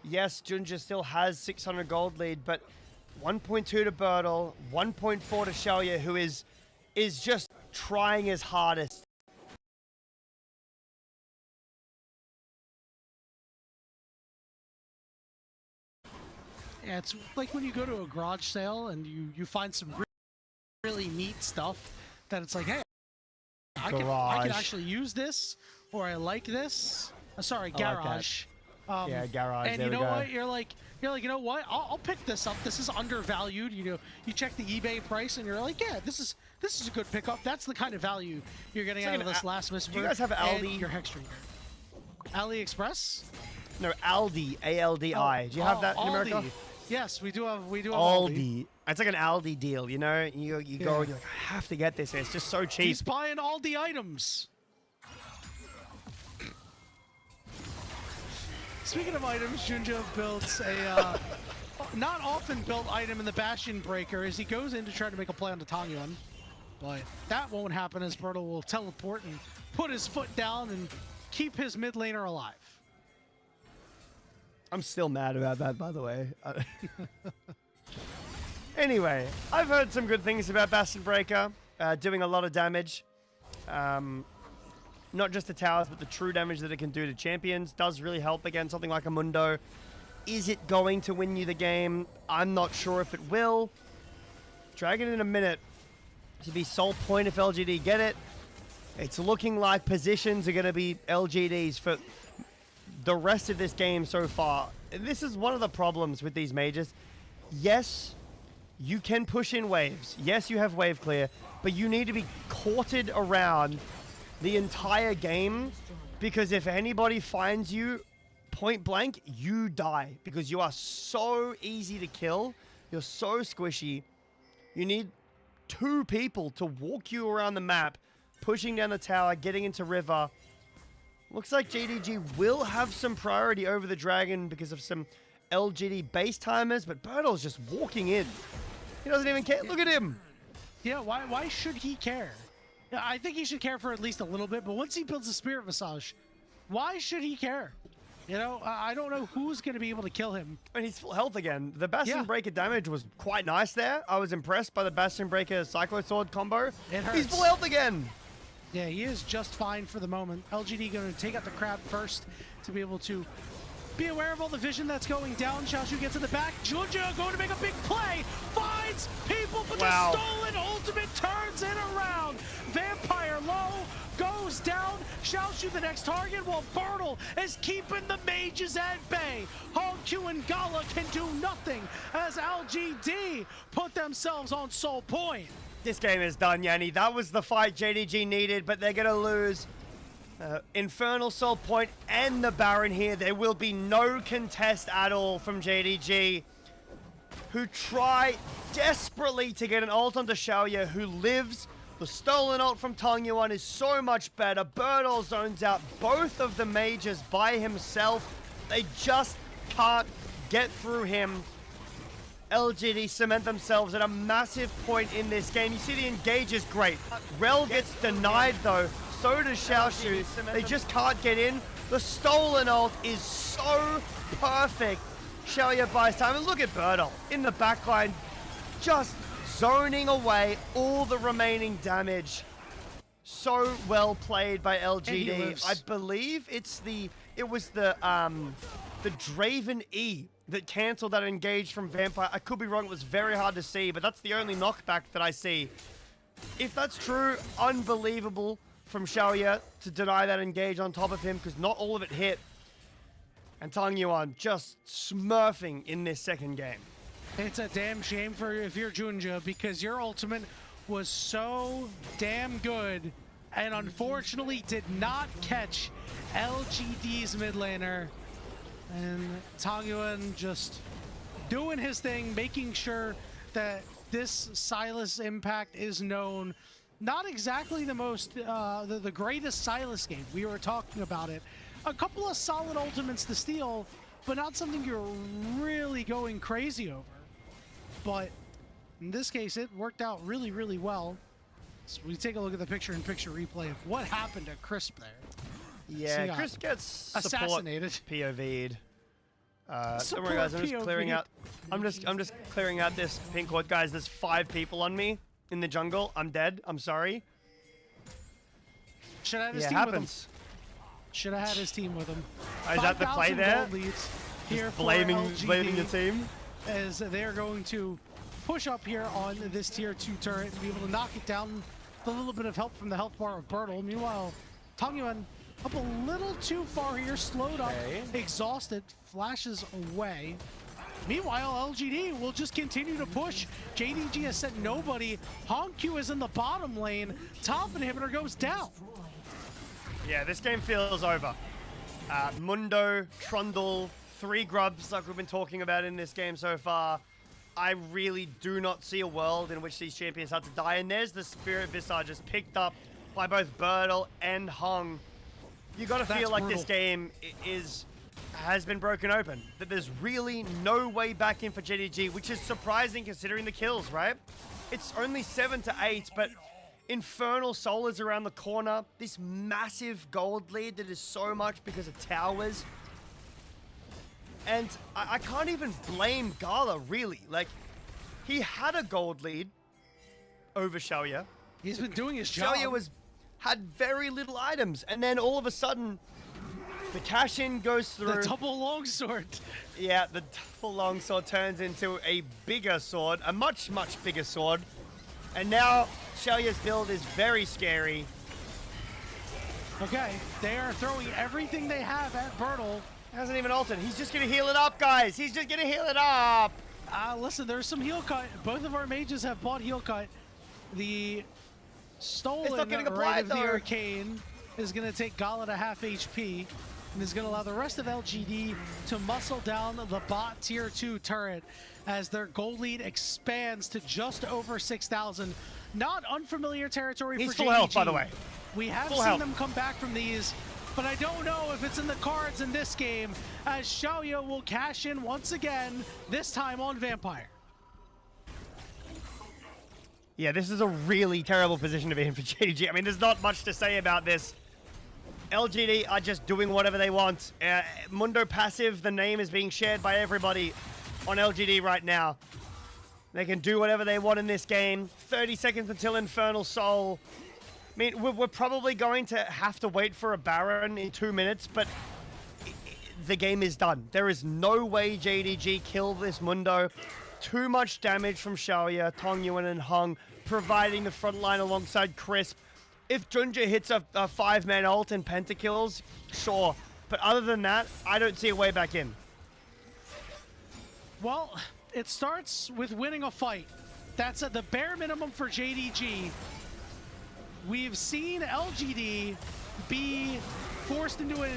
Yes, Junja still has 600 gold lead, but 1.2 to Bertel, 1.4 to Xiaoya, who is just trying his hardest. Yeah, it's like when you go to a garage sale and you find some really neat stuff that it's like, hey, I can actually use this, or I like this. Sorry, garage. Like yeah, garage. And there you know we go. what? You're like, you know what? I'll pick this up. This is undervalued. You know, you check the eBay price, and you're like, yeah, this is a good pickup. That's the kind of value you're getting out of this last Whisper. Do you guys have Aldi? Your Hex Drinker. AliExpress? No, Aldi. A-L-D-I. Do you have that in America? Yes, we do have Aldi. It's like an Aldi deal, you know? You go and you're like, I have to get this. It's just so cheap. He's buying Aldi items. Speaking of items, Junja builds a not often built item in the Bastion Breaker as he goes in to try to make a play on the Tangyuan. But that won't happen as Bertel will teleport and put his foot down and keep his mid laner alive. I'm still mad about that, by the way. Anyway, I've heard some good things about Bastion Breaker, doing a lot of damage. Not just the towers, but the true damage that it can do to champions does really help against something like a Mundo. Is it going to win you the game? I'm not sure if it will. Dragon in a minute to be sole point if LGD get it. It's looking like positions are going to be LGDs for the rest of this game so far. This is one of the problems with these majors. Yes, you can push in waves. Yes, you have wave clear, but you need to be courted around the entire game, because if anybody finds you point blank, you die, because you are so easy to kill. You're so squishy. You need two people to walk you around the map, pushing down the tower, getting into river. Looks like JDG will have some priority over the Dragon because of some LGD base timers, but Bertel's just walking in. He doesn't even care. Look at him. Yeah, why should he care? Yeah, I think he should care for at least a little bit, but once he builds a Spirit Visage, why should he care? You know, I don't know who's going to be able to kill him. And he's full health again. The Bastion Breaker damage was quite nice there. I was impressed by the Bastion Breaker Cyclo Sword combo. It hurts. He's full health again. Yeah, he is just fine for the moment. LGD going to take out the crab first to be able to be aware of all the vision that's going down. Xiaoshu gets in the back. Junja going to make a big play. Finds people, but the stolen ultimate turns it around. Vampire low, goes down. Xiaoshu the next target, while Bertel is keeping the mages at bay. Hongq and Gala can do nothing as LGD put themselves on sole point. This game is done, Yanni. That was the fight JDG needed, but they're going to lose Infernal Soul Point and the Baron here. There will be no contest at all from JDG, who try desperately to get an ult onto Xiaoya, who lives. The stolen ult from Tangyuan is so much better. Bertel zones out both of the mages by himself. They just can't get through him. LGD cement themselves at a massive point in this game. You see the engage is great. Rel gets denied though. So does Xiaoshu. They just can't get in. The stolen ult is so perfect. Xiaoya buys time. And look at Bertel in the backline, just zoning away all the remaining damage. So well played by LGD. I believe it was the Draven E that cancelled that engage from Vampire. I could be wrong, it was very hard to see, but that's the only knockback that I see. If that's true, unbelievable from Xiaoya to deny that engage on top of him, because not all of it hit. And Tangyuan just smurfing in this second game. It's a damn shame for if you're Junja, because your ultimate was so damn good and unfortunately did not catch LGD's mid laner. And Tangyuan just doing his thing, making sure that this Sylas impact is known. Not exactly the most, the greatest Sylas game. We were talking about it. A couple of solid ultimates to steal, but not something you're really going crazy over. But in this case, it worked out really, really well. So we take a look at the picture-in-picture replay of what happened to Crisp there. Yeah, Crisp gets assassinated. POV'd. Don't worry, guys. I'm just clearing out. I'm just clearing out this pink ward, guys. There's 5 people on me in the jungle. I'm dead. I'm sorry. Should I have his team with him? Should have had his team with him. Is that the play there? Here blaming your team. As they're going to push up here on this tier 2 turret and be able to knock it down with a little bit of help from the health bar of Bertle. Meanwhile, Tongyuan up a little too far here, slowed up, exhausted, flashes away. Meanwhile, LGD will just continue to push. JDG has sent nobody. Hongq is in the bottom lane. Top inhibitor goes down. Yeah, this game feels over. Mundo, Trundle, 3 grubs like we've been talking about in this game so far. I really do not see a world in which these champions have to die. And there's the Spirit Visage just picked up by both Bertle and Hung. You got to feel like this game has been broken open. That there's really no way back in for JDG, which is surprising considering the kills, right? It's only 7 to 8, but Infernal Soul is around the corner. This massive gold lead that is so much because of towers. And I can't even blame Gala, really. Like, he had a gold lead over Xiaoya. He's been doing his job. Xiaoya had very little items, and then all of a sudden, the cash-in goes through. The double longsword. Yeah, the double longsword turns into a bigger sword, a much, much bigger sword. And now, Xiaoya's build is very scary. Okay, they are throwing everything they have at Bertle. Hasn't even altered. He's just going to heal it up, guys. He's just going to heal it up. Listen, there's some heal cut. Both of our mages have bought heal cut. The stolen Ray of the Arcane is going to take Gala to half HP and is going to allow the rest of LGD to muscle down the bot tier 2 turret as their gold lead expands to just over 6,000. Not unfamiliar territory for JDG. He's full health, by the way. We have seen them come back from these, but I don't know if it's in the cards in this game, as Xiaoya will cash in once again, this time on Vampire. Yeah, this is a really terrible position to be in for JDG. I mean, there's not much to say about this. LGD are just doing whatever they want. Mundo passive, the name is being shared by everybody on LGD right now. They can do whatever they want in this game. 30 seconds until Infernal Soul. I mean, we're probably going to have to wait for a Baron in 2 minutes, but the game is done. There is no way JDG kill this Mundo. Too much damage from Xiaoya, Tongyuan, and Hung, providing the front line alongside Crisp. If Junja hits a 5-man ult and pentakills, sure. But other than that, I don't see a way back in. Well, it starts with winning a fight. That's at the bare minimum for JDG. We've seen LGD be forced into a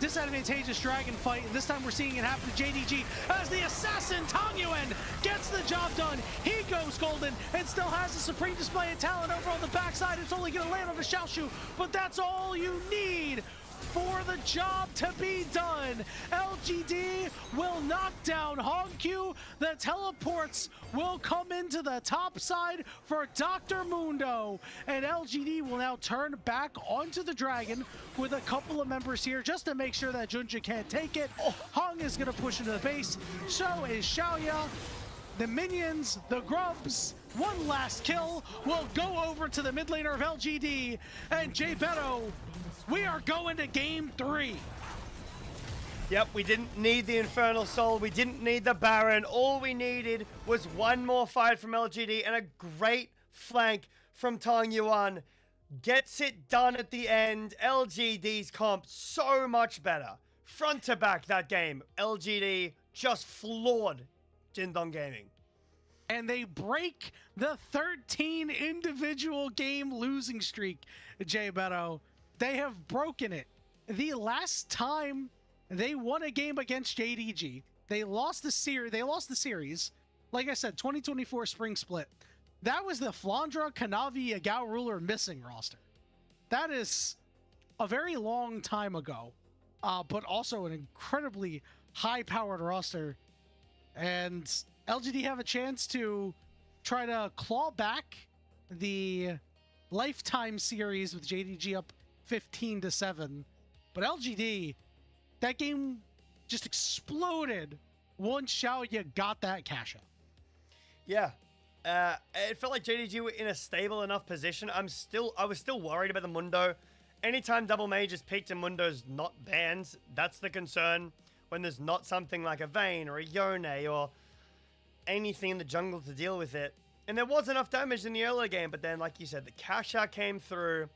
disadvantageous dragon fight, and this time we're seeing it happen to JDG as the assassin Tongyuan gets the job done. He goes golden and still has a supreme display of talent over on the backside. It's only going to land on the Xiaoshu, but that's all you need for the job to be done. LGD will knock down Hongq. The teleports will come into the top side for Dr. Mundo. And LGD will now turn back onto the dragon with a couple of members here just to make sure that Junja can't take it. Hung is going to push into the base. So is Xiaoya. The minions, the grubs, one last kill will go over to the mid laner of LGD. And Jay Beto, we are going to game 3. Yep, we didn't need the Infernal Soul. We didn't need the Baron. All we needed was one more fight from LGD and a great flank from Tongyuan. Gets it done at the end. LGD's comp so much better. Front to back that game. LGD just floored Jindong Gaming. And they break the 13 individual game losing streak, Jay Beto. They have broken it. The last time they won a game against JDG, they lost the series. Like I said, 2024 spring split. That was the Flandra, Kanavi, Yagao Ruler missing roster. That is a very long time ago, but also an incredibly high-powered roster. And LGD have a chance to try to claw back the Lifetime series with JDG up 15-7. But LGD, that game just exploded once Xiaoya got that cash out. Yeah. It felt like JDG were in a stable enough position. I was still worried about the Mundo. Anytime double mage is picked and Mundo's not banned, that's the concern. When there's not something like a Vayne or a Yone or anything in the jungle to deal with it. And there was enough damage in the earlier game, but then, like you said, the cash out came through.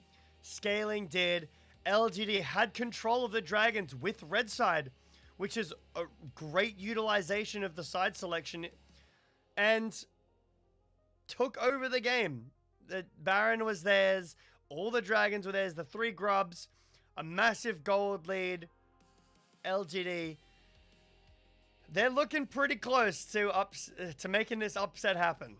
Scaling did. LGD had control of the dragons with red side, which is a great utilization of the side selection. And took over the game. The Baron was theirs. All the dragons were theirs. The 3 grubs. A massive gold lead. LGD. They're looking pretty close to making this upset happen.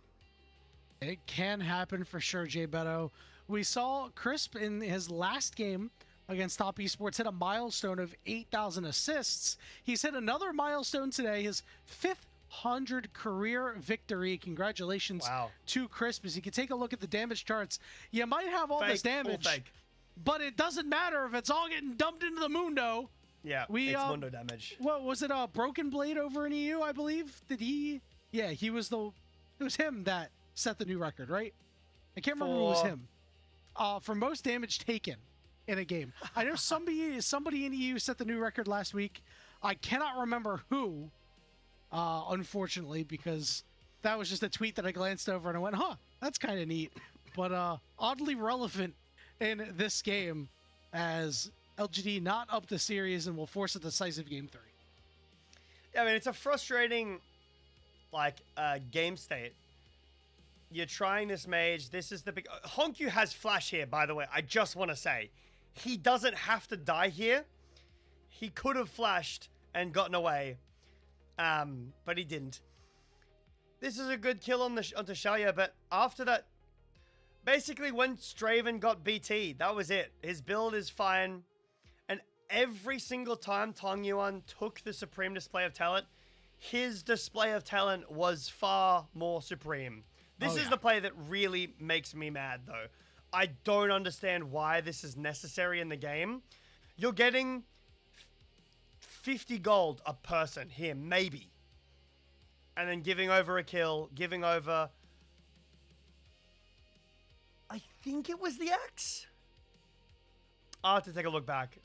It can happen for sure, Jay Beto. We saw Crisp in his last game against Top Esports hit a milestone of 8,000 assists. He's hit another milestone today, his 500 career victory. Congratulations to Crisp. As you can take a look at the damage charts, you might have all this damage, but it doesn't matter if it's all getting dumped into the Mundo. Yeah, it's Mundo damage. What was it? Broken Blade over in EU, I believe. Did he? Yeah, it was him that set the new record, right? I can't remember if it was him. For most damage taken in a game. I know somebody in EU set the new record last week. I cannot remember who, unfortunately, because that was just a tweet that I glanced over and I went, huh, that's kind of neat. But oddly relevant in this game as LGD not up the series and will force a decisive game 3. Yeah, I mean, it's a frustrating, game state. You're trying this mage. This is the big... Honkyu has flash here, by the way. I just want to say. He doesn't have to die here. He could have flashed and gotten away. But he didn't. This is a good kill onto Xiaoya, but after that... Basically, when Straven got BT, that was it. His build is fine. And every single time Tong Yuan took the supreme display of talent, his display of talent was far more supreme. This is the play that really makes me mad, though. I don't understand why this is necessary in the game. You're getting 50 gold a person here, maybe. And then giving over a kill, giving over... I think it was the Axe? I'll have to take a look back.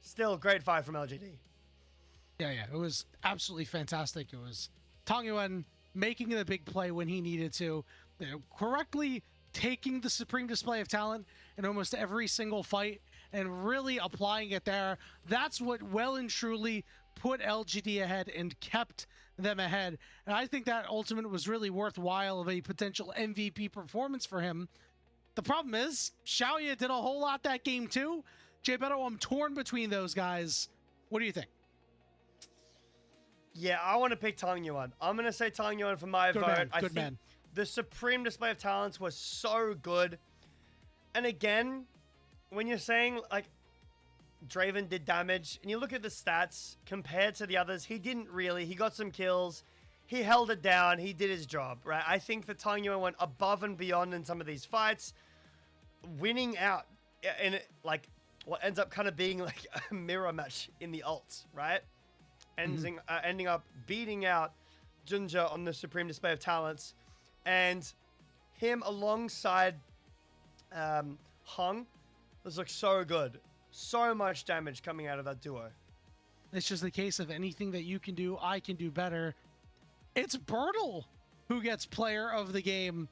Still, great fight from LGD. Yeah. It was absolutely fantastic. It was Tong Yuan making the big play when he needed to, correctly taking the supreme display of talent in almost every single fight and really applying it there. That's what well and truly put LGD ahead and kept them ahead. And I think that ultimate was really worthwhile of a potential MVP performance for him. The problem is, Xiaoya did a whole lot that game too. Jay Beto, I'm torn between those guys. What do you think? Yeah, I want to pick Tong Yuan. I'm going to say Tong Yuan for my vote. I think the supreme display of talents was so good. And again, when you're saying, Draven did damage, and you look at the stats compared to the others, he didn't really. He got some kills. He held it down. He did his job, right? I think that Tong Yuan went above and beyond in some of these fights, winning out in, what ends up kind of being like a mirror match in the ults, right? Ending up beating out Junja on the Supreme Display of Talents. And him alongside Hung, this looks so good. So much damage coming out of that duo. It's just the case of anything that you can do, I can do better. It's Bertle who gets player of the game.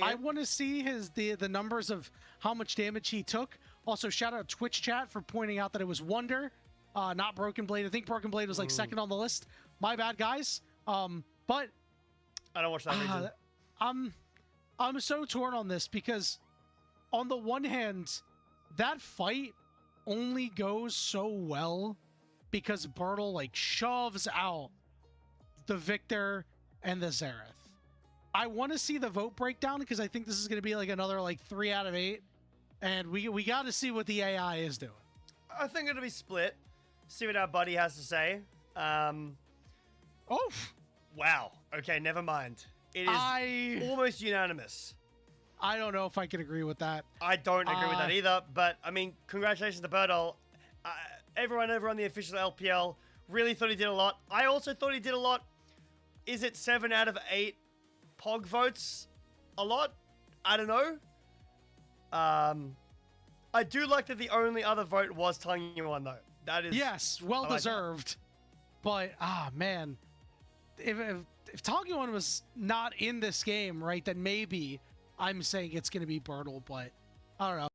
I want to see the numbers of how much damage he took. Also, shout out Twitch chat for pointing out that it was Wonder, not Broken Blade. I think Broken Blade was second on the list. My bad, guys. But I don't watch that region. I'm so torn on this because on the one hand, that fight only goes so well because Bertle shoves out the Victor and the Xerath. I want to see the vote breakdown because I think this is going to be another 3 out of 8, and we got to see what the AI is doing. I think it'll be split. See what our buddy has to say. Oh, wow. Okay, never mind. It is almost unanimous. I don't know if I can agree with that. I don't agree with that either. But I mean, congratulations to Bertle. Everyone over on the official LPL Really thought he did a lot. I also thought he did a lot. Is it 7 out of 8 Pog votes a lot? I don't know. I do like that the only other vote was Tung Yuan though. That is yes, well deserved. But man, if Tung Yuan was not in this game, right, then maybe I'm saying it's going to be Bertle. But I don't know.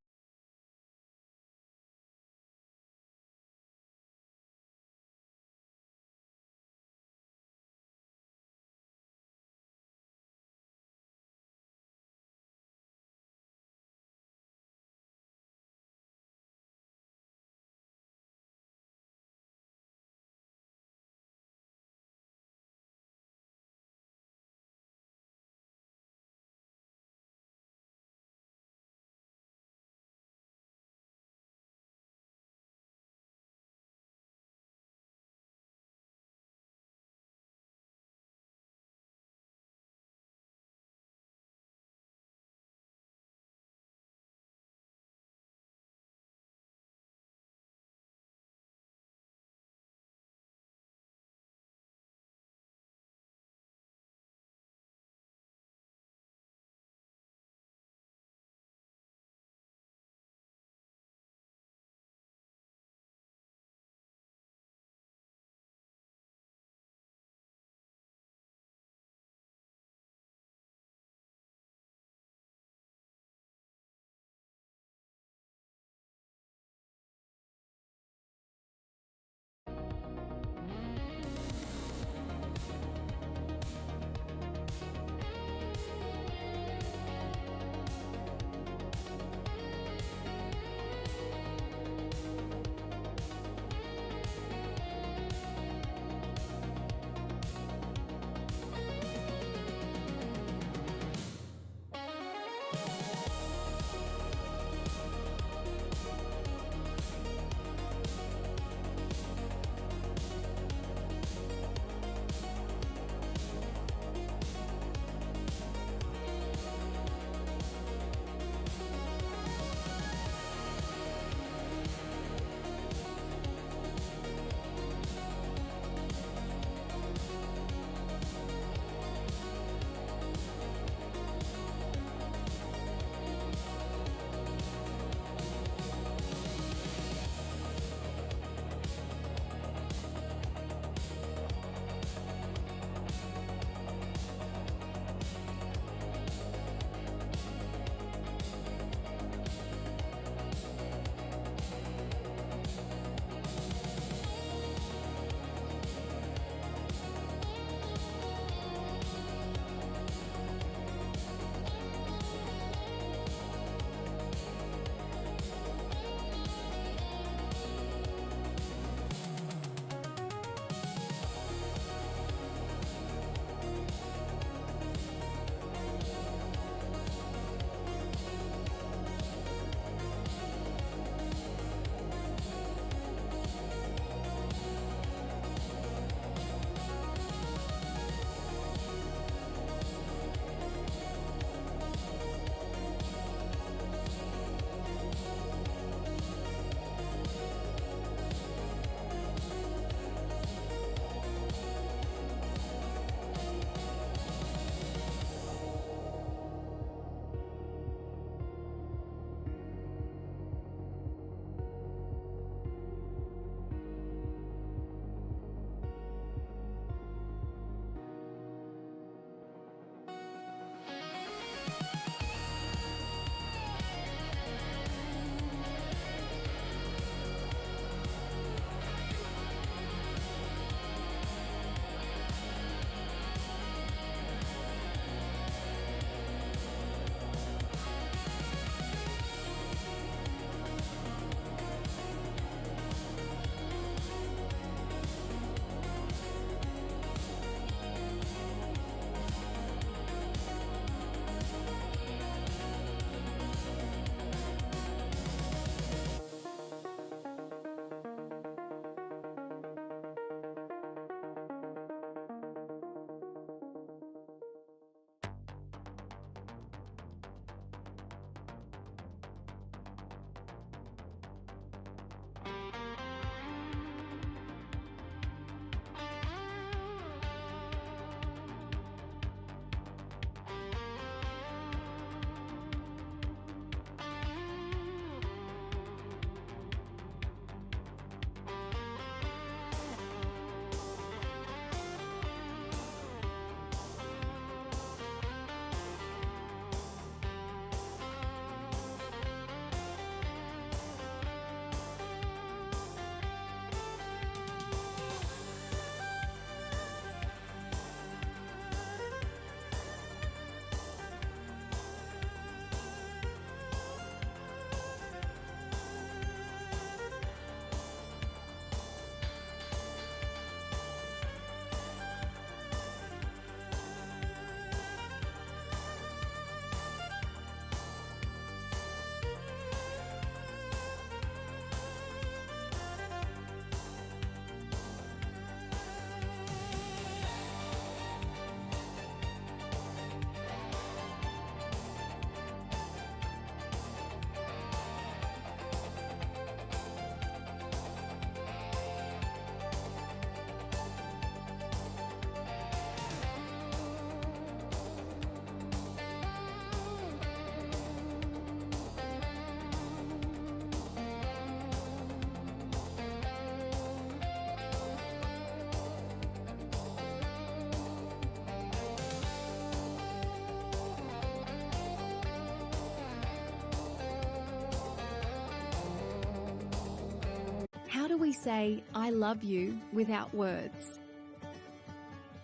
do we say, I love you, without words?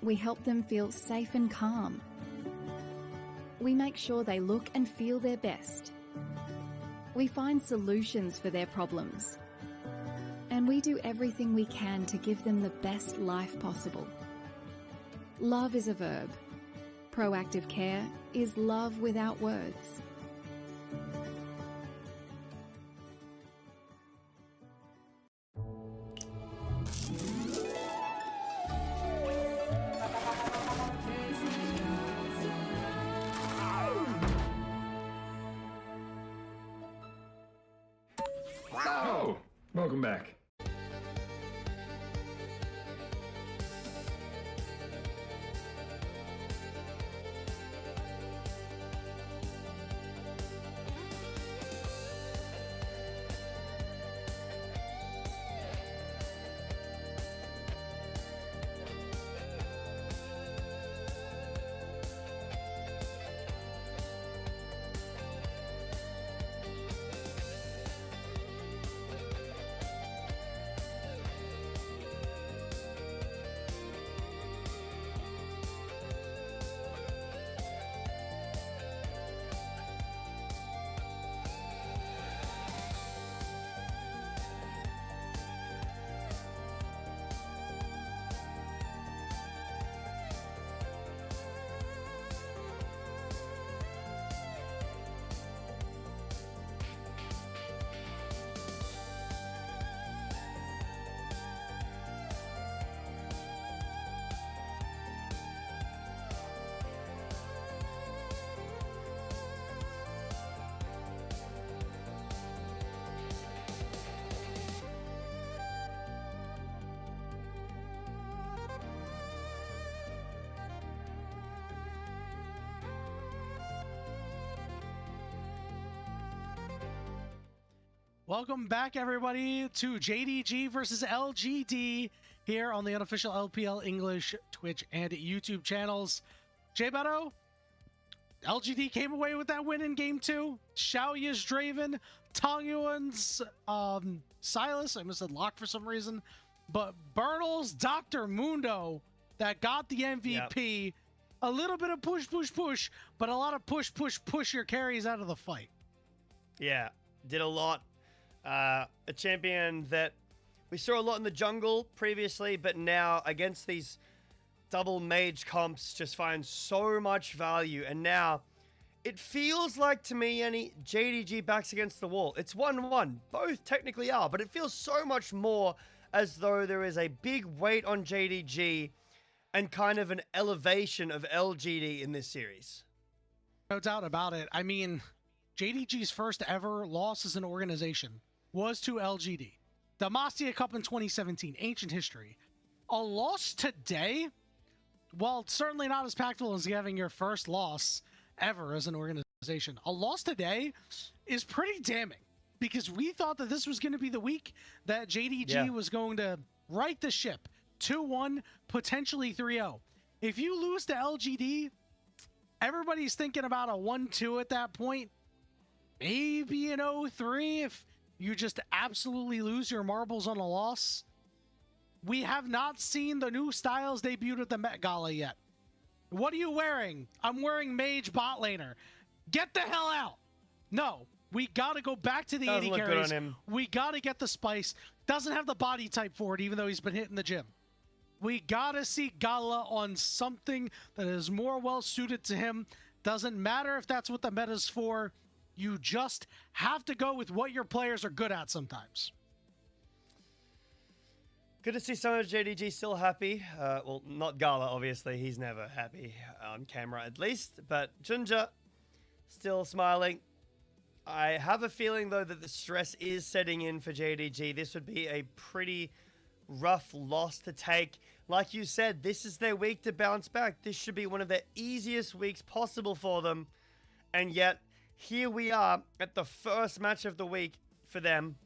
We help them feel safe and calm. We make sure they look and feel their best. We find solutions for their problems. And we do everything we can to give them the best life possible. Love is a verb. Proactive care is love without words. Oh, welcome back. Welcome back, everybody, to JDG versus LGD here on the unofficial LPL English Twitch and YouTube channels. J Beto, LGD came away with that win in Game 2. Xiaoya's Draven, Tongyuan's Silas, I almost said Lock for some reason, but Bernal's Dr. Mundo that got the MVP. Yep. A little bit of push, but a lot of push your carries out of the fight. Yeah, did a lot. A champion that we saw a lot in the jungle previously, but now against these double mage comps just finds so much value. And now it feels like to me, any JDG backs against the wall. It's 1-1. Both technically are, but it feels so much more as though there is a big weight on JDG and kind of an elevation of LGD in this series. No doubt about it. I mean, JDG's first ever loss as an organization was to LGD. The Mastia Cup in 2017, ancient history. A loss today, while certainly not as impactful as having your first loss ever as an organization, a loss today is pretty damning because we thought that this was going to be the week that JDG was going to right the ship. 2-1, potentially 3-0. If you lose to LGD, everybody's thinking about a 1-2 at that point. Maybe an 0-3 if you just absolutely lose your marbles on a loss. We have not seen the new styles debuted at the Met Gala yet. What are you wearing? I'm wearing Mage Bot Laner. Get the hell out. No, we got to go back to the AD carries. We got to get the spice. Doesn't have the body type for it, even though he's been hitting the gym. We got to see Gala on something that is more well-suited to him. Doesn't matter if that's what the meta's for. You just have to go with what your players are good at sometimes. Good to see some of JDG still happy. Well, not Gala, obviously. He's never happy on camera, at least. But Junja, still smiling. I have a feeling, though, that the stress is setting in for JDG. This would be a pretty rough loss to take. Like you said, this is their week to bounce back. This should be one of the easiest weeks possible for them. And yet, here we are at the first match of the week for them.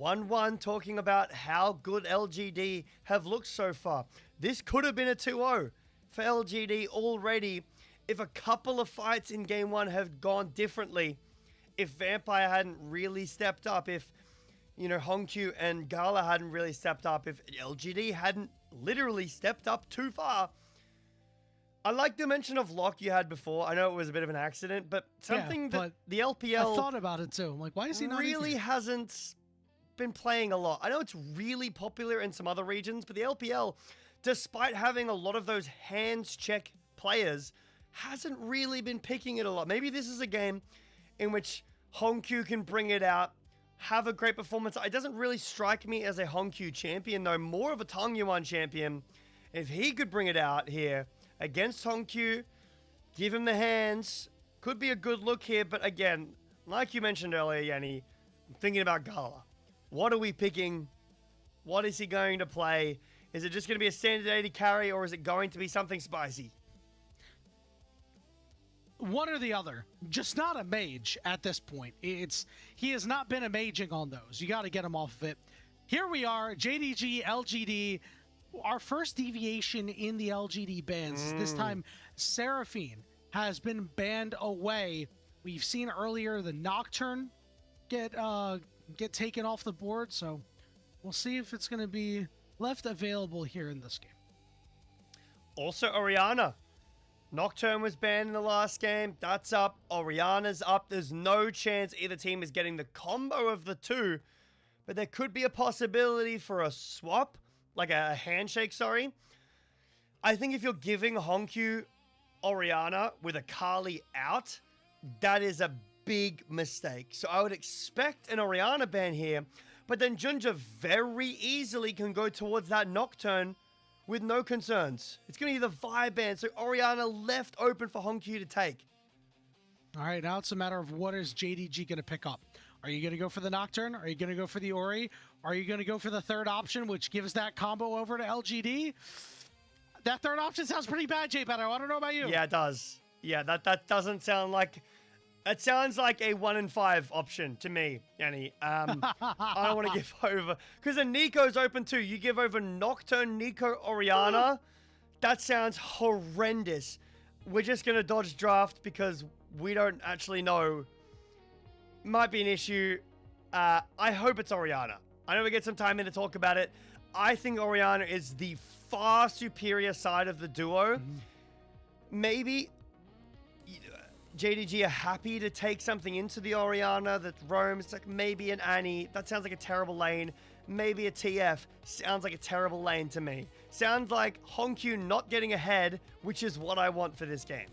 1-1, talking about how good LGD have looked so far. This could have been a 2-0 for LGD already if a couple of fights in Game 1 have gone differently. If Vampire hadn't really stepped up, if, you know, Hongkyu and Gala hadn't really stepped up, if LGD hadn't literally stepped up too far. I like the mention of Lock you had before. I know it was a bit of an accident, but something that the LPL... I thought about it too. I'm like, why is he not really hasn't been playing a lot. I know it's really popular in some other regions, but the LPL, despite having a lot of those hands check players, hasn't really been picking it a lot. Maybe this is a game in which Hongkyu can bring it out, have a great performance. It doesn't really strike me as a Hongkyu champion, though, more of a Tongyuan champion. If he could bring it out here against Hongkyu, give him the hands, could be a good look here. But again, like you mentioned earlier, Yanni, I'm thinking about Gala. What are we picking? What is he going to play? Is it just going to be a standard 80 carry, or is it going to be something spicy? One or the other. Just not a mage at this point. He has not been a maging on those. You got to get him off of it. Here we are, JDG, LGD, our first deviation in the LGD bans. This time, Seraphine has been banned away. We've seen earlier the Nocturne get taken off the board, so we'll see if it's going to be left available here in this game. Also, Orianna. Nocturne was banned in the last game. That's up. Orianna's up. There's no chance either team is getting the combo of the two, but there could be a possibility for a swap, like a handshake, sorry. I think if you're giving Hongkyu Orianna with a Kali out, that is a big mistake. So I would expect an Orianna ban here, but then Junja very easily can go towards that Nocturne with no concerns. It's going to be the vibe ban, so Orianna left open for Hongkyu to take. All right, now it's a matter of what is JDG going to pick up. Are you going to go for the Nocturne? Are you going to go for the Ori? Are you going to go for the third option, which gives that combo over to LGD? That third option sounds pretty bad, Jay Beto. I don't know about you. Yeah, it does. Yeah, that doesn't sound like... It sounds like a 1 in 5 option to me, Yanni. I don't want to give over. Because the Nico's open too. You give over Nocturne, Nico, Orianna. That sounds horrendous. We're just going to dodge draft because we don't actually know. Might be an issue. I hope it's Orianna. I know we get some time in to talk about it. I think Orianna is the far superior side of the duo. Maybe JDG are happy to take something into the Orianna that roams. Like maybe an Annie. That sounds like a terrible lane. Maybe a TF. Sounds like a terrible lane to me. Sounds like Hongkyu not getting ahead, which is what I want for this game.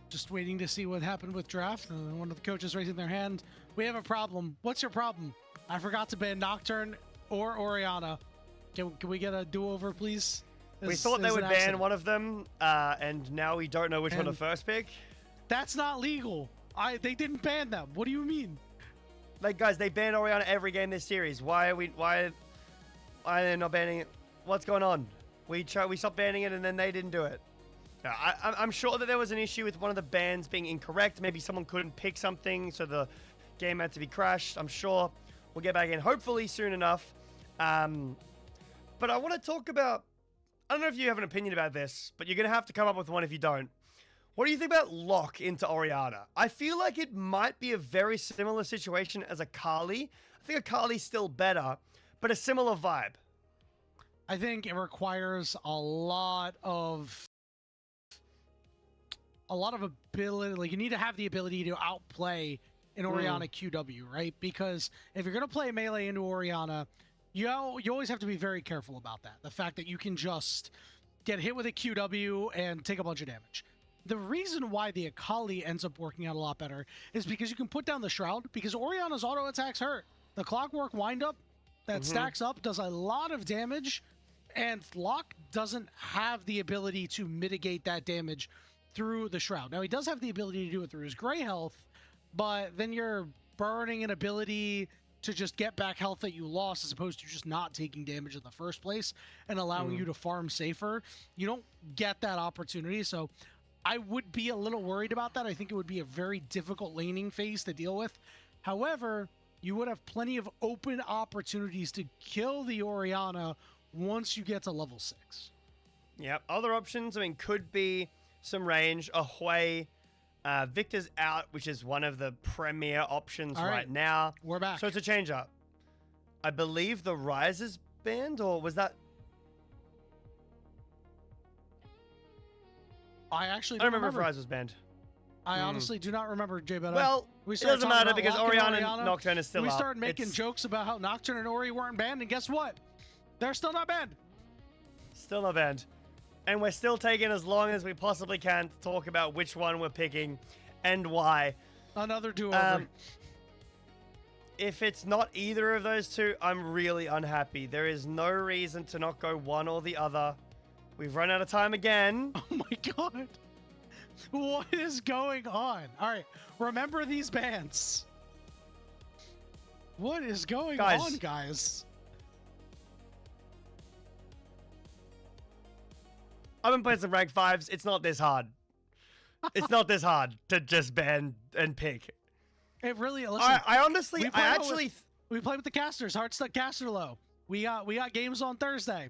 Just waiting to see what happened with draft. One of the coaches raising their hand. We have a problem. What's your problem? I forgot to ban Nocturne or Orianna. Can we get a do-over, please? We thought they would ban one of them, and now we don't know which one to first pick. That's not legal. They didn't ban them. What do you mean? Like, guys, they banned Orianna every game this series. Why are they not banning it? What's going on? We stopped banning it, and then they didn't do it. I'm sure that there was an issue with one of the bans being incorrect. Maybe someone couldn't pick something, so the game had to be crashed. I'm sure we'll get back in, hopefully soon enough. But I want to talk about... I don't know if you have an opinion about this, but you're going to have to come up with one if you don't. What do you think about lock into Orianna? I feel like it might be a very similar situation as a Kali. I think a Kali's still better, but a similar vibe. I think it requires a lot of ability. Like, you need to have the ability to outplay an Orianna QW, right? Because if you're going to play melee into Orianna, you always have to be very careful about that. The fact that you can just get hit with a QW and take a bunch of damage. The reason why the Akali ends up working out a lot better is because you can put down the Shroud, because Orianna's auto attacks hurt. The Clockwork windup that stacks up does a lot of damage, and Lock doesn't have the ability to mitigate that damage through the Shroud. Now, he does have the ability to do it through his Gray health, but then you're burning an ability to just get back health that you lost as opposed to just not taking damage in the first place and allowing you to farm safer. You don't get that opportunity, so I would be a little worried about that. I think it would be a very difficult laning phase to deal with. However, you would have plenty of open opportunities to kill the Orianna once you get to level 6. Yeah, other options, I mean, could be some range. A Hui Victor's out, which is one of the premier options All right. right now. We're back. So it's a change up. I believe the Rise is banned, or was that? I actually I don't remember if Rise was banned. I honestly do not remember, J. Beto. Well, We it started doesn't talking matter about because Locke and Oriana and Nocturne is still We up. started making It's jokes about how Nocturne and Ori weren't banned, and guess what? They're still not banned. still not banned. And we're still taking as long as we possibly can to talk about which one we're picking and why. Another do-over. If it's not either of those two, I'm really unhappy. There is no reason to not go one or the other. We've run out of time again. Oh my god. What is going on? All right, remember these bans. What is going on, guys? I've been playing some rank 5s. It's not this hard. It's not this hard to just ban and pick. It really. Listen, I honestly, I actually... we played with the casters. Hard stuck caster low. We got games on Thursday.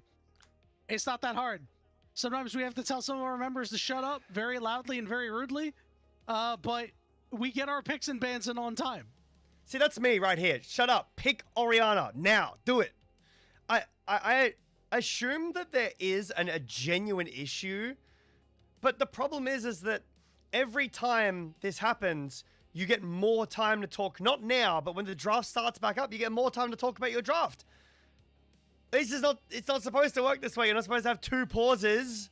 It's not that hard. Sometimes we have to tell some of our members to shut up very loudly and very rudely, but we get our picks and bans in on time. See, that's me right here. Shut up. Pick Oriana now. Do it. I assume that there is a genuine issue, but the problem is that every time this happens, you get more time to talk. Not now, but when the draft starts back up, you get more time to talk about your draft. This is not, it's not supposed to work this way. You're not supposed to have 2 pauses.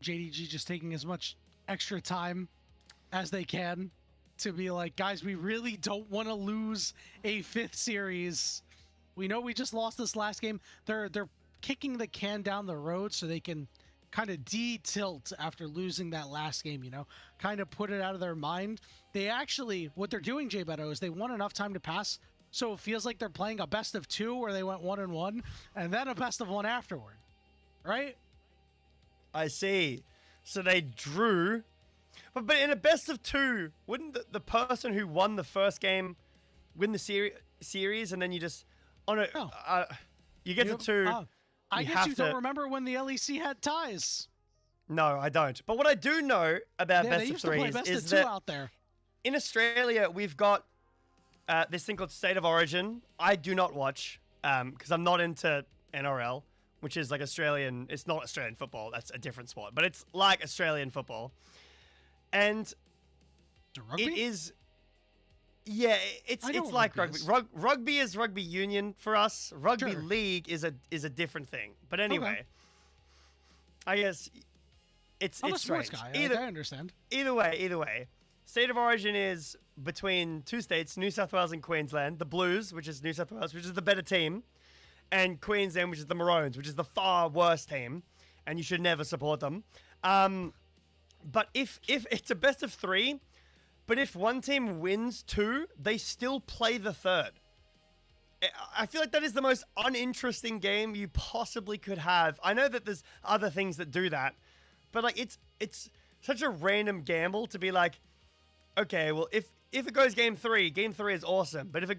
JDG just taking as much extra time as they can to be like, guys, we really don't want to lose a 5th series. We know we just lost this last game. They're kicking the can down the road so they can kind of de-tilt after losing that last game, you know, kind of put it out of their mind. They actually, what they're doing, J. Beto, is they want enough time to pass so it feels like they're playing a best of 2 where they went 1-1 and then a best of 1 afterward, right? I see. So they drew. But in a best of 2, wouldn't the person who won the first game win the series and then you just... Oh, no. You get to 2. I guess you don't remember when the LEC had ties. No, I don't. But what I do know about Yeah, best of 3s is that out there. In Australia, we've got this thing called State of Origin. I do not watch because I'm not into NRL, which is like Australian. It's not Australian football. That's a different sport, but it's like Australian football. And it is, yeah, it's like rugby. Rugby is rugby union for us. Rugby league is a different thing. But anyway, I guess it's I'm a strange. sports guy. I understand. Either way. State of Origin is between 2 states, New South Wales and Queensland. The Blues, which is New South Wales, which is the better team, and Queensland, which is the Maroons, which is the far worse team, and you should never support them. But if it's a best of 3, but if one team wins 2, they still play the 3rd. I feel like that is the most uninteresting game you possibly could have. I know that there's other things that do that, but like it's such a random gamble to be like, okay, well, if it goes game 3 is awesome. But if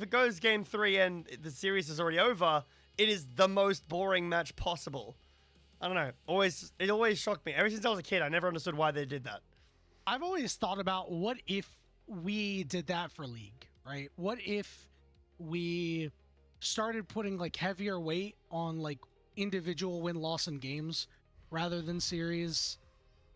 it goes game 3 and the series is already over, it is the most boring match possible. I don't know. It always shocked me. Ever since I was a kid, I never understood why they did that. I've always thought about what if we did that for League, right? What if we started putting like heavier weight on like individual win-loss in games rather than series?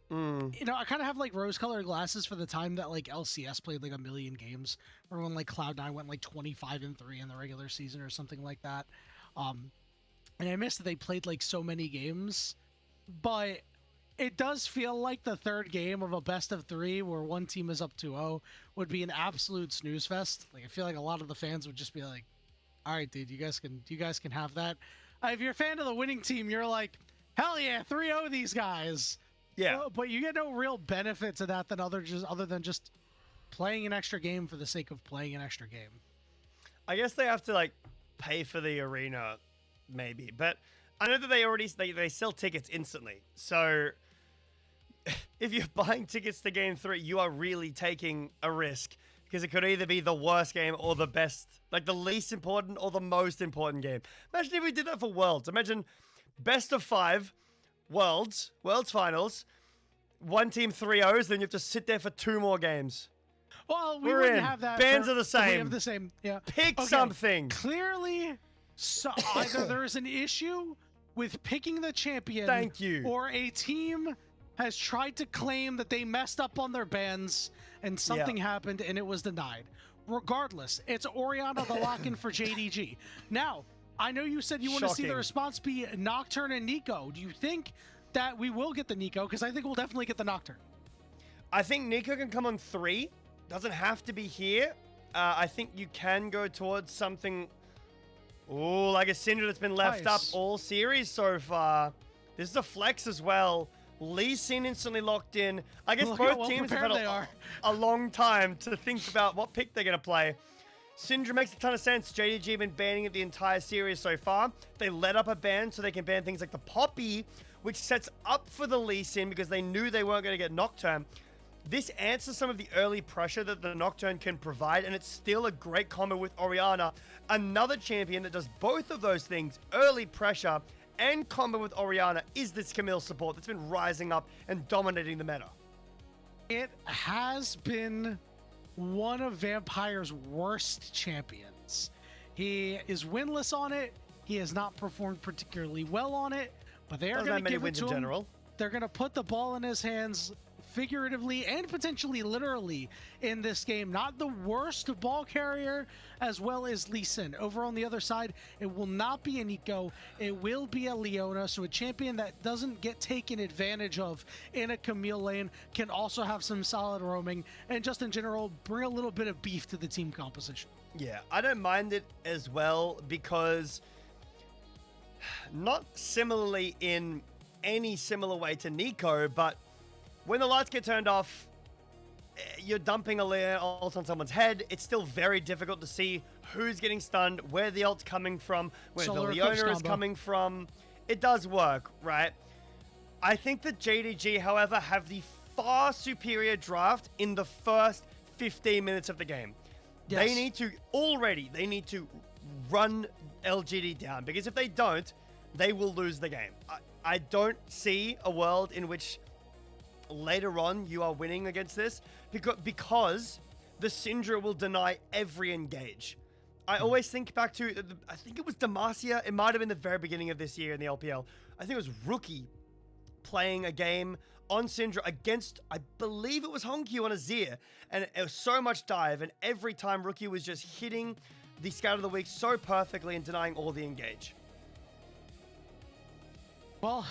You know, I kind of have like rose-colored glasses for the time that like LCS played like 1 million games, or when like Cloud9 went like 25-3 in the regular season or something like that. And I miss that they played like so many games, but it does feel like the 3rd game of a best of 3 where one team is up 2-0 would be an absolute snooze fest. Like I feel like a lot of the fans would just be like, "All right, dude, you guys can have that." If you're a fan of the winning team, you're like, "Hell yeah, 3-0 these guys." Yeah, but you get no real benefit to that other than just playing an extra game for the sake of playing an extra game. I guess they have to like pay for the arena, maybe. But I know that they sell tickets instantly. So if you're buying tickets to game 3, you are really taking a risk because it could either be the worst game or the best, like the least important or the most important game. Imagine if we did that for Worlds. Imagine best of 5. Worlds finals, one team 3-0s, then you have to sit there for 2 more games. Well, we We're wouldn't in. have that. Bands are the We same. have the same. Yeah. Pick Okay, something. Clearly, so either there is an issue with picking the champion. Thank you. Or a team has tried to claim that they messed up on their bans and something happened and it was denied. Regardless, it's Orianna the lock-in for JDG. Now, I know you said you want to see the Shocking. response be Nocturne and Nico. Do you think that we will get the Nico? Because I think we'll definitely get the Nocturne. I think Nico can come on 3. Doesn't have to be here. I think you can go towards something... Ooh, like a Syndra that's been left up Nice. all series so far. This is a flex as well. Lee Sin instantly locked in. I guess Look how both well teams have prepared had they are. a long time to think about what pick they're going to play. Syndra makes a ton of sense. JDG been banning it the entire series so far. They let up a ban so they can ban things like the Poppy, which sets up for the Lee Sin because they knew they weren't going to get Nocturne. This answers some of the early pressure that the Nocturne can provide, and it's still a great combo with Orianna. Another champion that does both of those things, early pressure and combo with Orianna, is this Camille support that's been rising up and dominating the meta. It has been one of Vampire's worst champions. He is winless on it. He has not performed particularly well on it, but they are Doesn't going have to many give it wins to in him. general. They're going to put the ball in his hands figuratively and potentially literally in this game. Not the worst ball carrier as well as Lee Sin. Over on the other side, it will not be a Nico. It will be a Leona. So a champion that doesn't get taken advantage of in a Camille lane can also have some solid roaming and just in general bring a little bit of beef to the team composition. Yeah, I don't mind it as well because not similarly in any similar way to Nico, but when the lights get turned off, you're dumping a Leon ult on someone's head. It's still very difficult to see who's getting stunned, where the ult's coming from, where Solar the Eclipse Leona is combo. coming from. It does work, right? I think that JDG, however, have the far superior draft in the first 15 minutes of the game. Yes. They need to run LGD down, because if they don't, they will lose the game. I don't see a world in which later on you are winning against this because the Syndra will deny every engage. I always think back to, I think it was Demacia, it might have been the very beginning of this year in the LPL. I think it was Rookie playing a game on Syndra against, I believe it was Hongkyu on Azir, and it was so much dive, and every time Rookie was just hitting the Scout of the Week so perfectly and denying all the engage. Well,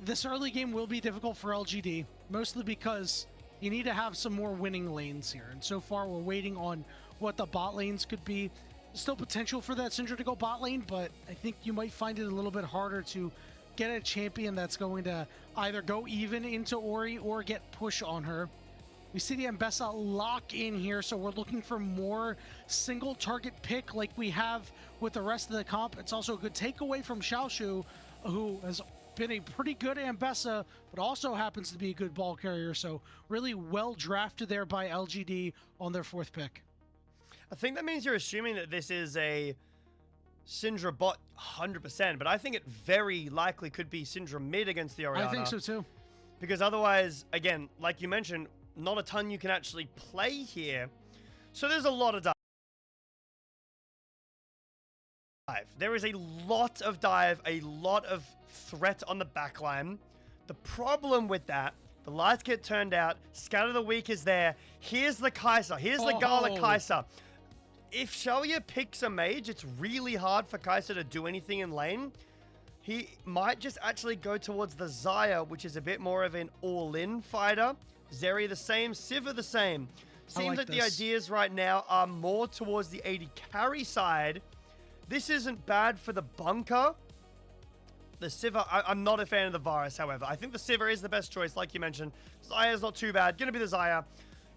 this early game will be difficult for LGD, mostly because you need to have some more winning lanes here. And so far, we're waiting on what the bot lanes could be. There's still potential for that Syndra to go bot lane, but I think you might find it a little bit harder to get a champion that's going to either go even into Ori or get push on her. We see the Ambessa lock in here, so we're looking for more single target pick like we have with the rest of the comp. It's also a good takeaway from Xiaoshu, who has been a pretty good Ambessa, but also happens to be a good ball carrier. So really well drafted there by LGD on their 4th pick. I think that means you're assuming that this is a Syndra bot 100%, but I think it very likely could be Syndra mid against the Orianna. I think so too. Because otherwise, again, like you mentioned, not a ton you can actually play here. So there's a lot of dive. There is a lot of dive, a lot of threat on the backline. The problem with that, the lights get turned out, Scout of the Week is there. Here's the Kai'Sa. Here's the Gala Kai'Sa. If Xiaoya picks a mage, it's really hard for Kai'Sa to do anything in lane. He might just actually go towards the Xayah, which is a bit more of an all-in fighter. Zeri the same, Sivir the same. Seems like the ideas right now are more towards the AD carry side. This isn't bad for the bunker. The Sivir, I'm not a fan of the Varus, however. I think the Sivir is the best choice, like you mentioned. Xayah's not too bad. Gonna be the Xayah.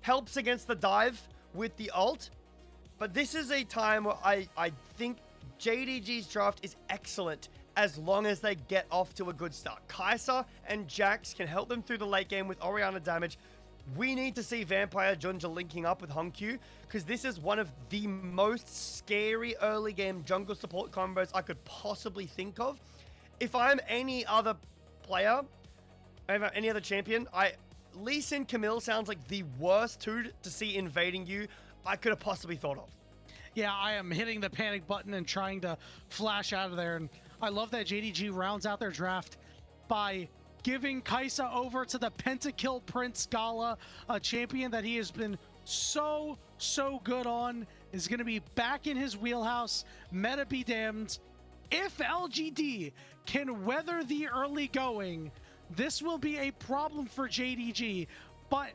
Helps against the dive with the ult. But this is a time where I think JDG's draft is excellent as long as they get off to a good start. Kai'Sa and Jax can help them through the late game with Orianna damage. We need to see Vampire Junja linking up with Hongkyu, because this is one of the most scary early game jungle support combos I could possibly think of. If I'm any other player, any other champion, Lee Sin Camille sounds like the worst two to see invading you I could have possibly thought of. Yeah, I am hitting the panic button and trying to flash out of there. And I love that JDG rounds out their draft by giving Kaisa over to the Pentakill Prince Gala, a champion that he has been so good on, is going to be back in his wheelhouse. Meta be damned. If LGD can weather the early going, this will be a problem for JDG. But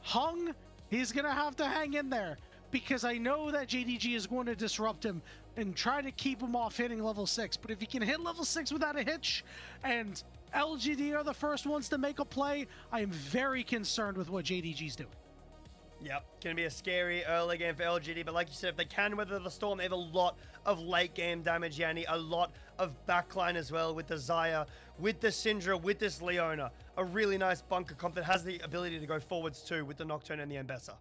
Hung, he's going to have to hang in there, because I know that JDG is going to disrupt him and try to keep him off hitting level 6. But if he can hit level 6 without a hitch, and LGD are the first ones to make a play, I am very concerned with what JDG's doing. Yep, gonna be a scary early game for LGD, but like you said, if they can weather the storm, they have a lot of late game damage, Yanni, a lot of backline as well with the Xayah, with the Syndra, with this Leona. A really nice bunker comp that has the ability to go forwards too with the Nocturne and the Embessa.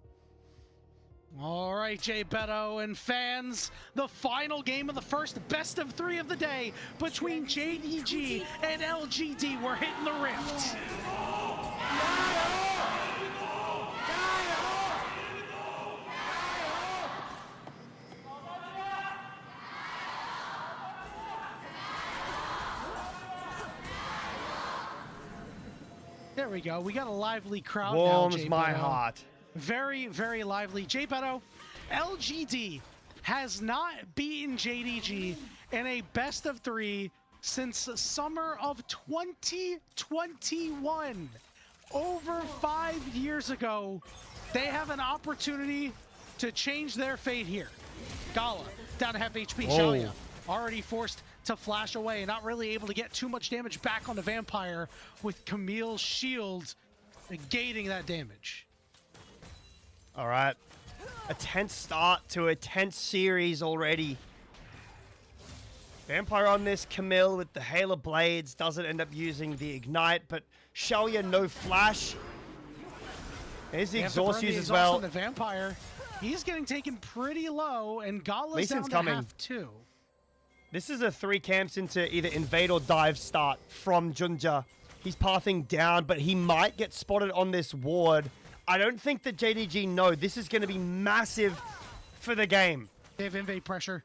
All right, Jay Beto and fans, the final game of the first best of 3 of the day between JDG and LGD. We're hitting the rift. There we go. We got a lively crowd now, Warms Jay my Beto. heart. Very, very lively. Jay Beto, LGD has not beaten JDG in a best of 3 since summer of 2021. Over 5 years ago, they have an opportunity to change their fate here. Gala, down to half HP. Shalia, already forced to flash away, not really able to get too much damage back on the Vampire, with Camille's shield negating that damage. All right, a tense start to a tense series already. Vampire on this Camille with the Hail of Blades doesn't end up using the Ignite, but Shalia no flash. There's the exhaust use as well. The Vampire, he's getting taken pretty low, and Gala's down to half 2. This is a 3 camps into either invade or dive start from Junja. He's pathing down, but he might get spotted on this ward. I don't think that JDG know this is going to be massive for the game. They have invade pressure.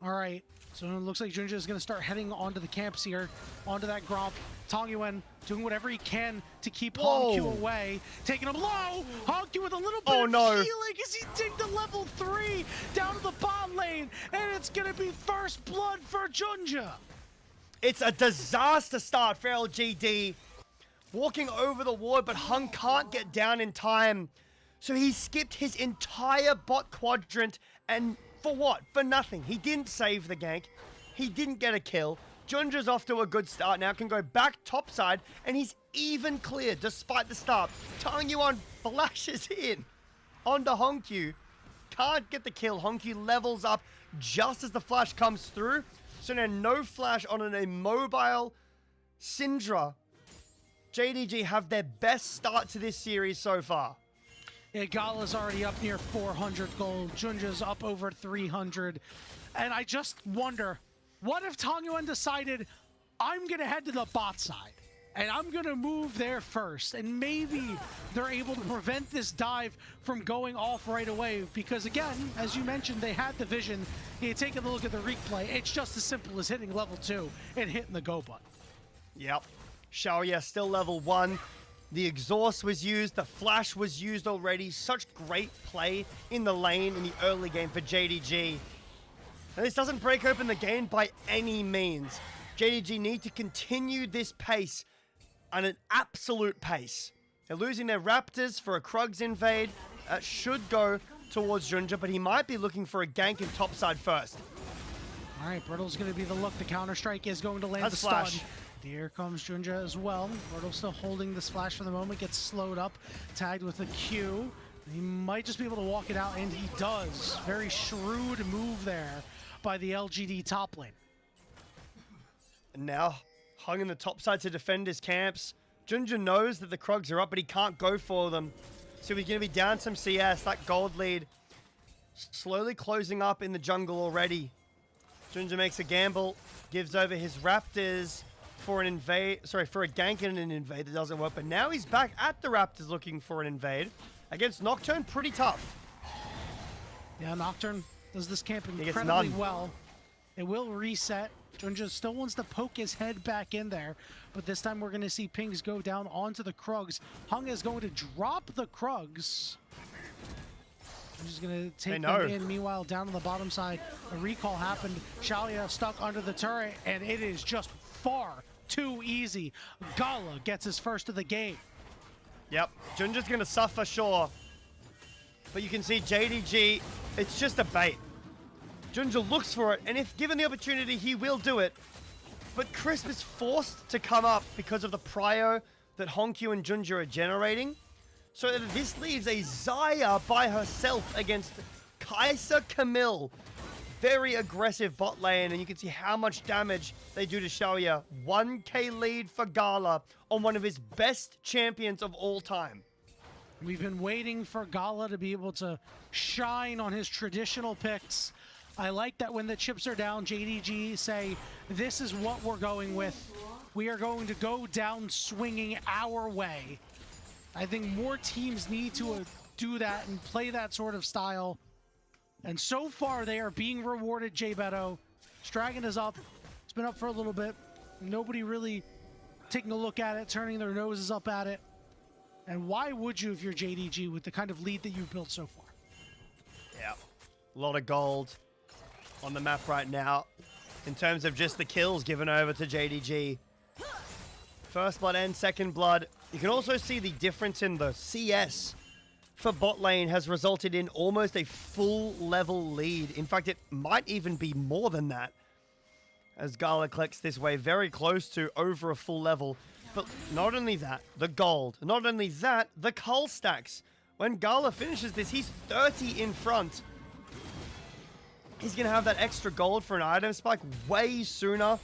All right, so it looks like Junja is going to start heading onto the camps here, onto that Gromp. Tongyuan doing whatever he can to keep Hongq away, taking him low. Hongq with a little bit of healing as he digged to level 3 down to the bot lane, and it's going to be first blood for Junja. It's a disaster start for LGD. Walking over the ward, but Hung can't get down in time. So he skipped his entire bot quadrant, and for what? For nothing. He didn't save the gank. He didn't get a kill. Junja's off to a good start now, can go back topside, and he's even clear despite the start. Tongyuan flashes in onto Hongq. Can't get the kill. Hongq levels up just as the flash comes through. So now no flash on an immobile Syndra. JDG have their best start to this series so far. Yeah, Gala's already up near 400 gold. Junja's up over 300. And I just wonder, what if Tongyuan decided, I'm going to head to the bot side, and I'm going to move there first, and maybe they're able to prevent this dive from going off right away, because again, as you mentioned, they had the vision. You take a look at the replay, it's just as simple as hitting level 2 and hitting the go button. Yep. Shaoya still level 1. The exhaust was used, the flash was used already. Such great play in the lane in the early game for JDG. And this doesn't break open the game by any means. JDG need to continue this pace at an absolute pace. They're losing their Raptors for a Krugs invade. That should go towards Junja, but he might be looking for a gank in topside first. All right, Brittle's going to be the look. The counter-strike is going to land the stun. Here comes Junja as well. Brittle still holding this flash for the moment. Gets slowed up, tagged with a Q. He might just be able to walk it out, and he does. Very shrewd move there by the LGD top lane. And now, Hung in the top side to defend his camps. Junja knows that the Krugs are up, but he can't go for them. So he's going to be down some CS. That gold lead slowly closing up in the jungle already. Junja makes a gamble, gives over his Raptors. for an invade, sorry, for a gank and an invade that doesn't work, but now he's back at the Raptors looking for an invade. Against Nocturne, pretty tough. Yeah, Nocturne does this camp incredibly well. It will reset. Junja still wants to poke his head back in there, but this time we're going to see pings go down onto the Krugs. Hung is going to drop the Krugs. I'm just going to take them in. Meanwhile, down on the bottom side, a recall happened. Xiaoya stuck under the turret, and it is just far too easy. Gala gets his first of the game. Yep, Junja's going to suffer, sure. But you can see JDG, it's just a bait. Junja looks for it, and if given the opportunity, he will do it. But Crisp is forced to come up because of the prio that Honkyu and Junja are generating. So that this leaves a Xayah by herself against Kai'Sa Camille. Very aggressive bot lane, and you can see how much damage they do to Xiaoya. 1k lead for Gala on one of his best champions of all time. We've been waiting for Gala to be able to shine on his traditional picks. I like that when the chips are down, JDG say, this is what we're going with. We are going to go down swinging our way. I think more teams need to do that and play that sort of style. And so far, they are being rewarded, Jay Beto. Stragon is up. It's been up for a little bit. Nobody really taking a look at it, turning their noses up at it. And why would you if you're JDG with the kind of lead that you've built so far? Yeah, a lot of gold on the map right now in terms of just the kills given over to JDG. First blood and second blood. You can also see the difference in the CS for bot lane has resulted in almost a full level lead. In fact, it might even be more than that as Gala collects this way, very close to over a full level. But not only that, the gold. Not only that, the cull stacks. When Gala finishes this, he's 30 in front. He's going to have that extra gold for an item spike way sooner.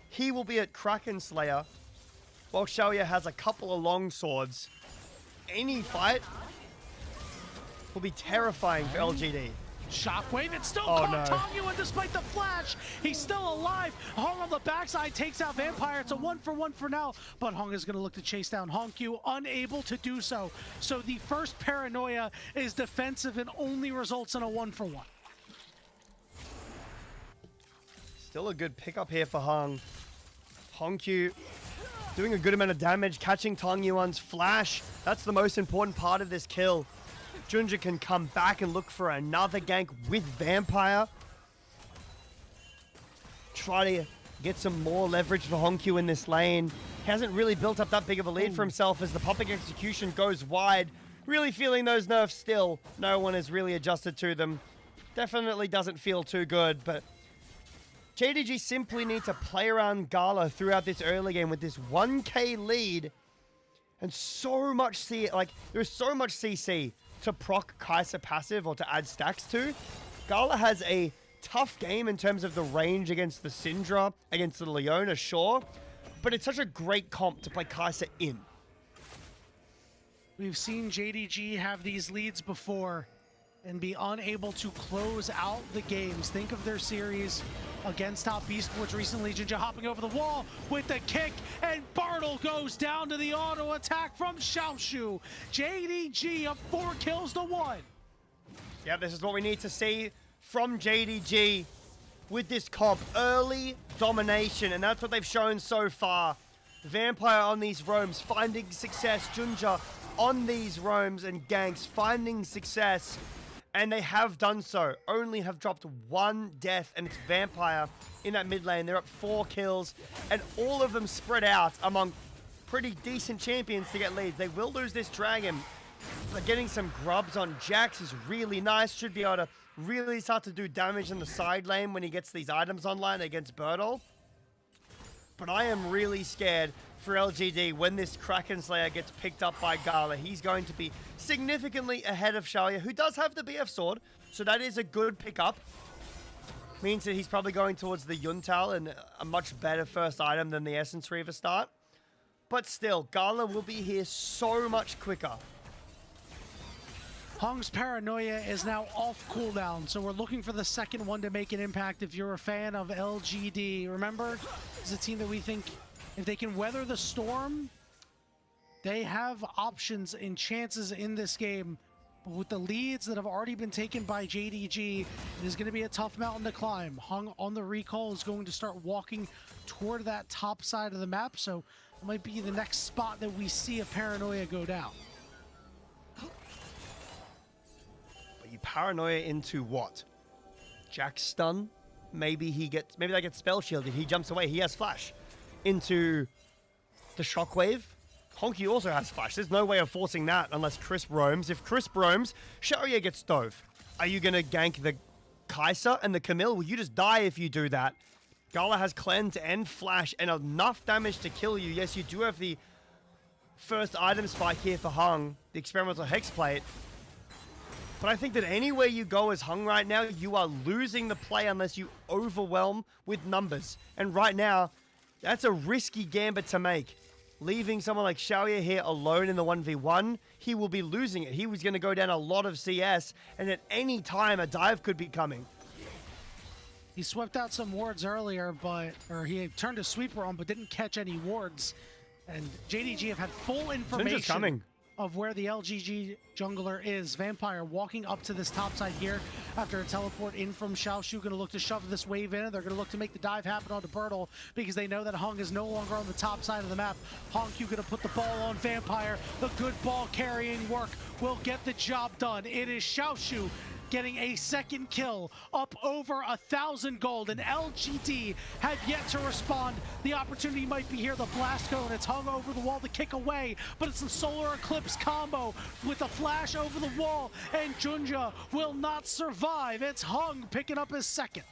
He will be at Kraken Slayer, while Xiaoya has a couple of long swords. Any fight will be terrifying for LGD. Shockwave, it's still caught Tongyu, and despite the flash, he's still alive. Hong on the backside takes out Vampire. It's a 1-for-1 for now, but Hong is going to look to chase down Honkyu, unable to do so. So the first paranoia is defensive and only results in a 1-for-1. Still a good pickup here for Hong. Honkyu doing a good amount of damage, catching Tongyuan's flash. That's the most important part of this kill. Junja can come back and look for another gank with Vampire. Try to get some more leverage for Honkyu in this lane. He hasn't really built up that big of a lead for himself as the popping execution goes wide. Really feeling those nerfs still. No one has really adjusted to them. Definitely doesn't feel too good, but JDG simply need to play around Gala throughout this early game with this 1k lead and so much there's so much CC to proc Kai'Sa passive or to add stacks to. Gala has a tough game in terms of the range against the Syndra, against the Leona, sure, but it's such a great comp to play Kai'Sa in. We've seen JDG have these leads before and be unable to close out the games. Think of their series against Top Esports recently. Jinja hopping over the wall with the kick, and Bartle goes down to the auto attack from Xiaoshu. JDG up 4 kills to 1. Yeah, this is what we need to see from JDG with this comp. Early domination, and that's what they've shown so far. Vampire on these roams, finding success. Junja on these roams and ganks, finding success. And they have done so. Only have dropped 1 death, and it's Vampire in that mid lane. They're up 4 kills, and all of them spread out among pretty decent champions to get leads. They will lose this dragon, but getting some grubs on Jax is really nice. Should be able to really start to do damage in the side lane when he gets these items online against Birdle. But I am really scared for LGD when this Kraken Slayer gets picked up by Gala. He's going to be significantly ahead of Xiaoya, who does have the BF sword, so that is a good pickup. Means that he's probably going towards the Yuntal and a much better first item than the Essence Reaver start. But still, Gala will be here so much quicker. Hong's paranoia is now off cooldown, so we're looking for the second one to make an impact if you're a fan of LGD. Remember, it's a team that we think if they can weather the storm, they have options and chances in this game. But with the leads that have already been taken by JDG, it is going to be a tough mountain to climb. Hung on the recall is going to start walking toward that top side of the map, so it might be the next spot that we see a Paranoia go down. But you Paranoia into what? Jack's stun? Maybe that gets spell shielded. He jumps away. He has flash into the shockwave. Honky also has flash. There's no way of forcing that unless Crisp roams. If Crisp roams, Sharia gets dove. Are you going to gank the Kai'Sa and the Camille? Well, you just die if you do that. Gala has cleanse and flash and enough damage to kill you. Yes, you do have the first item spike here for Hung, the experimental hex plate. But I think that anywhere you go as Hung right now, you are losing the play unless you overwhelm with numbers. And right now, that's a risky gambit to make. Leaving someone like Shaoya here alone in the 1v1, he will be losing it. He was going to go down a lot of CS, and at any time, a dive could be coming. He swept out some wards earlier, or he turned a sweeper on, but didn't catch any wards. And JDG have had full information of where the LGG jungler is. Vampire walking up to this top side here after a teleport in from Xiaoshu. Going to look to shove this wave in. They're going to look to make the dive happen onto Bertle because they know that Hung is no longer on the top side of the map. Hongq going to put the ball on Vampire. The good ball carrying work will get the job done. It is Xiaoshu getting a second kill, up over 1,000 gold, and LGD have yet to respond. The opportunity might be here, the blast go, and it's Hung over the wall to kick away, but it's the Solar Eclipse combo with the flash over the wall, and Junja will not survive. It's Hung picking up his second.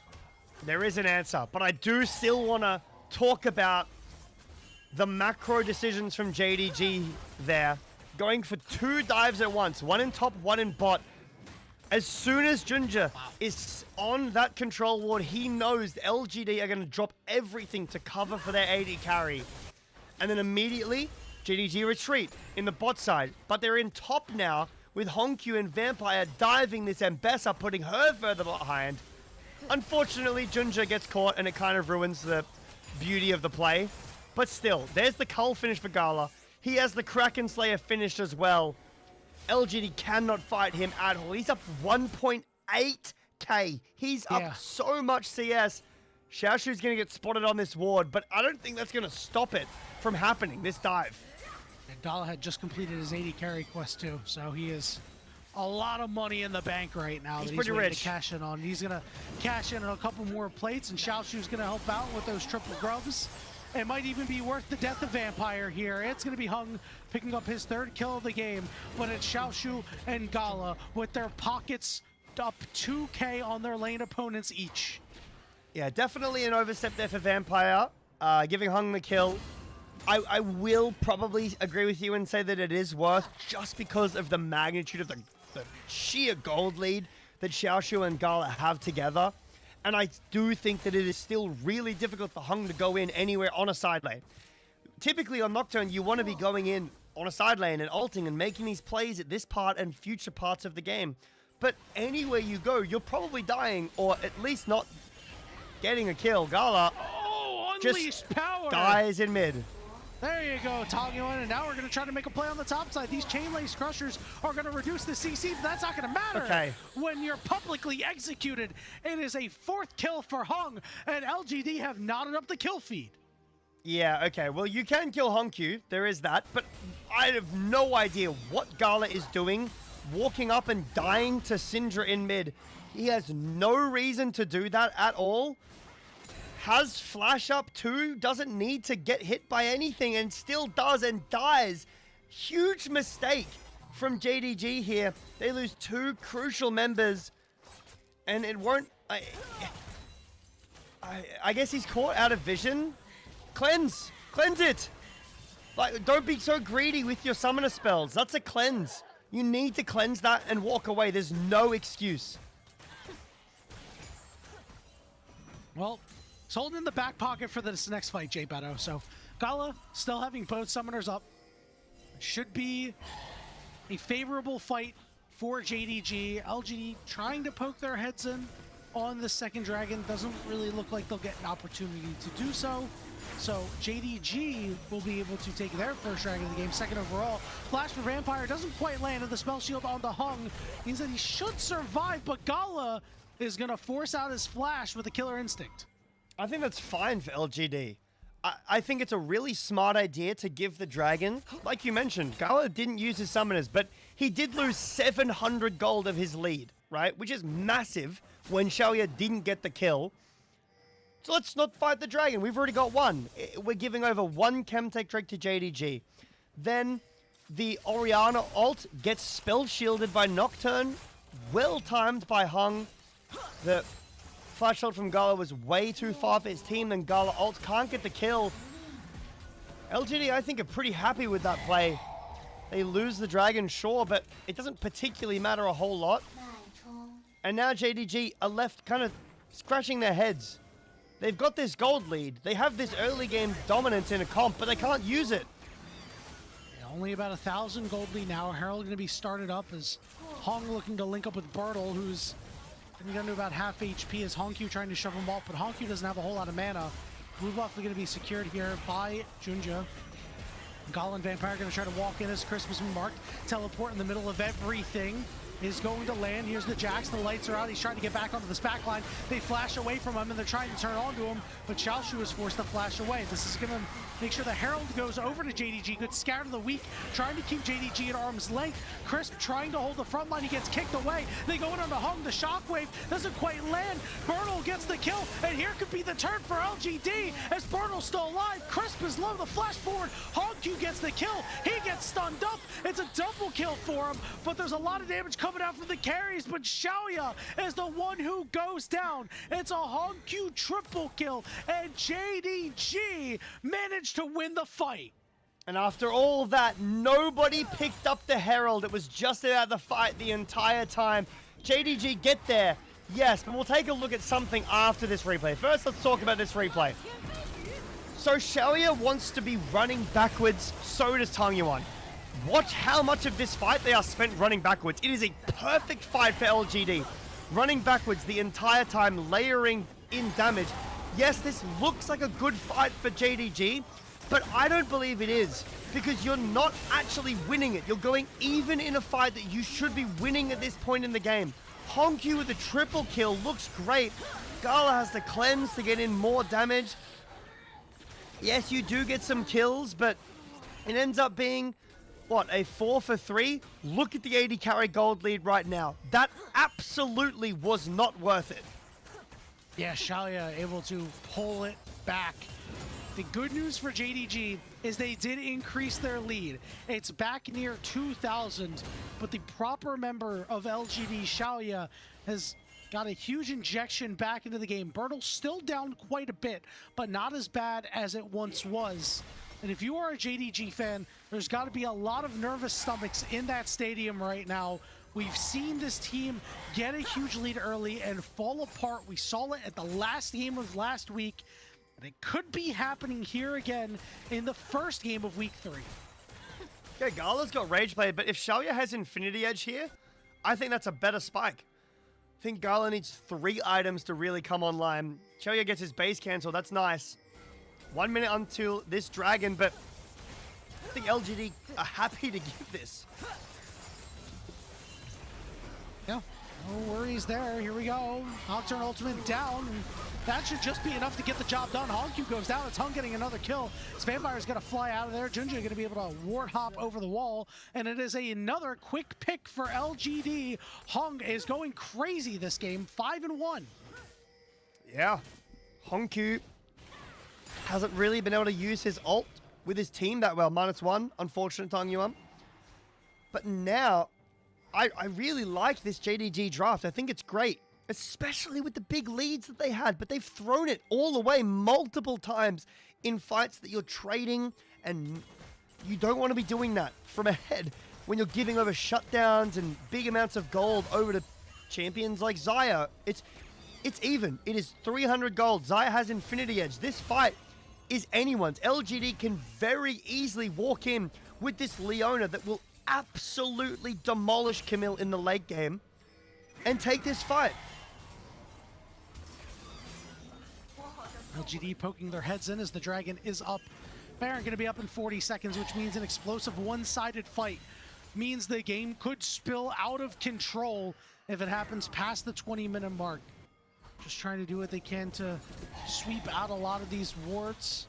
There is an answer, but I do still want to talk about the macro decisions from JDG there, going for 2 dives at once, one in top, one in bot. As soon as Junja is on that control ward, he knows the LGD are going to drop everything to cover for their AD carry. And then immediately, JDG retreat in the bot side. But they're in top now with Hongq and Vampire diving this Ambessa, putting her further behind. Unfortunately, Junja gets caught and it kind of ruins the beauty of the play. But still, there's the Cull finish for Gala. He has the Kraken Slayer finished as well. LGD cannot fight him at all. He's up 1.8k. He's up so much CS. Xiaoshu's going to get spotted on this ward, but I don't think that's going to stop it from happening, this dive. And Dala had just completed his 80 carry quest too, so he is a lot of money in the bank right now. He's that pretty waiting rich. to cash in on. He's going to cash in on a couple more plates, and Xiaoshu's going to help out with those triple grubs. It might even be worth the death of Vampire here. It's going to be Hung picking up his 3rd kill of the game, but it's Xiaoshu and Gala with their pockets up 2k on their lane opponents each. Yeah, definitely an overstep there for Vampire, giving Hung the kill. I will probably agree with you and say that it is worth just because of the magnitude of the sheer gold lead that Xiaoshu and Gala have together. And I do think that it is still really difficult for Hung to go in anywhere on a side lane. Typically on Nocturne, you want to be going in on a side lane and ulting and making these plays at this part and future parts of the game. But anywhere you go, you're probably dying or at least not getting a kill. Gala Unleashed power dies in mid. There you go, Taguan, and now we're going to try to make a play on the top side. These Chain Lace Crushers are going to reduce the CC, but that's not going to matter when you're publicly executed. It is a 4th kill for Hung, and LGD have knotted up the kill feed. Yeah, okay, well, you can kill Hongq, there is that, but I have no idea what Gala is doing, walking up and dying to Syndra in mid. He has no reason to do that at all. Has flash up too, doesn't need to get hit by anything and still does and dies. Huge mistake from JDG here. They lose 2 crucial members and it won't... I guess he's caught out of vision. Cleanse it. Like, don't be so greedy with your summoner spells. That's a cleanse. You need to cleanse that and walk away. There's no excuse. Well, it's holding in the back pocket for this next fight, Jay Beto. So Gala still having both summoners up. Should be a favorable fight for JDG. LGD trying to poke their heads in. on the second dragon. Doesn't really look like they'll get an opportunity to do so. So JDG will be able to take their first dragon of the game, second overall. Flash for Vampire doesn't quite land, and the spell shield on the Hung means that he should survive, but Gala is going to force out his flash with a killer instinct. I think that's fine for LGD. I think it's a really smart idea to give the dragon, like you mentioned, Gala didn't use his summoners, but he did lose 700 gold of his lead, right? Which is massive when Xiaoya didn't get the kill. So let's not fight the dragon. We've already got one. We're giving over one Chemtech Drake to JDG. Then the Orianna ult gets spell shielded by Nocturne. Well timed by Hung. The flash shot from Gala was way too far for his team. Then Gala ult can't get the kill. LGD, I think, are pretty happy with that play. They lose the dragon, sure, but it doesn't particularly matter a whole lot. And now JDG are left kind of scratching their heads. They've got this gold lead. They have this early game dominance in a comp, but they can't use it. Yeah, only about 1,000 gold lead now. Herald going to be started up as Hong looking to link up with Bertle, who's down to about half HP as Honku trying to shove him off, but Honku doesn't have a whole lot of mana. Blue buff is going to be secured here by Junja. Gala and Vampire going to try to walk in as Christmas marked. Teleport in the middle of everything is going to land. Here's the Jax. The lights are out. He's trying to get back onto the SPAC line. They flash away from him, and they're trying to turn onto him, but Xiaoshu is forced to flash away. This is going to make sure the Herald goes over to JDG. Good scatter the weak, trying to keep JDG at arm's length. Crisp trying to hold the front line. He gets kicked away. They go in on the Hung. The shockwave doesn't quite land. Bertle gets the kill, and here could be the turn for LGD as Bertle's still alive. Crisp is low. The flash forward. Honku gets the kill. He gets stunned up. It's a double kill for him, but there's a lot of damage coming out from the carries, but Xiaoya is the one who goes down. It's a Honku triple kill, and JDG managed to win the fight. And after all that, nobody picked up the Herald. It was just about the fight the entire time. JDG get there, yes, but we'll take a look at something after this replay. First, let's talk about this replay. So Xiaoya wants to be running backwards, so does Tang Yuan. Watch how much of this fight they are spent running backwards. It is a perfect fight for LGD. Running backwards the entire time, layering in damage. Yes, this looks like a good fight for JDG, but I don't believe it is, because you're not actually winning it. You're going even in a fight that you should be winning at this point in the game. Honku with a triple kill looks great. Gala has to cleanse to get in more damage. Yes, you do get some kills, but it ends up being, what, a 4 for 3? Look at the 80 carry gold lead right now. That absolutely was not worth it. Yeah, Xiaoya able to pull it back. The good news for JDG is they did increase their lead. It's back near 2,000, but the proper member of LGD, Xiaoya, has got a huge injection back into the game. Bertle's still down quite a bit, but not as bad as it once was. And if you are a JDG fan, there's got to be a lot of nervous stomachs in that stadium right now. We've seen this team get a huge lead early and fall apart. We saw it at the last game of last week, and it could be happening here again in the first game of week 3. Okay, Gala's got Rage Blade, but if Xiaoya has Infinity Edge here, I think that's a better spike. I think Gala needs 3 items to really come online. Xiaoya gets his base cancel, that's nice. 1 minute until this dragon, but I think LGD are happy to give this. Yeah, no worries there. Here we go. Nocturne ultimate down. And that should just be enough to get the job done. Honku goes down. It's Hung getting another kill. This Vampire's going to fly out of there. Junja going to be able to ward hop over the wall. And it is another quick pick for LGD. Hung is going crazy this game. 5-1. Yeah. Honku hasn't really been able to use his ult with his team that well. -1, unfortunate Tang Yuan. But now, I really like this JDG draft. I think it's great, especially with the big leads that they had. But they've thrown it all away multiple times in fights that you're trading, and you don't want to be doing that from ahead when you're giving over shutdowns and big amounts of gold over to champions like Xayah. It's even. It is 300 gold. Xayah has Infinity Edge. This fight is anyone's. LGD can very easily walk in with this Leona that will absolutely demolish Camille in the late game and take this fight. LGD poking their heads in as the Dragon is up. Baron going to be up in 40 seconds, which means an explosive one-sided fight. Means the game could spill out of control if it happens past the 20-minute mark. Just trying to do what they can to sweep out a lot of these wards.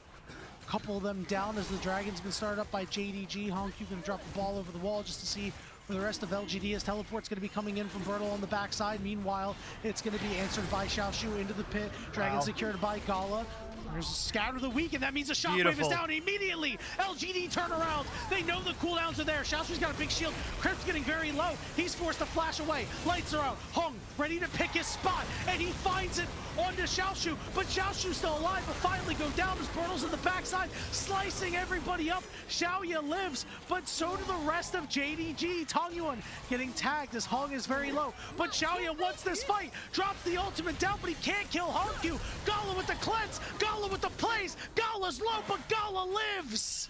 Couple them down as the Dragon's been started up by JDG. Honk, you can drop the ball over the wall just to see where the rest of LGD is. Teleport's going to be coming in from Bertle on the backside. Meanwhile, it's going to be answered by Xiaoshu into the pit. Dragon secured by Gala. There's a scatter of the week, and that means a shockwave is down immediately. LGD turn around. They know the cooldowns are there. Xiaoshu's got a big shield. Crypt's getting very low. He's forced to flash away. Lights are out. Hung ready to pick his spot, and he finds it onto Xiaoshu. But Xiaoshu's still alive, but finally go down as Bertle's in the backside, slicing everybody up. Xiaoya lives, but so do the rest of JDG. Tongyuan getting tagged as Hung is very low. But Xiaoya wants this fight. Drops the ultimate down, but he can't kill Hongyu. Gala with the cleanse. Gala with the plays. Gala's low, but Gala lives.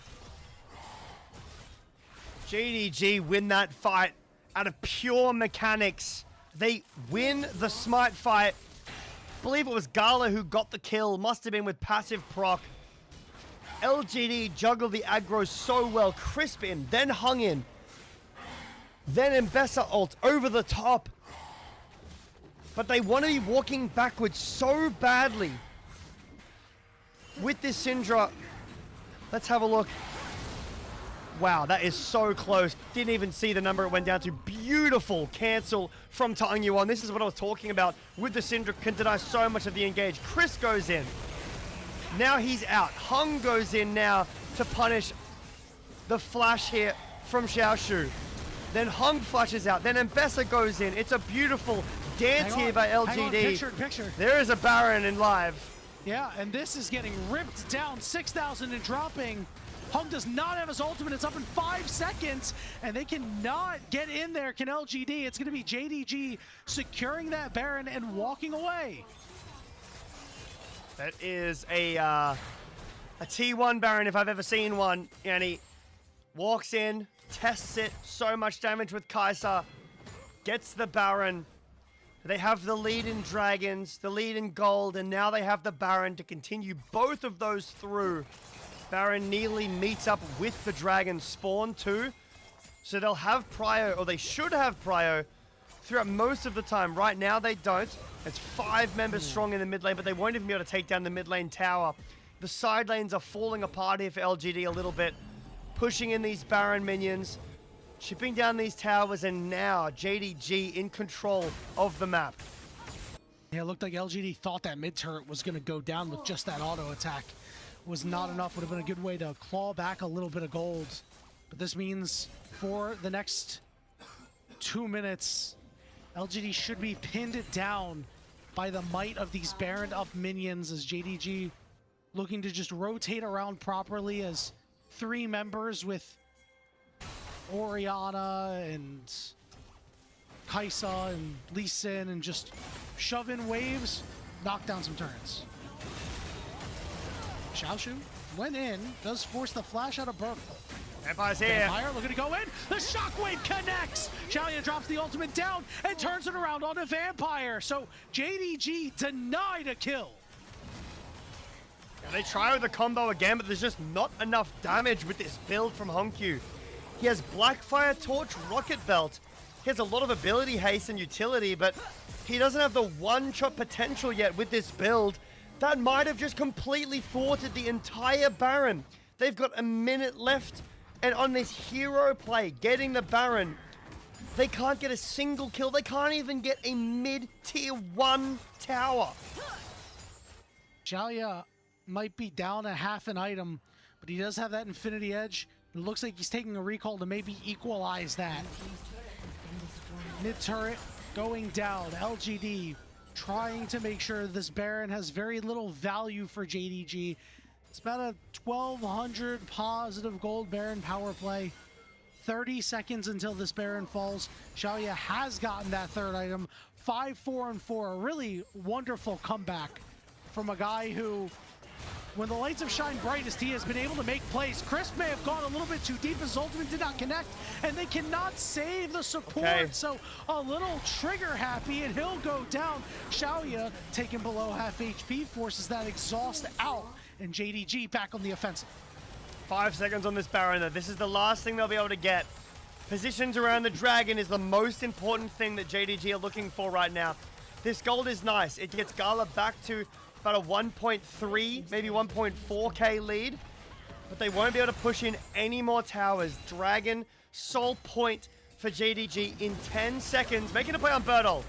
JDG win that fight out of pure mechanics. They win the smite fight. I believe it was Gala who got the kill. Must have been with passive proc. LGD juggled the aggro so well. Crisp in, then hung in. Then Mbessa ult over the top. But they want to be walking backwards so badly. With this Syndra, let's have a look. Wow, that is so close. Didn't even see the number it went down to. Beautiful cancel from Tongyuan. This is what I was talking about with the Syndra. Can deny so much of the engage. Chris goes in. Now he's out. Hung goes in now to punish the flash here from Xiaoshu. Then Hung flashes out. Then Mbessa goes in. It's a beautiful dance here by LGD. Picture. There is a Baron in live. Yeah, and this is getting ripped down. 6,000 and dropping. Hung does not have his ultimate. It's up in 5 seconds, and they cannot get in there. Can LGD? It's going to be JDG securing that Baron and walking away. That is a T1 Baron if I've ever seen one. And he walks in, tests it, so much damage with Kai'Sa, gets the Baron. They have the lead in Dragons, the lead in Gold, and now they have the Baron to continue both of those through. Baron nearly meets up with the Dragon spawn too. So they'll have prio, or they should have prio, throughout most of the time. Right now they don't. It's 5 members strong in the mid lane, but they won't even be able to take down the mid lane tower. The side lanes are falling apart here for LGD a little bit. Pushing in these Baron minions, chipping down these towers, and now JDG in control of the map. Yeah, it looked like LGD thought that mid turret was going to go down with just that auto attack. Was not enough. Would have been a good way to claw back a little bit of gold. But this means for the next 2 minutes, LGD should be pinned down by the might of these Baron up minions as JDG looking to just rotate around properly as 3 members with Orianna and Kai'Sa and Lee Sin and just shove in waves, knock down some turrets. Xiaoshu went in, does force the flash out of Bertle. Vampire's here. Vampire looking to go in. The shockwave connects. Xiaoya drops the ultimate down and turns it around onto Vampire. So JDG denied a kill. And they try with the combo again, but there's just not enough damage with this build from Hongyu. He has Blackfire Torch, Rocket Belt. He has a lot of ability haste and utility, but he doesn't have the one-shot potential yet with this build. That might have just completely thwarted the entire Baron. They've got a minute left, and on this hero play, getting the Baron, they can't get a single kill. They can't even get a mid-tier 1 tower. Xiaoya might be down a half an item, but he does have that Infinity Edge. It looks like he's taking a recall to maybe equalize that. Mid turret going down. LGD trying to make sure this Baron has very little value for JDG. It's about a 1,200 positive gold Baron power play. 30 seconds until this Baron falls. Xiaoya has gotten that 3rd item. 5-4-4. A really wonderful comeback from a guy who when the lights have shined brightest, he has been able to make plays. Chris may have gone a little bit too deep. His ultimate did not connect, and they cannot save the support. Okay. So a little trigger happy, and he'll go down. Xiaoya, taken below half HP, forces that exhaust out, and JDG back on the offensive. 5 seconds on this Baron, though. This is the last thing they'll be able to get. Positions around the Dragon is the most important thing that JDG are looking for right now. This gold is nice. It gets Gala back to about a 1.3, maybe 1.4k lead, but they won't be able to push in any more towers. Dragon, sole point for JDG in 10 seconds, making a play on Bertol.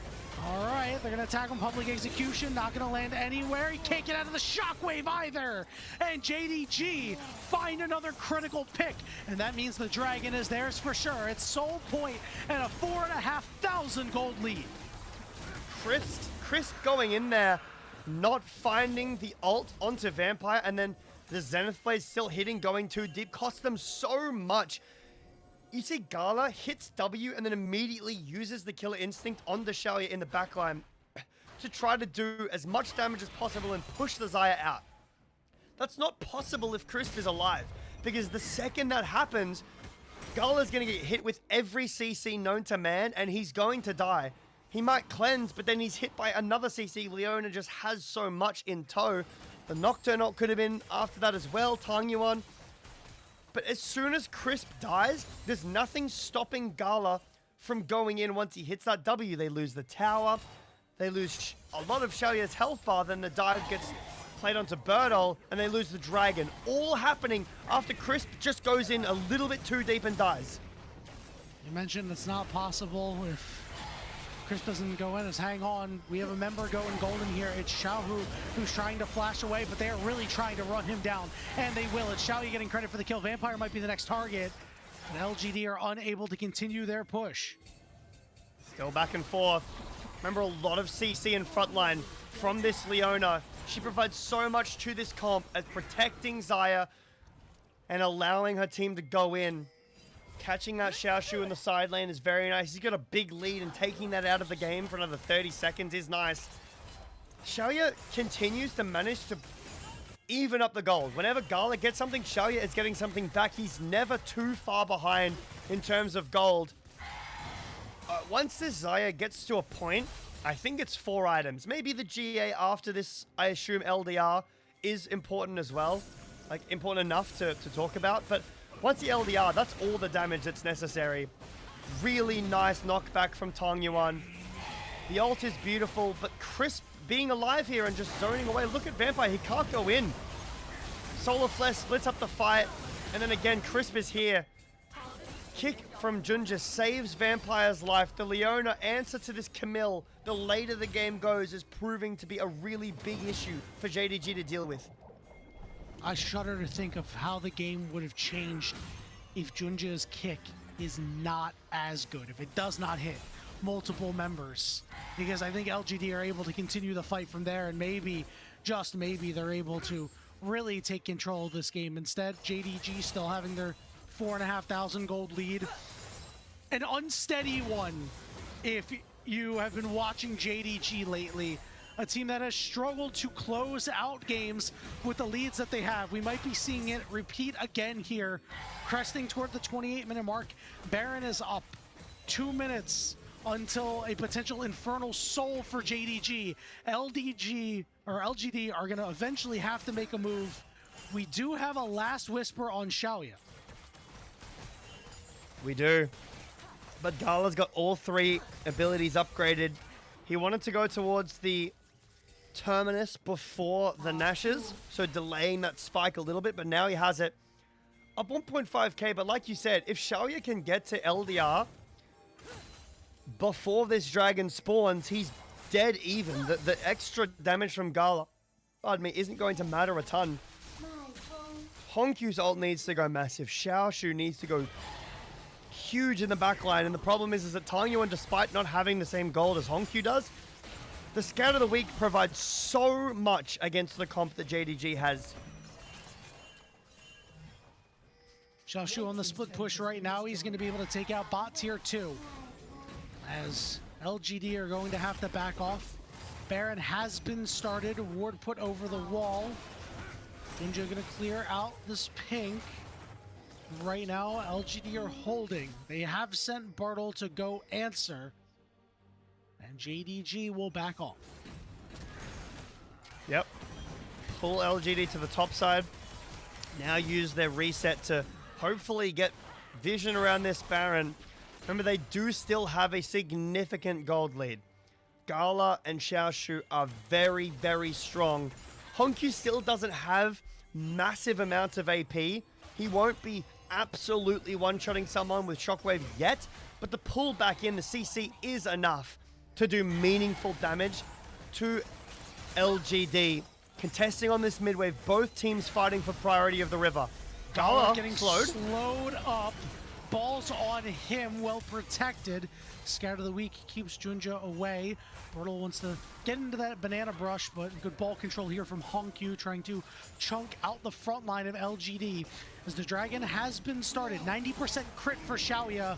All right, they're gonna attack on public execution, not gonna land anywhere. He can't get out of the shockwave either. And JDG find another critical pick, and that means the Dragon is theirs for sure. It's sole point and a 4,500 gold lead. Crisp going in there, not finding the ult onto Vampire, and then the Zenith Blade still hitting, going too deep, costs them so much. You see Gala hits W and then immediately uses the Killer Instinct on the Xiaoya in the backline to try to do as much damage as possible and push the Xayah out. That's not possible if Crisp is alive, because the second that happens, Gala's going to get hit with every CC known to man, and he's going to die. He might cleanse, but then he's hit by another CC. Leona just has so much in tow. The Nocturne ult could have been after that as well, Tang Yuan. But as soon as Crisp dies, there's nothing stopping Gala from going in once he hits that W. They lose the tower, they lose a lot of Xiaoya's health bar, then the dive gets played onto Bertol, and they lose the Dragon. All happening after Crisp just goes in a little bit too deep and dies. You mentioned it's not possible if Chris doesn't go in. As hang on, we have a member going golden here. It's Xiaohu who's trying to flash away, but they are really trying to run him down, and they will. It's Xiaoyu getting credit for the kill. Vampire might be the next target, and LGD are unable to continue their push. Still back and forth. Remember, a lot of CC in frontline from this Leona. She provides so much to this comp as protecting Xayah and allowing her team to go in. Catching that Xiaoshu in the side lane is very nice. He's got a big lead, and taking that out of the game for another 30 seconds is nice. Xiaoya continues to manage to even up the gold. Whenever Gala gets something, Xiaoya is getting something back. He's never too far behind in terms of gold. Once this Xayah gets to a point, I think it's 4 items. Maybe the GA after this, I assume LDR is important as well. Like, important enough to talk about, but once the LDR, that's all the damage that's necessary. Really nice knockback from Tang Yuan. The ult is beautiful, but Crisp being alive here and just zoning away. Look at Vampire, he can't go in. Solar Flash splits up the fight, and then again, Crisp is here. Kick from Junja saves Vampire's life. The Leona answer to this Camille, the later the game goes, is proving to be a really big issue for JDG to deal with. I shudder to think of how the game would have changed if Junja's kick is not as good, if it does not hit multiple members. Because I think LGD are able to continue the fight from there, and maybe, just maybe, they're able to really take control of this game. Instead, JDG still having their 4,500 gold lead. An unsteady one if you have been watching JDG lately. A team that has struggled to close out games with the leads that they have. We might be seeing it repeat again here. Cresting toward the 28-minute mark. Baron is up. 2 minutes until a potential Infernal Soul for JDG. LGD are going to eventually have to make a move. We do have a last whisper on Xiaoya. We do. But Gala's got all 3 abilities upgraded. He wanted to go towards the Terminus before the Nashes, so delaying that spike a little bit, but now he has it. Up 1.5k, but like you said, if Xiaoya can get to LDR before this dragon spawns, he's dead even. The extra damage from Gala, pardon me, isn't going to matter a ton. Honkyu's ult needs to go massive. Xiaoshu needs to go huge in the backline, and the problem is that Tang Yuan, despite not having the same gold as Honkyu does, the Scout of the Week provides so much against the comp that JDG has. Xiaoshu on the split push right now. He's going to be able to take out bot tier 2. As LGD are going to have to back off. Baron has been started. Ward put over the wall. Ninja gonna clear out this pink. Right now, LGD are holding. They have sent Bartle to go answer. And JDG will back off. Yep. Pull LGD to the top side. Now use their reset to hopefully get vision around this Baron. Remember, they do still have a significant gold lead. Gala and Xiaoshu are very, very strong. Honkyu still doesn't have massive amounts of AP. He won't be absolutely one-shotting someone with Shockwave yet, but the pull back in the CC is enough to do meaningful damage to LGD. Contesting on this mid wave, both teams fighting for priority of the river. Gala getting slowed up. Balls on him, well protected. Scout of the week keeps Junja away. Bertle wants to get into that banana brush, but good ball control here from Honkyu, trying to chunk out the front line of LGD. As the Dragon has been started, 90% crit for Xiaoya.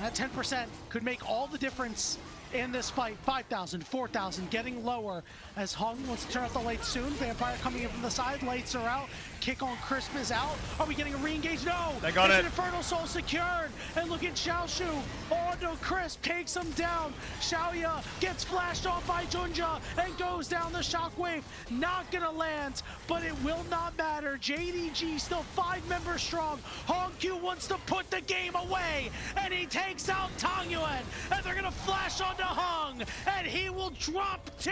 That 10% could make all the difference in this fight. 5,000, 4,000, getting lower as Hung wants to turn off the lights soon. Vampire coming in from the side, lights are out. Kick on Crisp is out. Are we getting a re-engage? No! They got it. Infernal Soul secured. And look at Xiaoshu. Oh no, Crisp takes him down. Xiaoya gets flashed off by Junja and goes down the shockwave. Not gonna land, but it will not matter. JDG still 5 members strong. Honkyu wants to put the game away, and he takes out Tang Yuan. And they're gonna flash onto Hung, and he will drop 2.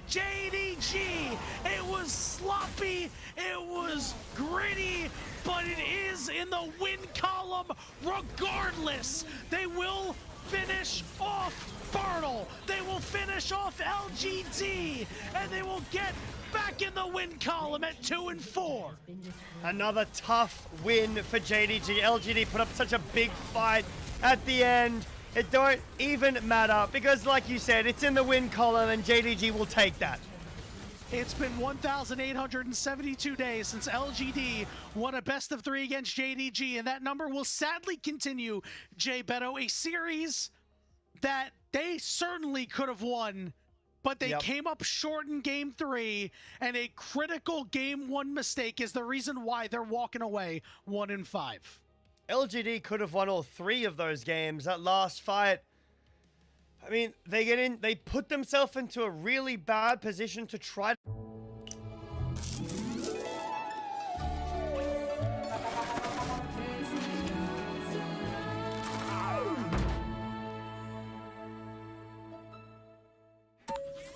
JDG, it was sloppy, it was gritty, but it is in the win column regardless. They will finish off Bartle, they will finish off LGD, and they will get back in the win column at 2 and 4. Another tough win for JDG. LGD put up such a big fight at the end. It don't even matter because, like you said, it's in the win column and JDG will take that. It's been 1,872 days since LGD won a best of 3 against JDG, and that number will sadly continue, Jay Beto, a series that they certainly could have won, but they came up short in game 3, and a critical game 1 mistake is the reason why they're walking away 1 and 5. LGD could have won all 3 of those games. That last fight, I mean, they put themselves into a really bad position to try.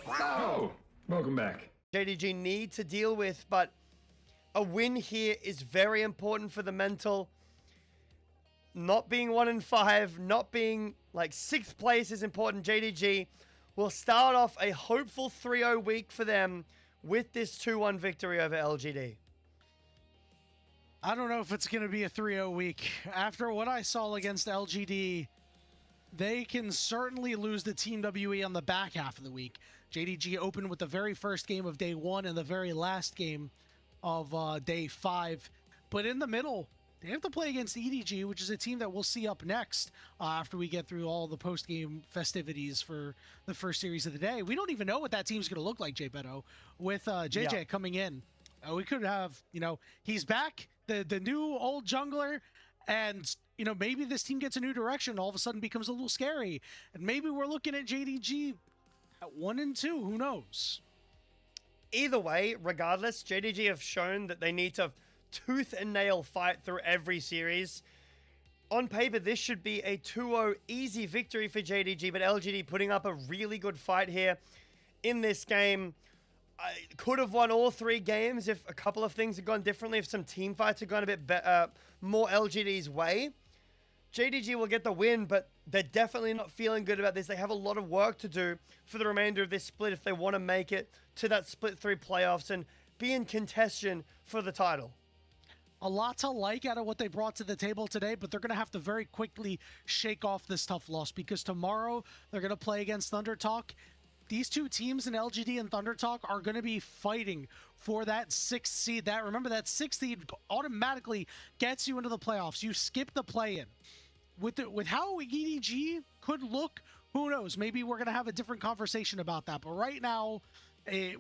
Oh, welcome back. JDG need to deal with, but a win here is very important for the mental. Not being 1 and 5, not being like 6th place is important. JDG will start off a hopeful 3-0 week for them with this 2-1 victory over LGD. I don't know if it's going to be a 3-0 week. After what I saw against LGD, they can certainly lose the Team WE on the back half of the week. JDG opened with the very first game of day 1 and the very last game of day 5. But in the middle, they have to play against EDG, which is a team that we'll see up next after we get through all the post-game festivities for the first series of the day. We don't even know what that team's going to look like, Jay Beto, with JJ coming in. We could have, he's back, the new old jungler, and, maybe this team gets a new direction, all of a sudden becomes a little scary. And maybe we're looking at JDG at 1 and 2, who knows? Either way, regardless, JDG have shown that they need to tooth and nail fight through every series. On paper, this should be a 2-0 easy victory for JDG, but LGD putting up a really good fight here in this game. I could have won all 3 games if a couple of things had gone differently, if some team fights had gone a bit more LGD's way. JDG will get the win, but they're definitely not feeling good about this. They have a lot of work to do for the remainder of this split if they want to make it to that split 3 playoffs and be in contention for the title. A lot to like out of what they brought to the table today, but they're going to have to very quickly shake off this tough loss because tomorrow they're going to play against Thunder Talk. These 2 teams in LGD and Thunder Talk are going to be fighting for that 6th seed. Remember, that 6th seed automatically gets you into the playoffs. You skip the play-in. With how EDG could look, who knows? Maybe we're going to have a different conversation about that. But right now,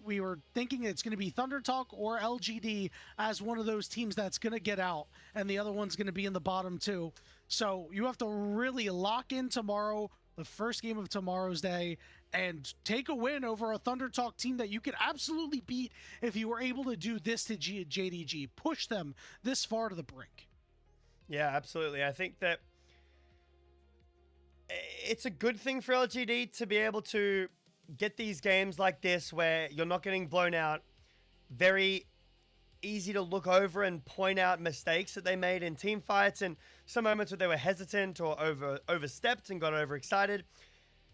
We were thinking it's going to be Thunder Talk or LGD as one of those teams that's going to get out, and the other one's going to be in the bottom too. So you have to really lock in tomorrow, the first game of tomorrow's day, and take a win over a Thunder Talk team that you could absolutely beat if you were able to do this to JDG. Push them this far to the brink. Yeah, absolutely. I think that it's a good thing for LGD to be able to get these games like this where you're not getting blown out. Very easy to look over and point out mistakes that they made in team fights and some moments where they were hesitant or overstepped and got overexcited.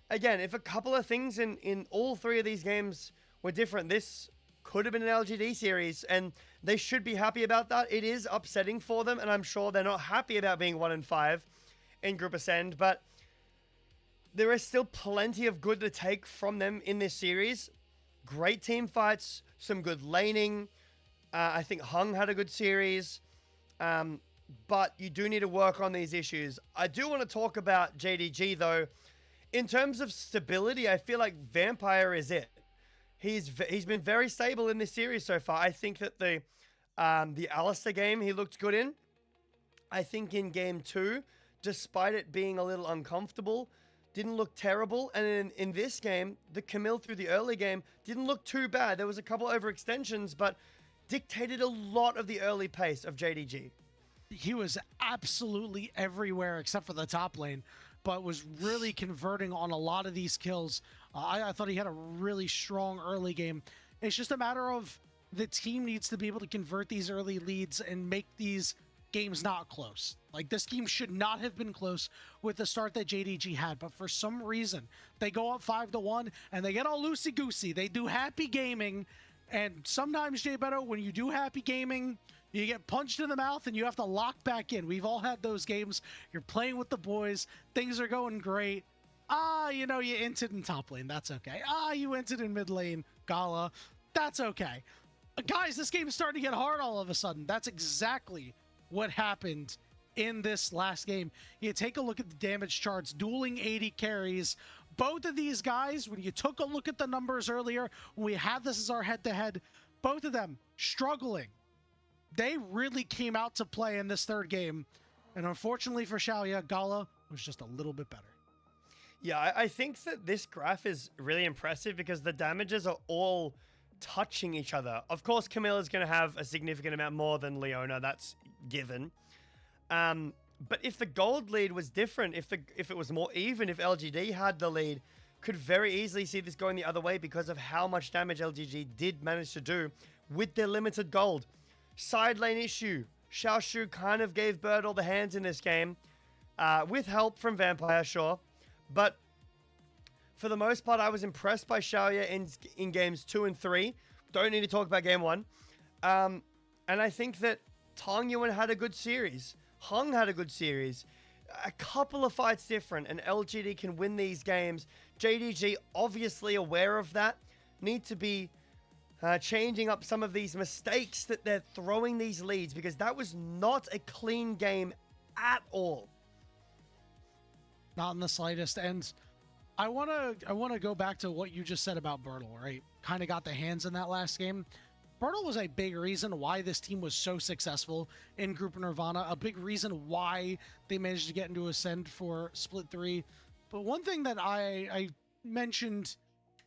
Again, if a couple of things in all three of these games were different, this could have been an LGD series, and they should be happy about that. It is upsetting for them, and I'm sure they're not happy about being 1-5 in Group Ascend, but there is still plenty of good to take from them in this series. Great team fights, some good laning. I think Hung had a good series. But you do need to work on these issues. I do want to talk about JDG, though. In terms of stability, I feel like Vampire is it. He's been very stable in this series so far. I think that the Alistair game he looked good in. I think in game 2, despite it being a little uncomfortable, didn't look terrible. And in this game, the Camille through the early game didn't look too bad. There was a couple overextensions, but dictated a lot of the early pace of JDG. He was absolutely everywhere except for the top lane, but was really converting on a lot of these kills. I thought he had a really strong early game. It's just a matter of the team needs to be able to convert these early leads and make these games not close. Like, this game should not have been close with the start that JDG had, but for some reason, they go up 5-1 and they get all loosey-goosey. They do happy gaming, and sometimes, Jay Beto, when you do happy gaming, you get punched in the mouth and you have to lock back in. We've all had those games. You're playing with the boys. Things are going great. You know, you inted in top lane. That's okay. You inted in mid lane. Gala. That's okay. Guys, this game is starting to get hard all of a sudden. That's exactly what happened in this last game. You take a look at the damage charts, dueling 80 carries. Both of these guys, when you took a look at the numbers earlier, when we had this as our head-to-head, both of them struggling. They really came out to play in this third game. And unfortunately for Xiaoya, Gala was just a little bit better. Yeah, I think that this graph is really impressive because the damages are all touching each other. Of course, Camilla's going to have a significant amount more than Leona. That's given. But if the gold lead was different, if it was more even, if LGD had the lead, could very easily see this going the other way because of how much damage LGD did manage to do with their limited gold. Side lane issue. Xiaoshu kind of gave Bird all the hands in this game, with help from Vampire, sure. But for the most part, I was impressed by Xiaoya in games 2 and 3. Don't need to talk about game 1. And I think that Tong Yuan had a good series. Hung had a good series. A couple of fights different, and LGD can win these games. JDG, obviously aware of that, need to be changing up some of these mistakes that they're throwing these leads, because that was not a clean game at all. Not in the slightest. And I want to go back to what you just said about Bertle, right? Kind of got the hands in that last game. Bertle was a big reason why this team was so successful in Group Nirvana, a big reason why they managed to get into Ascend for Split 3. But one thing that I mentioned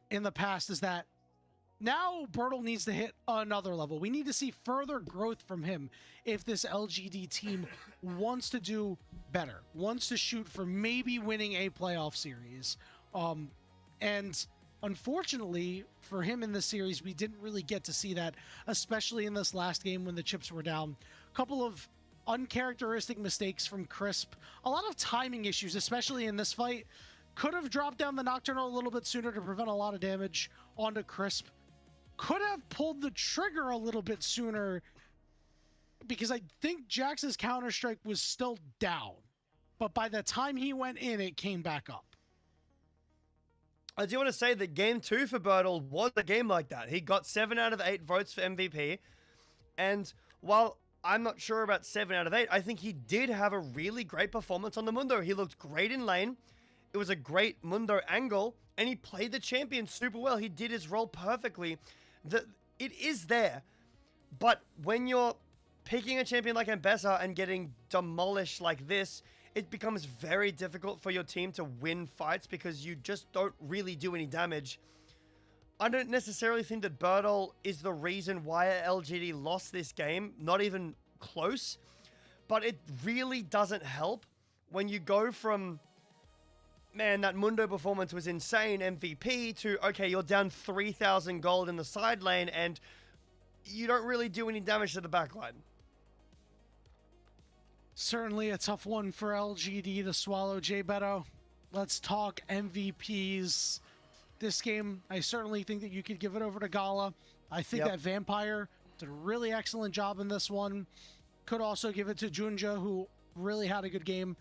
in the past is that now Bertle needs to hit another level. We need to see further growth from him if this LGD team wants to do better, wants to shoot for maybe winning a playoff series. And unfortunately for him in this series, we didn't really get to see that, especially in this last game when the chips were down. A couple of uncharacteristic mistakes from Crisp, a lot of timing issues, especially in this fight. Could have dropped down the Nocturnal a little bit sooner to prevent a lot of damage onto Crisp. Could have pulled the trigger a little bit sooner because I think Jax's Counter-Strike was still down. But by the time he went in, it came back up. I do want to say that game 2 for Bertle was a game like that. He got 7 out of 8 votes for MVP. And while I'm not sure about 7 out of 8, I think he did have a really great performance on the Mundo. He looked great in lane. It was a great Mundo angle, and he played the champion super well. He did his role perfectly. It is there, but when you're picking a champion like Ambessa and getting demolished like this, it becomes very difficult for your team to win fights because you just don't really do any damage. I don't necessarily think that Bertol is the reason why LGD lost this game, not even close, but it really doesn't help when you go from, man, that Mundo performance was insane, MVP, to, okay, you're down 3,000 gold in the side lane and you don't really do any damage to the backline. Certainly a tough one for LGD to swallow, Jay Beto. Let's talk MVPs. This game, I certainly think that you could give it over to Gala. I think that Vampire did a really excellent job in this one. Could also give it to Junja, who really had a good game.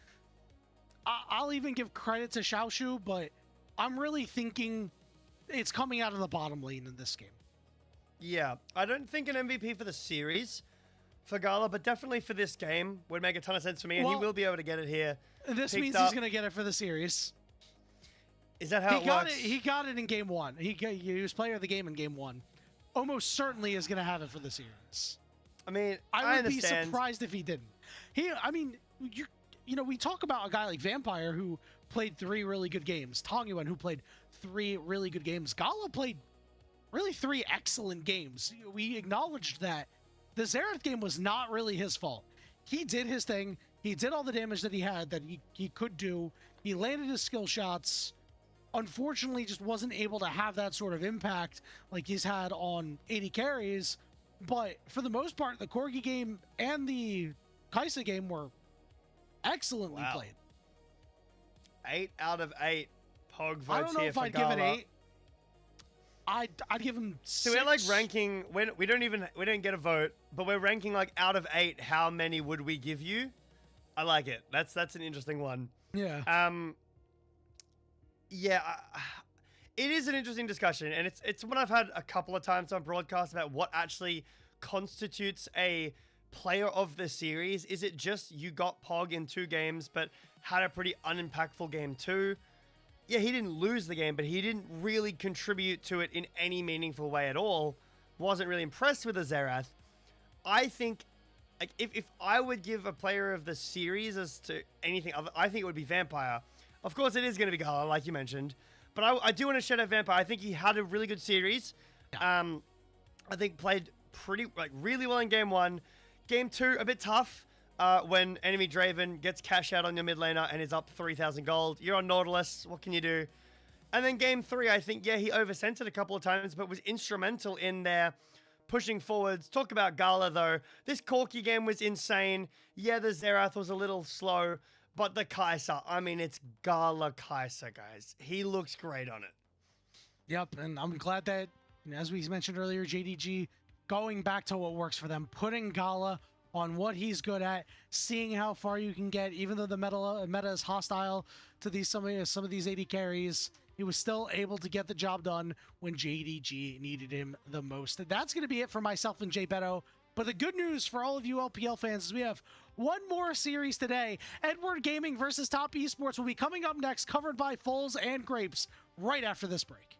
I'll even give credit to Xiaoshu, but I'm really thinking it's coming out of the bottom lane in this game. Yeah, I don't think an MVP for the series for Gala, but definitely for this game would make a ton of sense for me, and he will be able to get it here. This means he's going to get it for the series. Is that how it works? He got it in game one. He was player of the game in game one. Almost certainly is going to have it for the series. I mean, I would be surprised if he didn't. We talk about a guy like Vampire who played 3 really good games. Tongyuan, who played 3 really good games. Gala played really 3 excellent games. We acknowledged that. The Xerath game was not really his fault. He did his thing. He did all the damage that he had, that he could do. He landed his skill shots. Unfortunately, just wasn't able to have that sort of impact like he's had on 80 carries. But for the most part, the Corgi game and the Kaisa game were excellently played. 8 out of 8 Pog votes here for Gala. I don't know if I'd give it 8. I'd give him 6. So we're like ranking, we don't get a vote, but we're ranking like out of 8, how many would we give you? I like it. That's an interesting one. Yeah. It is an interesting discussion, and it's one I've had a couple of times on broadcast about what actually constitutes a player of the series. Is it just you got Pog in 2 games, but had a pretty unimpactful game 2? Yeah, he didn't lose the game, but he didn't really contribute to it in any meaningful way at all. Wasn't really impressed with the Xerath. I think, like, if I would give a player of the series as to anything other, I think it would be Vampire. Of course, it is going to be Gala, like you mentioned. But I do want to shout out Vampire. I think he had a really good series. I think played really well in game 1. Game 2, a bit tough. When enemy Draven gets cash out on your mid laner and is up 3,000 gold. You're on Nautilus. What can you do? And then game 3, I think, he overcentered a couple of times, but was instrumental in there pushing forwards. Talk about Gala, though. This Corki game was insane. Yeah, the Xerath was a little slow, but the Kai'Sa, I mean, it's Gala Kai'Sa, guys. He looks great on it. Yep, and I'm glad that, as we mentioned earlier, JDG going back to what works for them, putting Gala on what he's good at, seeing how far you can get, even though the meta is hostile to some of these 80 carries, he was still able to get the job done when JDG needed him the most. That's going to be it for myself and Jay Beto. But the good news for all of you LPL fans is we have one more series today. Edward Gaming versus Top Esports will be coming up next, covered by Foles and Grapes, right after this break.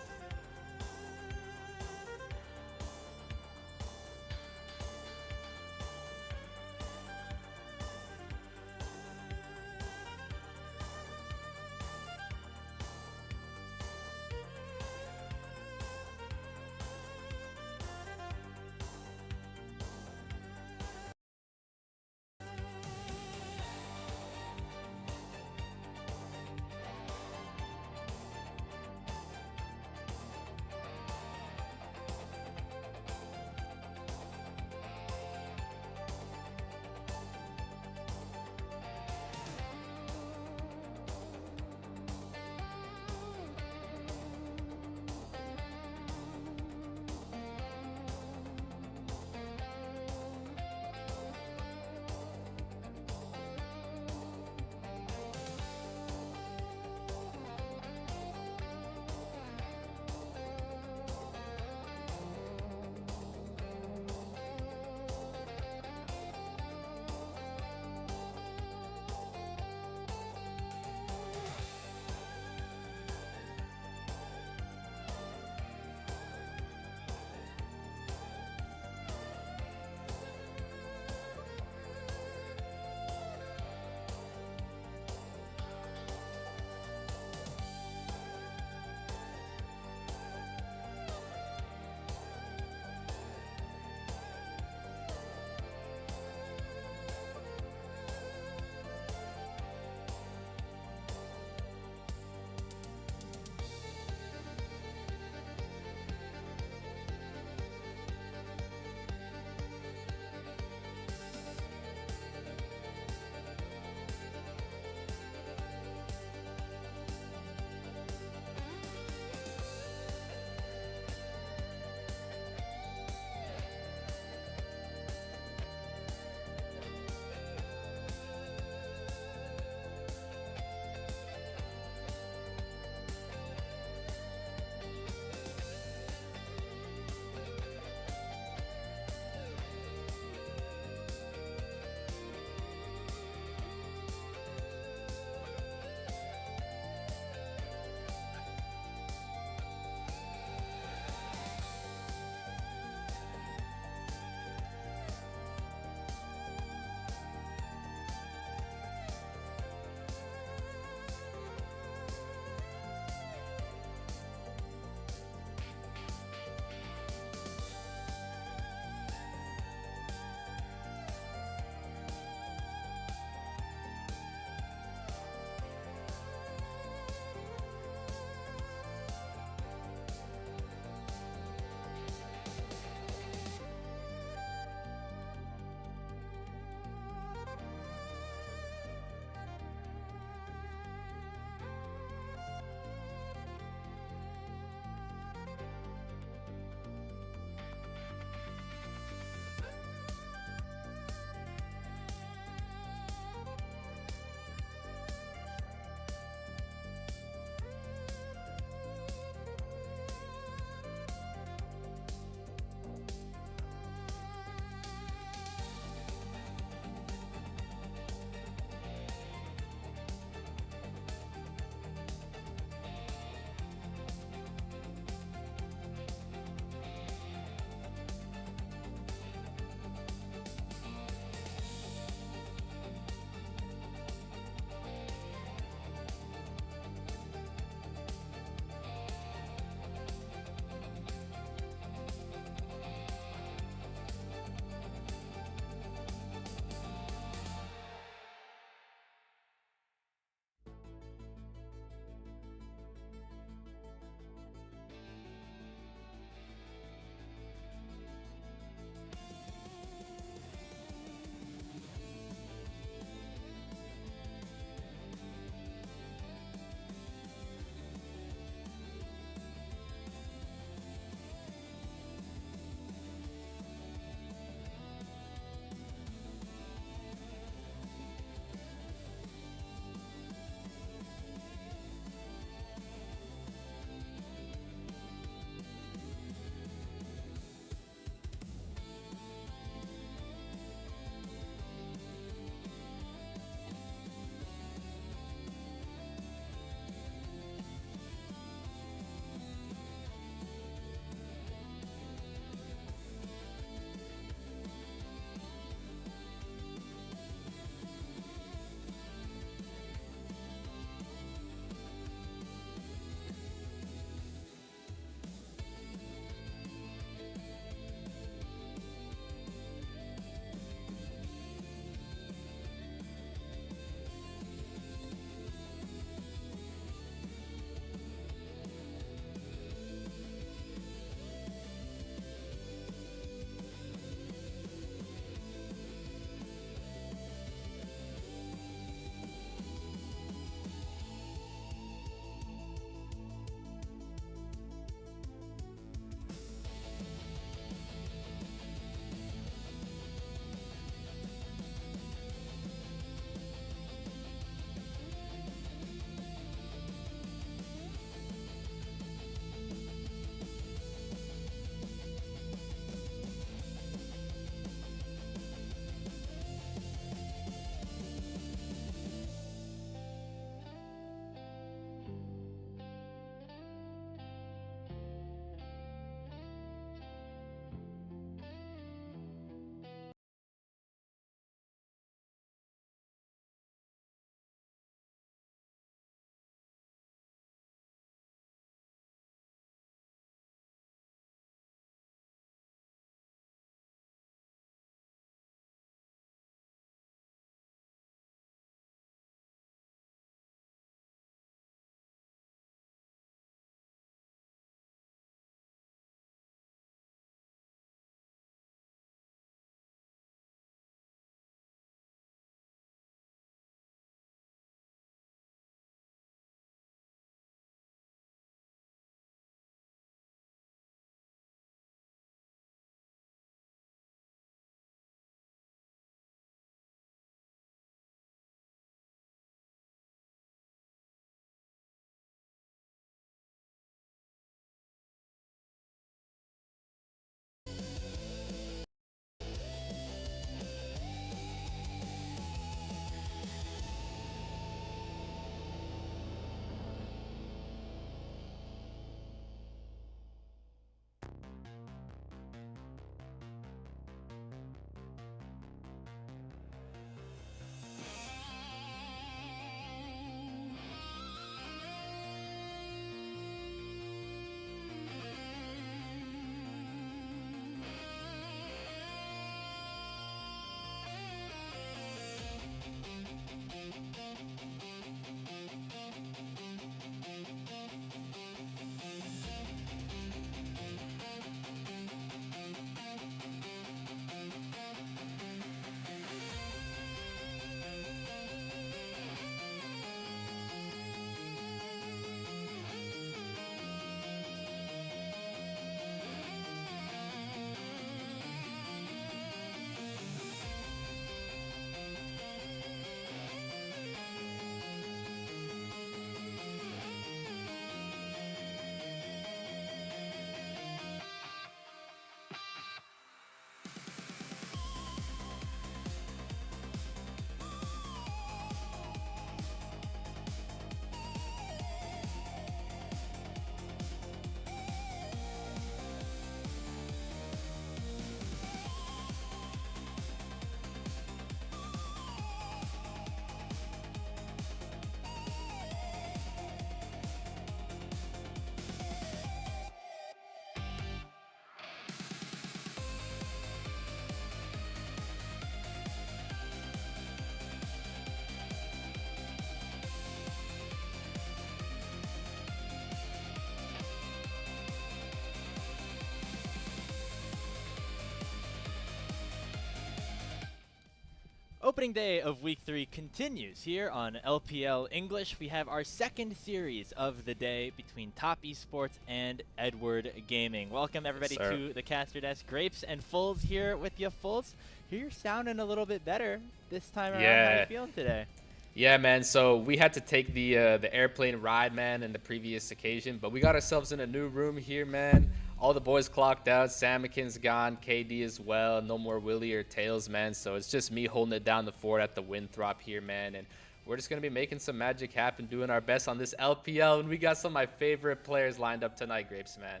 opening day of Week 3 continues here on LPL English. We have our second series of the day between Top Esports and Edward Gaming. Welcome everybody to the caster desk. Grapes and Fulls here with you. Fulls, here you're sounding a little bit better this time around. How are you feeling today? Yeah, man. So we had to take the airplane ride, man, in the previous occasion, but we got ourselves in a new room here, man. All the boys clocked out. Samikin's gone, KD as well. No more Willie or Tails, man. So it's just me holding it down the fort at the Winthrop here, man. And we're just gonna be making some magic happen, doing our best on this LPL. And we got some of my favorite players lined up tonight, Grapes, man.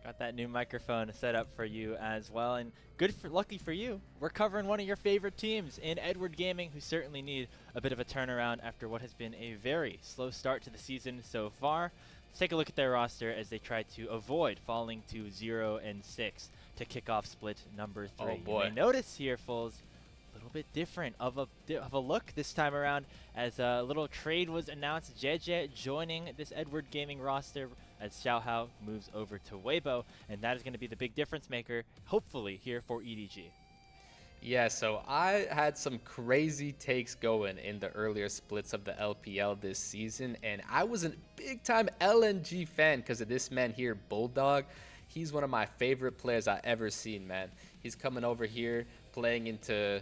Got that new microphone set up for you as well, and lucky for you, we're covering one of your favorite teams in Edward Gaming, who certainly need a bit of a turnaround after what has been a very slow start to the season so far. Let's take a look at their roster as they try to avoid falling to 0-6 to kick off split number 3. Oh boy! You may notice here, Fulls, a little bit different of a look this time around, as a little trade was announced. JJ joining this Edward Gaming roster as Xiaohao moves over to Weibo, and that is going to be the big difference maker, hopefully, here for EDG. Yeah, so I had some crazy takes going in the earlier splits of the LPL this season, and I was a big-time LNG fan because of this man here, Bulldog. He's one of my favorite players I ever seen, man. He's coming over here, playing into,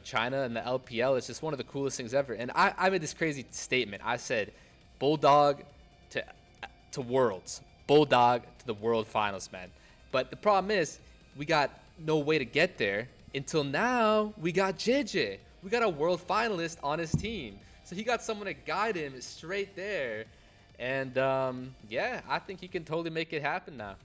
China and the LPL. It's just one of the coolest things ever. And I made this crazy statement. I said, Bulldog to Worlds. Bulldog to the World Finals, man. But the problem is, we got no way to get there until now. We got JJ. We got a World Finalist on his team. So he got someone to guide him straight there. And, yeah, I think he can totally make it happen now.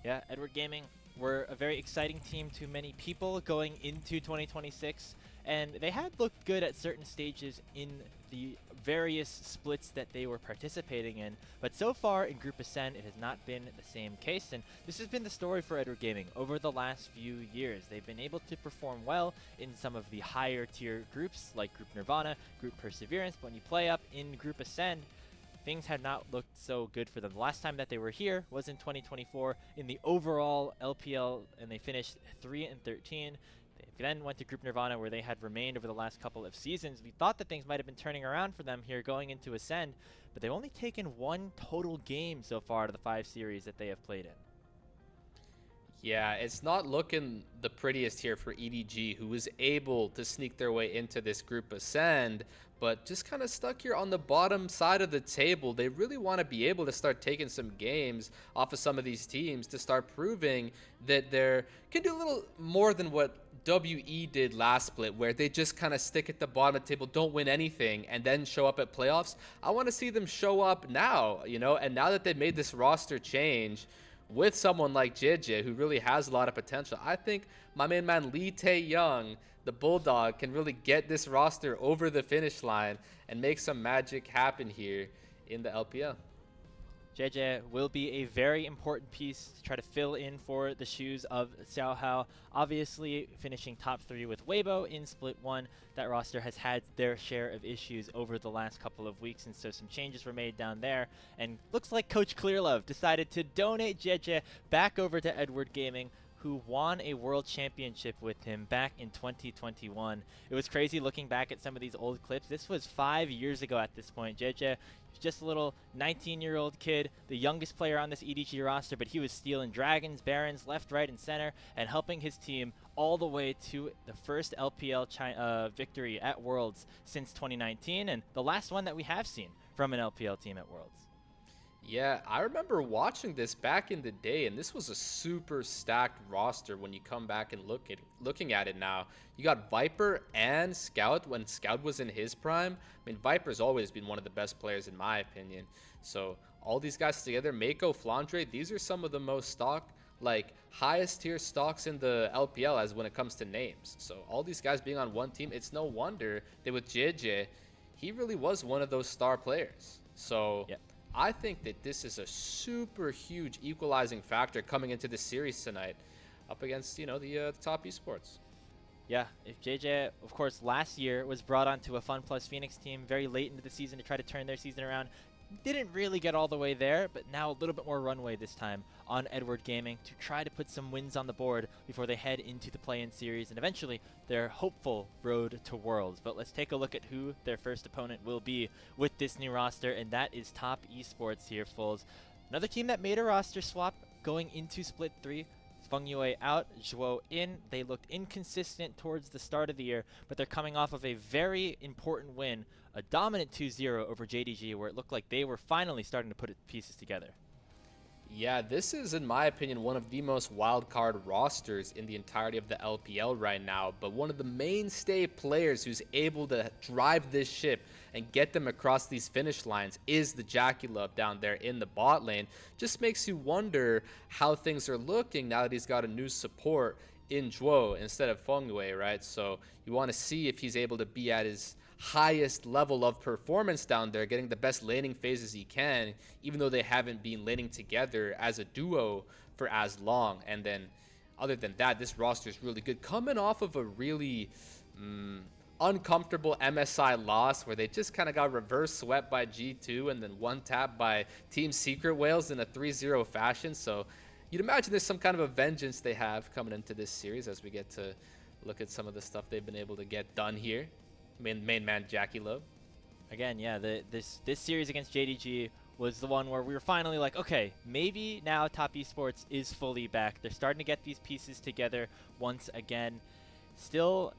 Yeah, Edward Gaming, we're a very exciting team to many people going into 2026. And they had looked good at certain stages in the various splits that they were participating in, but so far in Group Ascend, it has not been the same case, and this has been the story for Edward Gaming over the last few years. They've been able to perform well in some of the higher tier groups, like Group Nirvana, Group Perseverance, but when you play up in Group Ascend, things have not looked so good for them. The last time that they were here was in 2024 in the overall LPL, and they finished 3-13. They then went to Group Nirvana, where they had remained over the last couple of seasons. We thought that things might have been turning around for them here going into Ascend, but they've only taken one total game so far out of the 5 series that they have played in. Yeah, it's not looking the prettiest here for EDG, who was able to sneak their way into this Group Ascend, but just kind of stuck here on the bottom side of the table. They really want to be able to start taking some games off of some of these teams to start proving that they can do a little more than what WE did last split, where they just kind of stick at the bottom of the table, don't win anything, and then show up at playoffs. I want to see them show up now, and now that they've made this roster change with someone like JJ, who really has a lot of potential, I think my main man Lee Tae-young, the Bulldog, can really get this roster over the finish line and make some magic happen here in the LPL. JJ will be a very important piece to try to fill in for the shoes of Xiaohao. Obviously, finishing top 3 with Weibo in Split 1, that roster has had their share of issues over the last couple of weeks, and so some changes were made down there. And looks like Coach Clearlove decided to donate JJ back over to Edward Gaming, who won a world championship with him back in 2021. It was crazy looking back at some of these old clips. This was 5 years ago at this point. JJ was just a little 19-year-old kid, the youngest player on this EDG roster, but he was stealing dragons, barons, left, right, and center, and helping his team all the way to the first LPL victory at Worlds since 2019, and the last one that we have seen from an LPL team at Worlds. Yeah, I remember watching this back in the day, and this was a super stacked roster when you come back and looking at it now. You got Viper and Scout when Scout was in his prime. I mean, Viper's always been one of the best players in my opinion. So all these guys together, Mako, Flandre, these are some of the most highest tier stocks in the LPL as when it comes to names. So all these guys being on one team, it's no wonder that with JJ, he really was one of those star players. So yeah, I think that this is a super huge equalizing factor coming into the series tonight up against, the top esports. Yeah, if JJ, of course, last year was brought onto a Fun Plus Phoenix team very late into the season to try to turn their season around, didn't really get all the way there, but now a little bit more runway this time on Edward Gaming to try to put some wins on the board before they head into the play-in series and eventually their hopeful road to Worlds. But let's take a look at who their first opponent will be with this new roster, and that is Top Esports here, Fulls. Another team that made a roster swap going into Split 3. Feng Yue out, Zhuo in. They looked inconsistent towards the start of the year, but they're coming off of a very important win, a dominant 2-0 over JDG, where it looked like they were finally starting to put pieces together. Yeah, this is, in my opinion, one of the most wild-card rosters in the entirety of the LPL right now, but one of the mainstay players who's able to drive this ship and get them across these finish lines is the JackeyLove down there in the bot lane. Just makes you wonder how things are looking now that he's got a new support in Zhuo instead of Feng Yue, right? So you want to see if he's able to be at his highest level of performance down there, getting the best laning phases he can, even though they haven't been laning together as a duo for as long. And then other than that, this roster is really good, coming off of a really uncomfortable MSI loss where they just kind of got reverse swept by G2 and then one tap by Team Secret Whales in a 3-0 fashion. So you'd imagine there's some kind of a vengeance they have coming into this series as we get to look at some of the stuff they've been able to get done here. Main man JackeyLove. Again, yeah, this series against JDG was the one where we were finally like, okay, maybe now Top Esports is fully back. They're starting to get these pieces together once again. Still,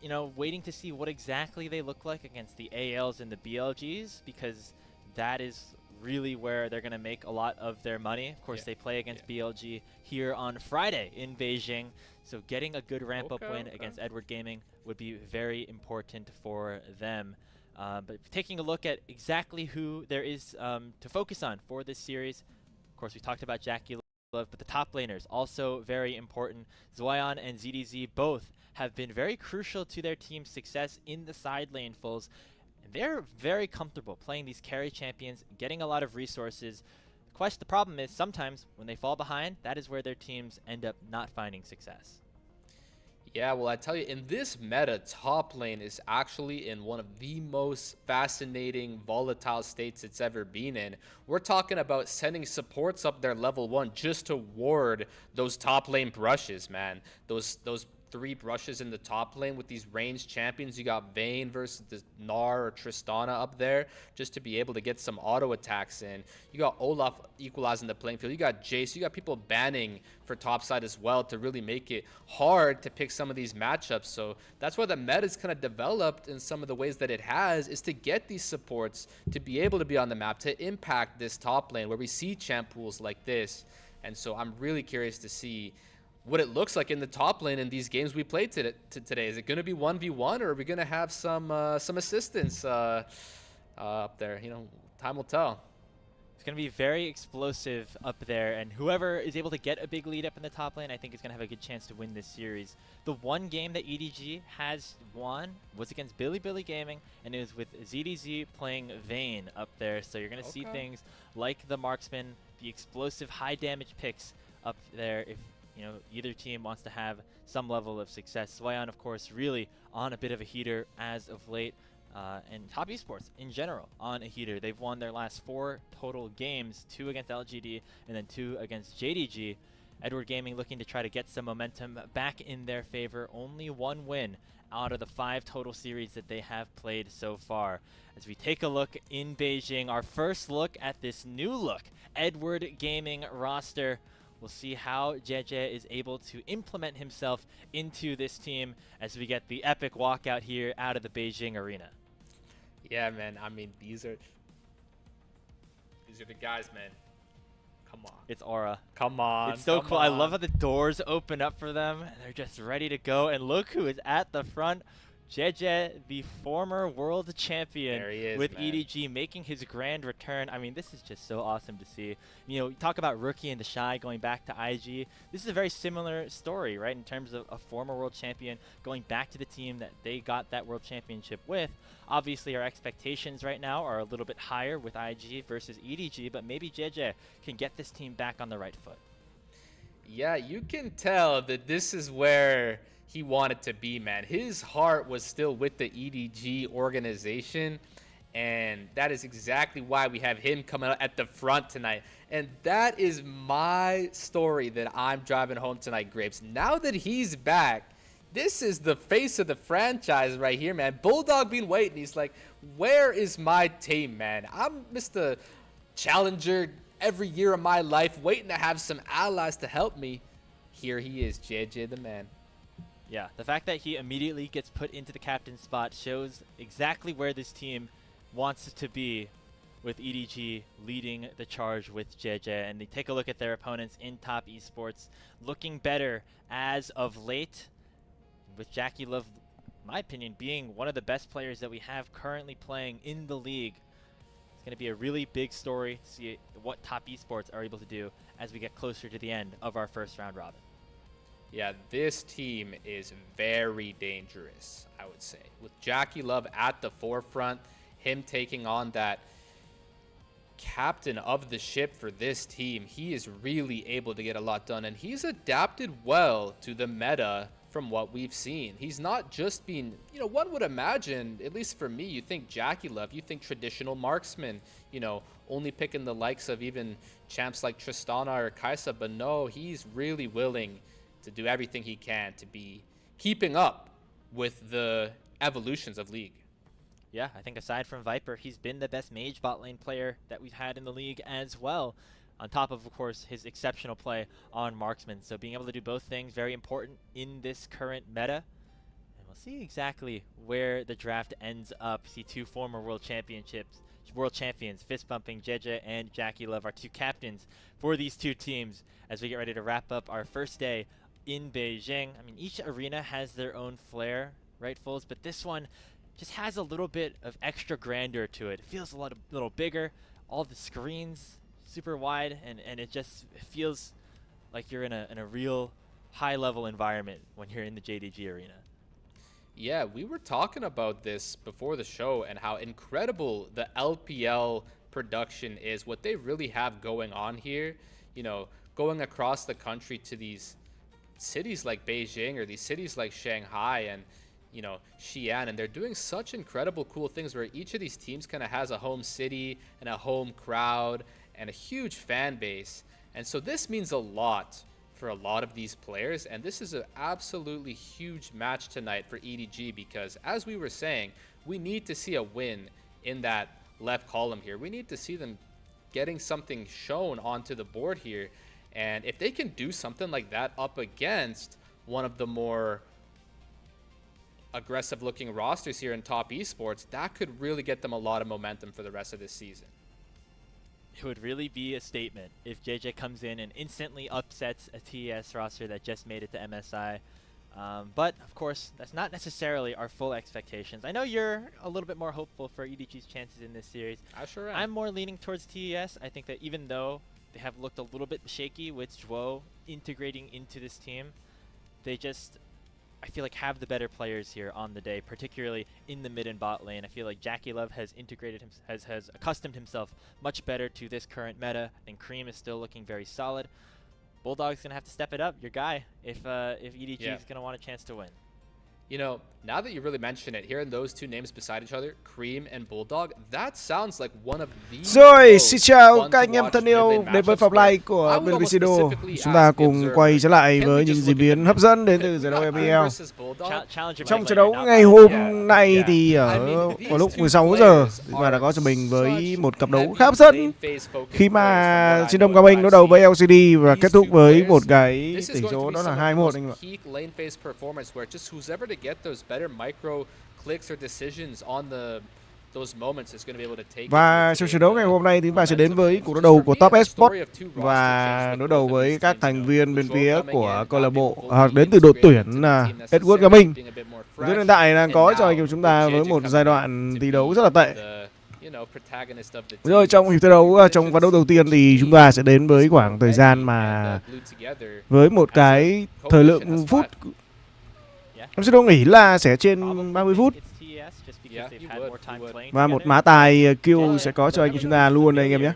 you know, waiting to see what exactly they look like against the ALs and the BLGs, because that is really where they're going to make a lot of their money. Of course, they play against BLG here on Friday in Beijing, so getting a good ramp-up win against Edward Gaming would be very important for them. But taking a look at exactly who there is to focus on for this series, of course, we talked about JackeyLove, but the top laners also very important. Zoyan and ZDZ both have been very crucial to their team's success in the side lane, Fulls. They're very comfortable playing these carry champions, getting a lot of resources. The problem is sometimes when they fall behind, that is where their teams end up not finding success. Yeah, well, I tell you, in this meta, top lane is actually in one of the most fascinating, volatile states it's ever been in. We're talking about sending supports up their level 1 just to ward those top lane brushes, man. Those 3 brushes in the top lane with these ranged champions. You got Vayne versus the Gnar or Tristana up there just to be able to get some auto attacks in. You got Olaf equalizing the playing field. You got Jace. You got people banning for topside as well to really make it hard to pick some of these matchups. So that's why the meta's kind of developed in some of the ways that it has, is to get these supports to be able to be on the map, to impact this top lane where we see champ pools like this. And so I'm really curious to see what it looks like in the top lane in these games we played today. Is it going to be 1v1, or are we going to have some assistance up there? You know, time will tell. It's going to be very explosive up there, and whoever is able to get a big lead up in the top lane, I think is going to have a good chance to win this series. The one game that EDG has won was against Billy Gaming, and it was with ZDZ playing Vayne up there. So you're going to see things like the marksman, the explosive high damage picks up there if either team wants to have some level of success. Zoyan, of course, really on a bit of a heater as of late, and Top Esports in general on a heater. They've won their last 4 total games, 2 against LGD and then 2 against JDG. Edward Gaming looking to try to get some momentum back in their favor. Only 1 win out of the 5 total series that they have played so far. As we take a look in Beijing, our first look at this new look Edward Gaming roster. We'll see how JJ is able to implement himself into this team as we get the epic walkout here out of the Beijing arena. Yeah, man. I mean, these are the guys, man. Come on. It's Aura. Come on. It's so cool. I love how the doors open up for them. They're just ready to go. And look who is at the front. JJ, the former world champion, there he is, with man. EDG making his grand return. I mean, this is just so awesome to see. You know, talk about Rookie and the Shy going back to IG. This is a very similar story, right, in terms of a former world champion going back to the team that they got that world championship with. Obviously, our expectations right now are a little bit higher with IG versus EDG, but maybe JJ can get this team back on the right foot. Yeah, you can tell that this is where he wanted to be, man. His heart was still with the EDG organization, And that is exactly why we have him coming out at the front tonight. And that is my story that I'm driving home tonight, Grapes. Now that he's back, this is the face of the franchise right here, man. Bulldog been waiting. He's like, where is my team, man? I'm Mr. Challenger every year of my life, waiting to have some allies to help me. Here he is, JJ the man. Yeah, the fact that he immediately gets put into the captain spot shows exactly where this team wants to be, with EDG leading the charge with JJ. And they take a look at their opponents in top esports, looking better as of late, with Jackie Love, in my opinion, being one of the best players that we have currently playing in the league. It's going to be a really big story to see what top esports are able to do as we get closer to the end of our first round robin. Yeah, this team is very dangerous, I would say. With Jackie Love at the forefront, him taking on that captain of the ship for this team, he is really able to get a lot done. And he's adapted well to the meta from what we've seen. He's not just been, you know, one would imagine, at least for me, you think Jackie Love, you think traditional marksman, you know, only picking the likes of even champs like Tristana or Kaisa, but no, he's really willing to do everything he can to be keeping up with the evolutions of League. Yeah, I think aside from Viper, he's been the best mage bot lane player that we've had in the league as well. On top of course, his exceptional play on marksman. So being able to do both things, very important in this current meta. And we'll see exactly where the draft ends up. See two former world champions, fist bumping JJ and Jackie Love, our two captains for these two teams as we get ready to wrap up our first day in Beijing. I mean, each arena has their own flair, right, Fulls? But this one just has a little bit of extra grandeur to it. It feels a little bigger. All the screens super wide, and it just feels like you're in a real high-level environment when you're in the JDG arena. Yeah, we were talking about this before the show and how incredible the LPL production is, what they really have going on here. You know, going across the country to these cities like Beijing or these cities like Shanghai and, you know, Xi'an, and they're doing such incredible cool things where each of these teams kind of has a home city and a home crowd and a huge fan base. And so this means a lot for a lot of these players, and this is an absolutely huge match tonight for EDG because, as we were saying, we need to see a win in that left column here. We need to see them getting something shown onto the board here, and if they can do something like that up against one of the more aggressive looking rosters here in top esports, that could really get them a lot of momentum for the rest of this season. It would really be a statement if JJ comes in and instantly upsets a TES roster that just made it to MSI. But, of course, that's not necessarily our full expectations. I know you're a little bit more hopeful for EDG's chances in this series. I sure am. I'm more leaning towards TES. I think that even though they have looked a little bit shaky with Zhuo integrating into this team, they just, I feel like, have the better players here on the day, particularly in the mid and bot lane. I feel like Jackie Love has integrated, has accustomed himself much better to this current meta, and Cream is still looking very solid. Bulldog's going to have to step it up, your guy, if EDG is going to want a chance to win. You know, now that you really mention it, hearing those two names beside each other, Cream and Bulldog, that sounds like one of the Rồi, xin chào các anh em thân yêu đến với phòng live của BLV Jindo. Chúng ta cùng quay trở lại với những diễn biến hấp dẫn đến từ giải đấu LPL. Trong trận đấu ngày hôm nay thì vào lúc 16 giờ chúng ta đã có cho mình với một cặp đấu khá hấp dẫn khi mà Chiến Đông Cao Minh đối đầu với LCD và kết thúc với một cái tỷ số đó là 2-1 anh ạ. get those better micro clicks or decisions on those moments is going to be able to take. Và trong trận đấu ngày hôm nay thì chúng ta sẽ đến với cuộc đối đầu của Top Esports và đối đầu với các thành viên bên phía của câu lạc bộ đến từ đội tuyển Esports Gaming. Đến hiện tại đang có cho anh em chúng ta với một giai đoạn thi đấu rất là tệ. Rồi trong hiệp thi đấu, trong ván đấu đầu tiên thì chúng ta sẽ đến với khoảng thời gian mà với một cái thời lượng phút. Em sẽ nghĩ là sẽ trên 30 phút. Và một mã tài kill sẽ có cho anh chúng ta luôn đây anh em nhé.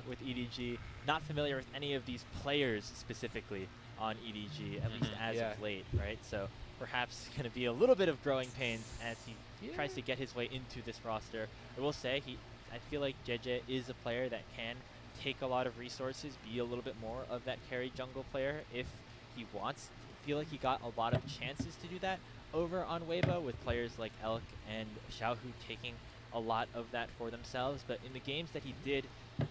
I feel like JJ is a player that can take a lot of resources, be a little bit more of that carry jungle player if he wants. I feel like he got a lot of chances to do that over on Weibo with players like Elk and Xiaohu taking a lot of that for themselves. But in the games that he did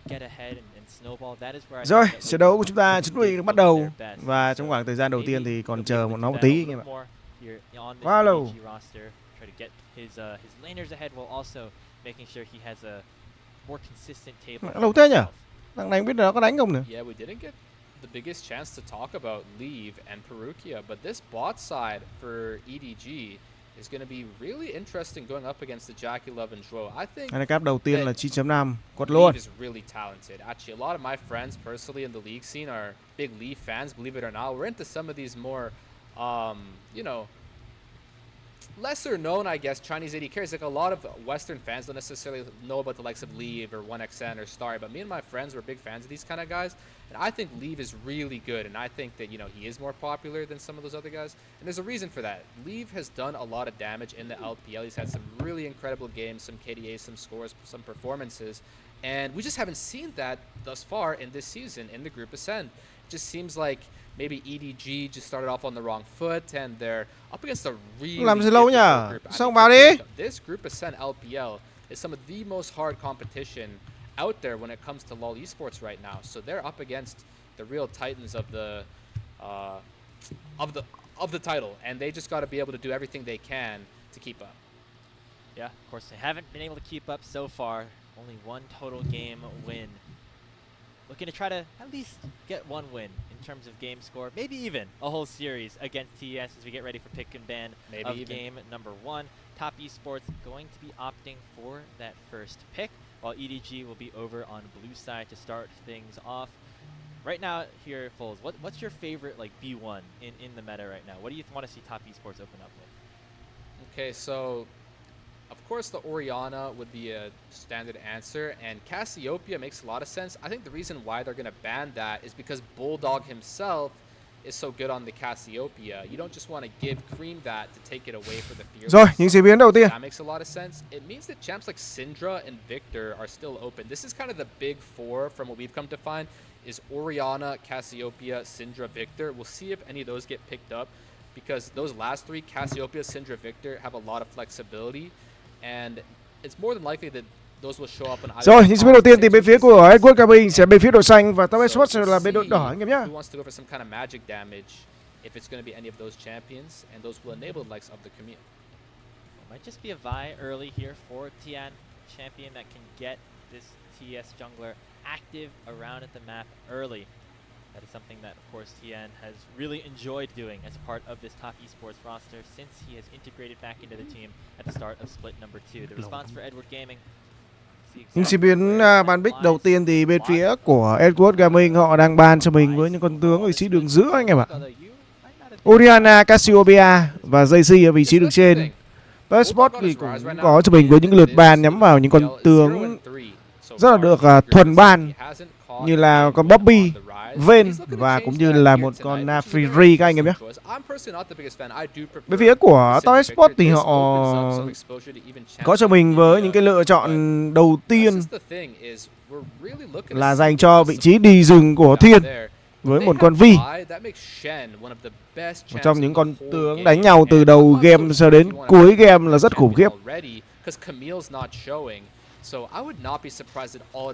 get ahead and snowball, that is where I Rồi, trận đấu của chúng ta chuẩn bị bắt đầu và trong khoảng thời gian đầu tiên thì còn chờ nó một tí anh em ạ. Quá lâu. Try to get his laners ahead while also making sure he has a more consistent table. Lâu thế nhỉ? Thằng này không biết là nó có đánh không nữa. Yeah, we didn't get the biggest chance to talk about Leave and Perukia, but this bot side for EDG is going to be really interesting going up against the Jackie Love and Joe. I think handicap đầu tiên là 9.5, quật luôn. Leave is really talented. Actually, a lot of my friends personally in the league scene are big Leave fans, believe it or not. We're into some of these more you know, lesser known, I guess, Chinese AD carries. Like a lot of Western fans don't necessarily know about the likes of Leave or 1xN or Star, but me and my friends were big fans of these kind of guys, and I think Leave is really good, and I think that, you know, he is more popular than some of those other guys, and there's a reason for that. Leave has done a lot of damage in the LPL. He's had some really incredible games, some KDAs, some scores, some performances, and we just haven't seen that thus far in this season in the Group Ascend. It just seems like maybe EDG just started off on the wrong foot, and they're up against a really difficult group. Sao vào đi? This Group Ascend LPL is some of the most hard competition out there when it comes to LoL esports right now. So they're up against the real titans of the title, and they just got to be able to do everything they can to keep up. Yeah, of course they haven't been able to keep up so far. Only one total game win. Looking to try to at least get one win in terms of game score, maybe even a whole series against TES as we get ready for pick and ban of game number 1. Top Esports going to be opting for that first pick, while EDG will be over on blue side to start things off. Right now, here, Foles, what's your favorite like B1 in the meta right now? What do you want to see Top Esports open up with? Okay, so of course the Orianna would be a standard answer, and Cassiopeia makes a lot of sense. I think the reason why they're going to ban that is because Bulldog himself is so good on the Cassiopeia. You don't just want to give Cream that to take it away for the Fearless. Rồi, những diễn biến đầu tiên. That makes a lot of sense. It means that champs like Syndra and Victor are still open. This is kind of the big four from what we've come to find is Orianna, Cassiopeia, Syndra, Victor. We'll see if any of those get picked up, because those last three, Cassiopeia, Syndra, Victor, have a lot of flexibility, and it's more than likely that those will show up on either. Rồi, những diễn biến đầu tiên thì bên phía của Esports Gaming sẽ bên phía đội xanh và Top Esports là bên đội đỏ anh em nhé. Who wants to go for some kind of magic damage if it's going to be any of those champions, and those will enable the likes of the Camille. Might just be a Vi early here for Tian, champion that can get this TES jungler active around at the map early. That is something that, of course, Tian has really enjoyed doing as part of this Top Esports roster since he has integrated back into the team at the start of split number 2. The response for Edward Gaming. Những diễn biến ban pick đầu tiên thì bên phía của Esports Gaming họ đang ban cho mình với những con tướng ở vị trí đường giữa anh em ạ. Orianna, Cassiopeia và JC ở vị trí đường trên. Esports thì cũng có cho mình với những lượt ban nhắm vào những con tướng rất là được thuần ban, như là con Bobby, Vayne và cũng như là một con Fury các anh em nhé. Bên phía của Top Esports thì họ có cho mình với những cái lựa chọn đầu tiên là dành cho vị trí đi rừng của Thiên với một con Vi, một trong những con tướng đánh nhau từ đầu game cho đến cuối game là rất khủng khiếp.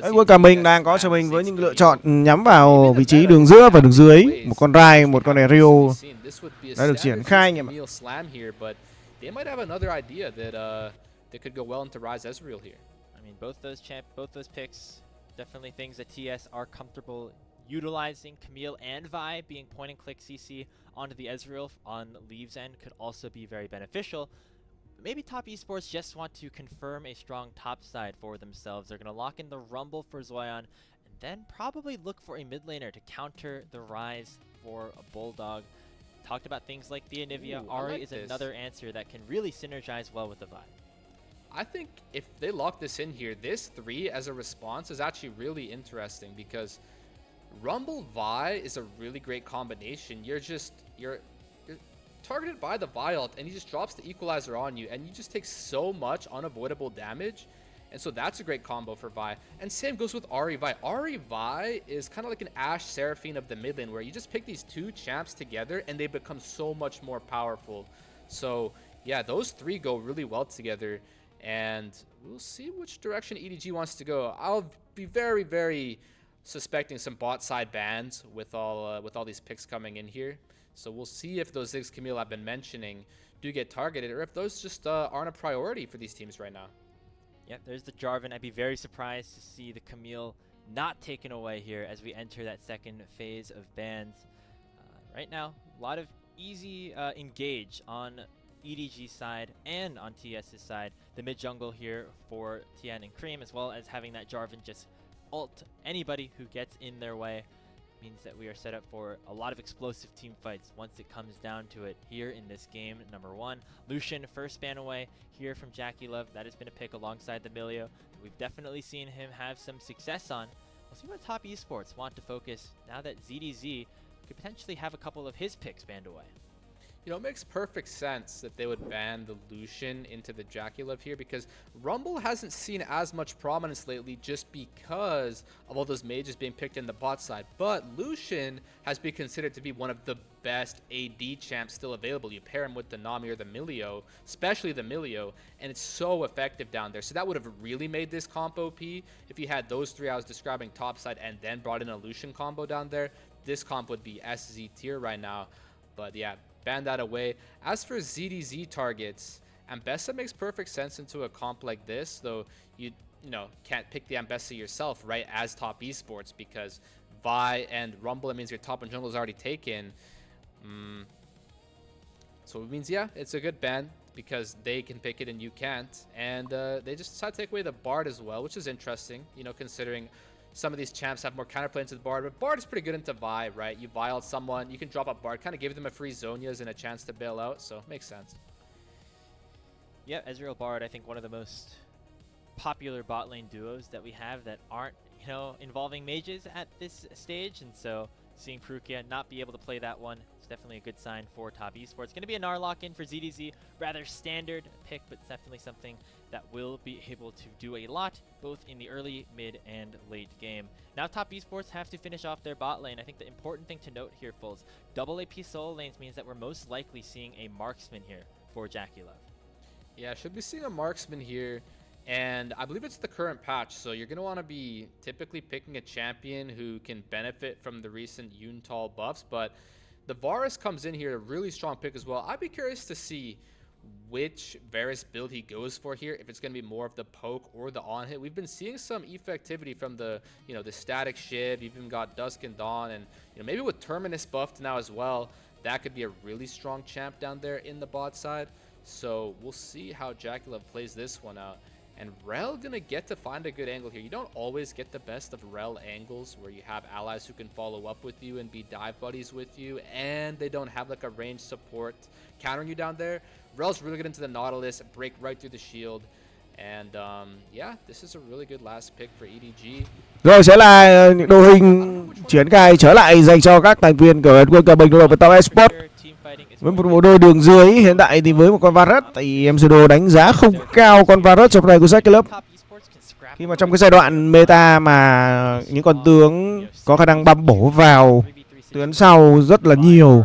Esports cả mình đang có cho mình với những lựa chọn nhắm vào vị trí đường giữa và đường dưới, một con Rai, một con Aerial đã được triển khai anh em ạ. Both those picks definitely things that TS are comfortable utilizing. Camille and Vi being point and click CC onto the Ezreal on Leave's end could also be very beneficial. Maybe Top Esports just want to confirm a strong top side for themselves. They're going to lock in the Rumble for Zoyan, and then probably look for a mid laner to counter the Rise for a Bulldog. Talked about things like the Anivia. Ahri is another answer that can really synergize well with the Vi. I think if they lock this in here, this 3 as a response is actually really interesting, because Rumble Vi is a really great combination. You're targeted by the Vi ult, and he just drops the equalizer on you, and you just take so much unavoidable damage. And so that's a great combo for Vi. And same goes with Ahri Vi. Ahri Vi is kind of like an Ashe Seraphine of the mid lane, where you just pick these two champs together and they become so much more powerful. So yeah, those three go really well together, and we'll see which direction EDG wants to go. I'll be very, very suspecting some bot side bans with all these picks coming in here. So we'll see if those Ziggs Camille I've been mentioning do get targeted, or if those just aren't a priority for these teams right now. Yep, there's the Jarvan. I'd be very surprised to see the Camille not taken away here as we enter that second phase of bans. Right now, a lot of easy engage on EDG side and on TS's side. The mid jungle here for Tian and Cream, as well as having that Jarvan just ult anybody who gets in their way, means that we are set up for a lot of explosive team fights once it comes down to it here in this game. Number one, Lucian first ban away here from Jackie Love. That has been a pick alongside the Milio. We've definitely seen him have some success on. We'll see what top esports want to focus now that ZDZ could potentially have a couple of his picks banned away. You know, it makes perfect sense that they would ban the Lucian into the Jackie Love here, because Rumble hasn't seen as much prominence lately just because of all those mages being picked in the bot side. But Lucian has been considered to be one of the best AD champs still available. You pair him with the Nami or the Milio, especially the Milio, and it's so effective down there. So that would have really made this comp OP if you had those three I was describing top side and then brought in a Lucian combo down there. This comp would be SZ tier right now. But yeah, ban that away. As for ZDZ targets, Ambessa makes perfect sense into a comp like this, though you know, can't pick the Ambessa yourself, right, as top esports, because Vi and Rumble, it means your top and jungle is already taken. So it means, yeah, it's a good ban because they can pick it and you can't. And they just decided to take away the Bard as well, which is interesting, you know, considering some of these champs have more counterplay into the Bard, but Bard is pretty good into Vi, right? You Vi out someone, you can drop a Bard, kind of give them a free Zhonya's and a chance to bail out, so makes sense. Yeah, Ezreal Bard, I think one of the most popular bot lane duos that we have that aren't, you know, involving mages at this stage, and so seeing Prukia not be able to play that one is definitely a good sign for top esports. Going to be a Gnar lock-in for ZDZ, rather standard pick, but definitely something that will be able to do a lot, both in the early, mid, and late game. Now top esports have to finish off their bot lane. I think the important thing to note here, Fulls, double AP solo lanes means that we're most likely seeing a marksman here for Jackie Love. Yeah, should be seeing a marksman here, and I believe it's the current patch, so you're going to want to be typically picking a champion who can benefit from the recent Yuntal buffs, but the Varus comes in here, a really strong pick as well. I'd be curious to see which Varus build he goes for here, if it's going to be more of the poke or the on hit. We've been seeing some effectivity from the, you know, the static shiv, even got Dusk and Dawn, and you know, maybe with Terminus buffed now as well, that could be a really strong champ down there in the bot side. So we'll see how Jackie Love plays this one out. And Rel gonna get to find a good angle here. You don't always get the best of Rel angles where you have allies who can follow up with you and be dive buddies with you, and they don't have like a ranged support countering you down there. Rel's really good into the Nautilus, break right through the shield. And yeah, this is a really good last pick for EDG. Rồi sẽ là những đội hình triển khai trở lại dành cho các thành viên của Okwintv đội Top Esports. Với một bộ đôi đường dưới hiện tại thì với một con Varus thì em Jindo đánh giá không cao con Varus trong này của Jackie Love. Khi mà trong cái giai đoạn meta mà những con tướng có khả năng băm bổ vào tuyến sau rất là nhiều.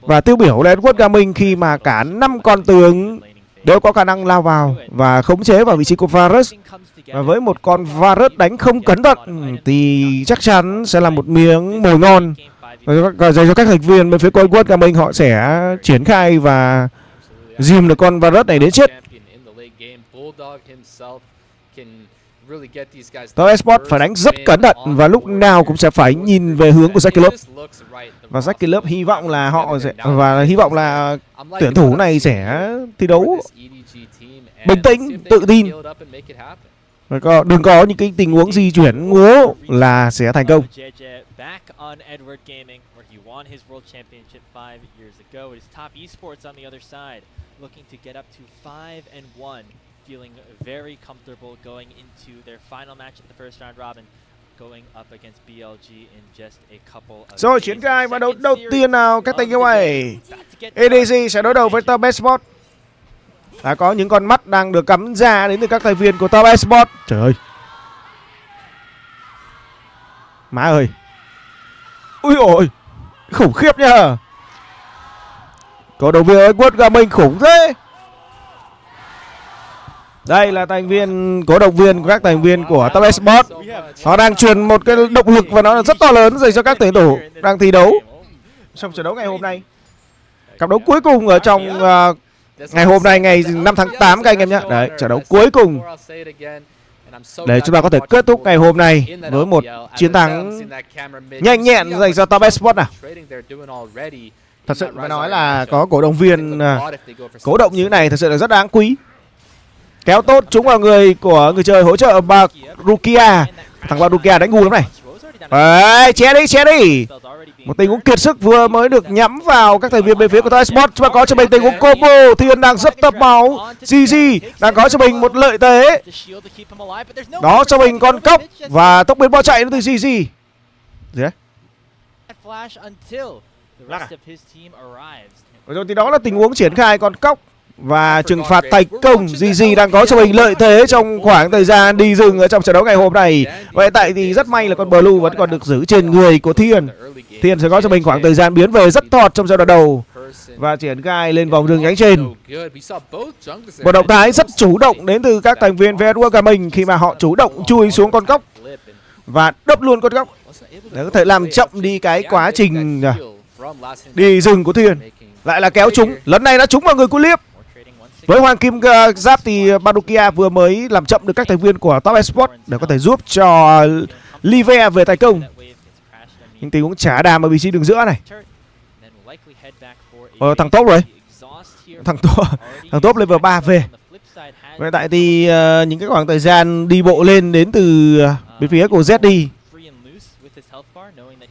Và tiêu biểu là Edward Gaming khi mà cả 5 con tướng đều có khả năng lao vào và khống chế vào vị trí của Varus. Và với một con Varus đánh không cẩn thận thì chắc chắn sẽ là một miếng mồi ngon. Và dành cho các thành viên bên phía Edward Gaming, họ sẽ triển khai và dìm được con Varus này đến chết. Top Esports phải đánh rất cẩn thận và lúc nào cũng sẽ phải nhìn về hướng của Jackie Love. Và Jackie Love hy vọng là họ sẽ hy vọng là tuyển thủ này sẽ thi đấu bình tĩnh, tự tin. Và đừng có những cái tình huống di chuyển ngố là sẽ thành công. Feeling very comfortable going into their final match at the first round robin, going up against BLG in just a couple of Rồi triển khai và đấu đầu tiên nào các thành viên này. EDG sẽ đối đầu với Top Esports. Đã có những con mắt đang được cắm ra đến từ các thành viên của Top Esports. Trời ơi. Má ơi. Ui ôi, khủng khiếp nhá. Cổ động viên Okwintv mình khủng thế. Đây là thành viên cổ động viên của các thành viên của Top Esports. Họ đang truyền một cái động lực và nó rất to lớn dành cho các tuyển thủ đang thi đấu trong trận đấu ngày hôm nay. Cặp đấu cuối cùng ở trong ngày hôm nay, ngày 5 tháng 8 các anh em nhé. Đấy, trận đấu cuối cùng để chúng ta có thể kết thúc ngày hôm nay với một chiến thắng nhanh nhẹn dành cho Top Esports nào. Thật sự phải nói là có cổ động viên cổ động như thế này thật sự là rất đáng quý. Kéo tốt trúng vào người của người chơi hỗ trợ Barukia. Thằng Barukia đánh ngu lắm này. Đấy, che đi. Một tình huống kiệt sức vừa mới được nhắm vào các thành viên bên phía của Top Esports. Chúng ta có cho mình tình huống combo. Thiên đang rất tập máu. GG đang có cho mình một lợi thế. Đó cho mình con cốc và tốc biến bỏ chạy đến từ GG. Gì đấy? Rồi thì đó là tình huống triển khai con cốc và trừng phạt thành công. GG đang có cho mình lợi thế trong khoảng thời gian đi rừng ở trong trận đấu ngày hôm nay. Vậy tại thì rất may là con Blue vẫn còn được giữ trên người của Thiên. Thiên sẽ có cho mình khoảng thời gian biến về rất thọt trong giai đoạn đầu và triển khai lên vòng rừng nhánh trên. Một động thái rất chủ động đến từ các thành viên VSW mình khi mà họ chủ động chui xuống con cốc và đập luôn con cốc để có thể làm chậm đi cái quá trình đi rừng của Thiên. Lại là kéo trúng, lần này đã trúng vào người của Liếp. Với hoàng kim giáp thì Barukia vừa mới làm chậm được các thành viên của Top Esports để có thể giúp cho Live về thành công. Nhưng tình huống trả đàm ở vị trí đường giữa này. Thằng Top rồi. Thằng Top level 3 về. Vậy tại thì những cái khoảng thời gian đi bộ lên đến từ bên phía của ZD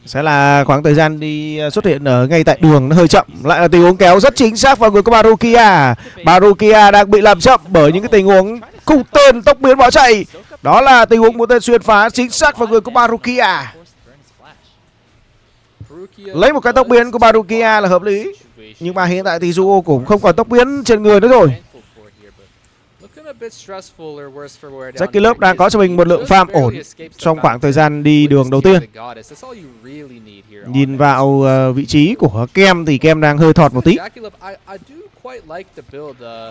sẽ là khoảng thời gian đi xuất hiện ở ngay tại đường nó hơi chậm. Lại là tình huống kéo rất chính xác vào người của Barukia. Barukia đang bị làm chậm bởi những cái tình huống cung tên tốc biến bỏ chạy. Đó là tình huống một tên xuyên phá chính xác vào người của Barukia. Lấy một cái tốc biến của Barukia là hợp lý. Nhưng mà hiện tại thì Duo cũng không còn tốc biến trên người nữa rồi. Jackie Love đang có cho mình một lượng farm ổn trong khoảng thời gian đi đường đầu tiên. Nhìn vào vị trí của Kem thì Kem đang hơi thọt một tí.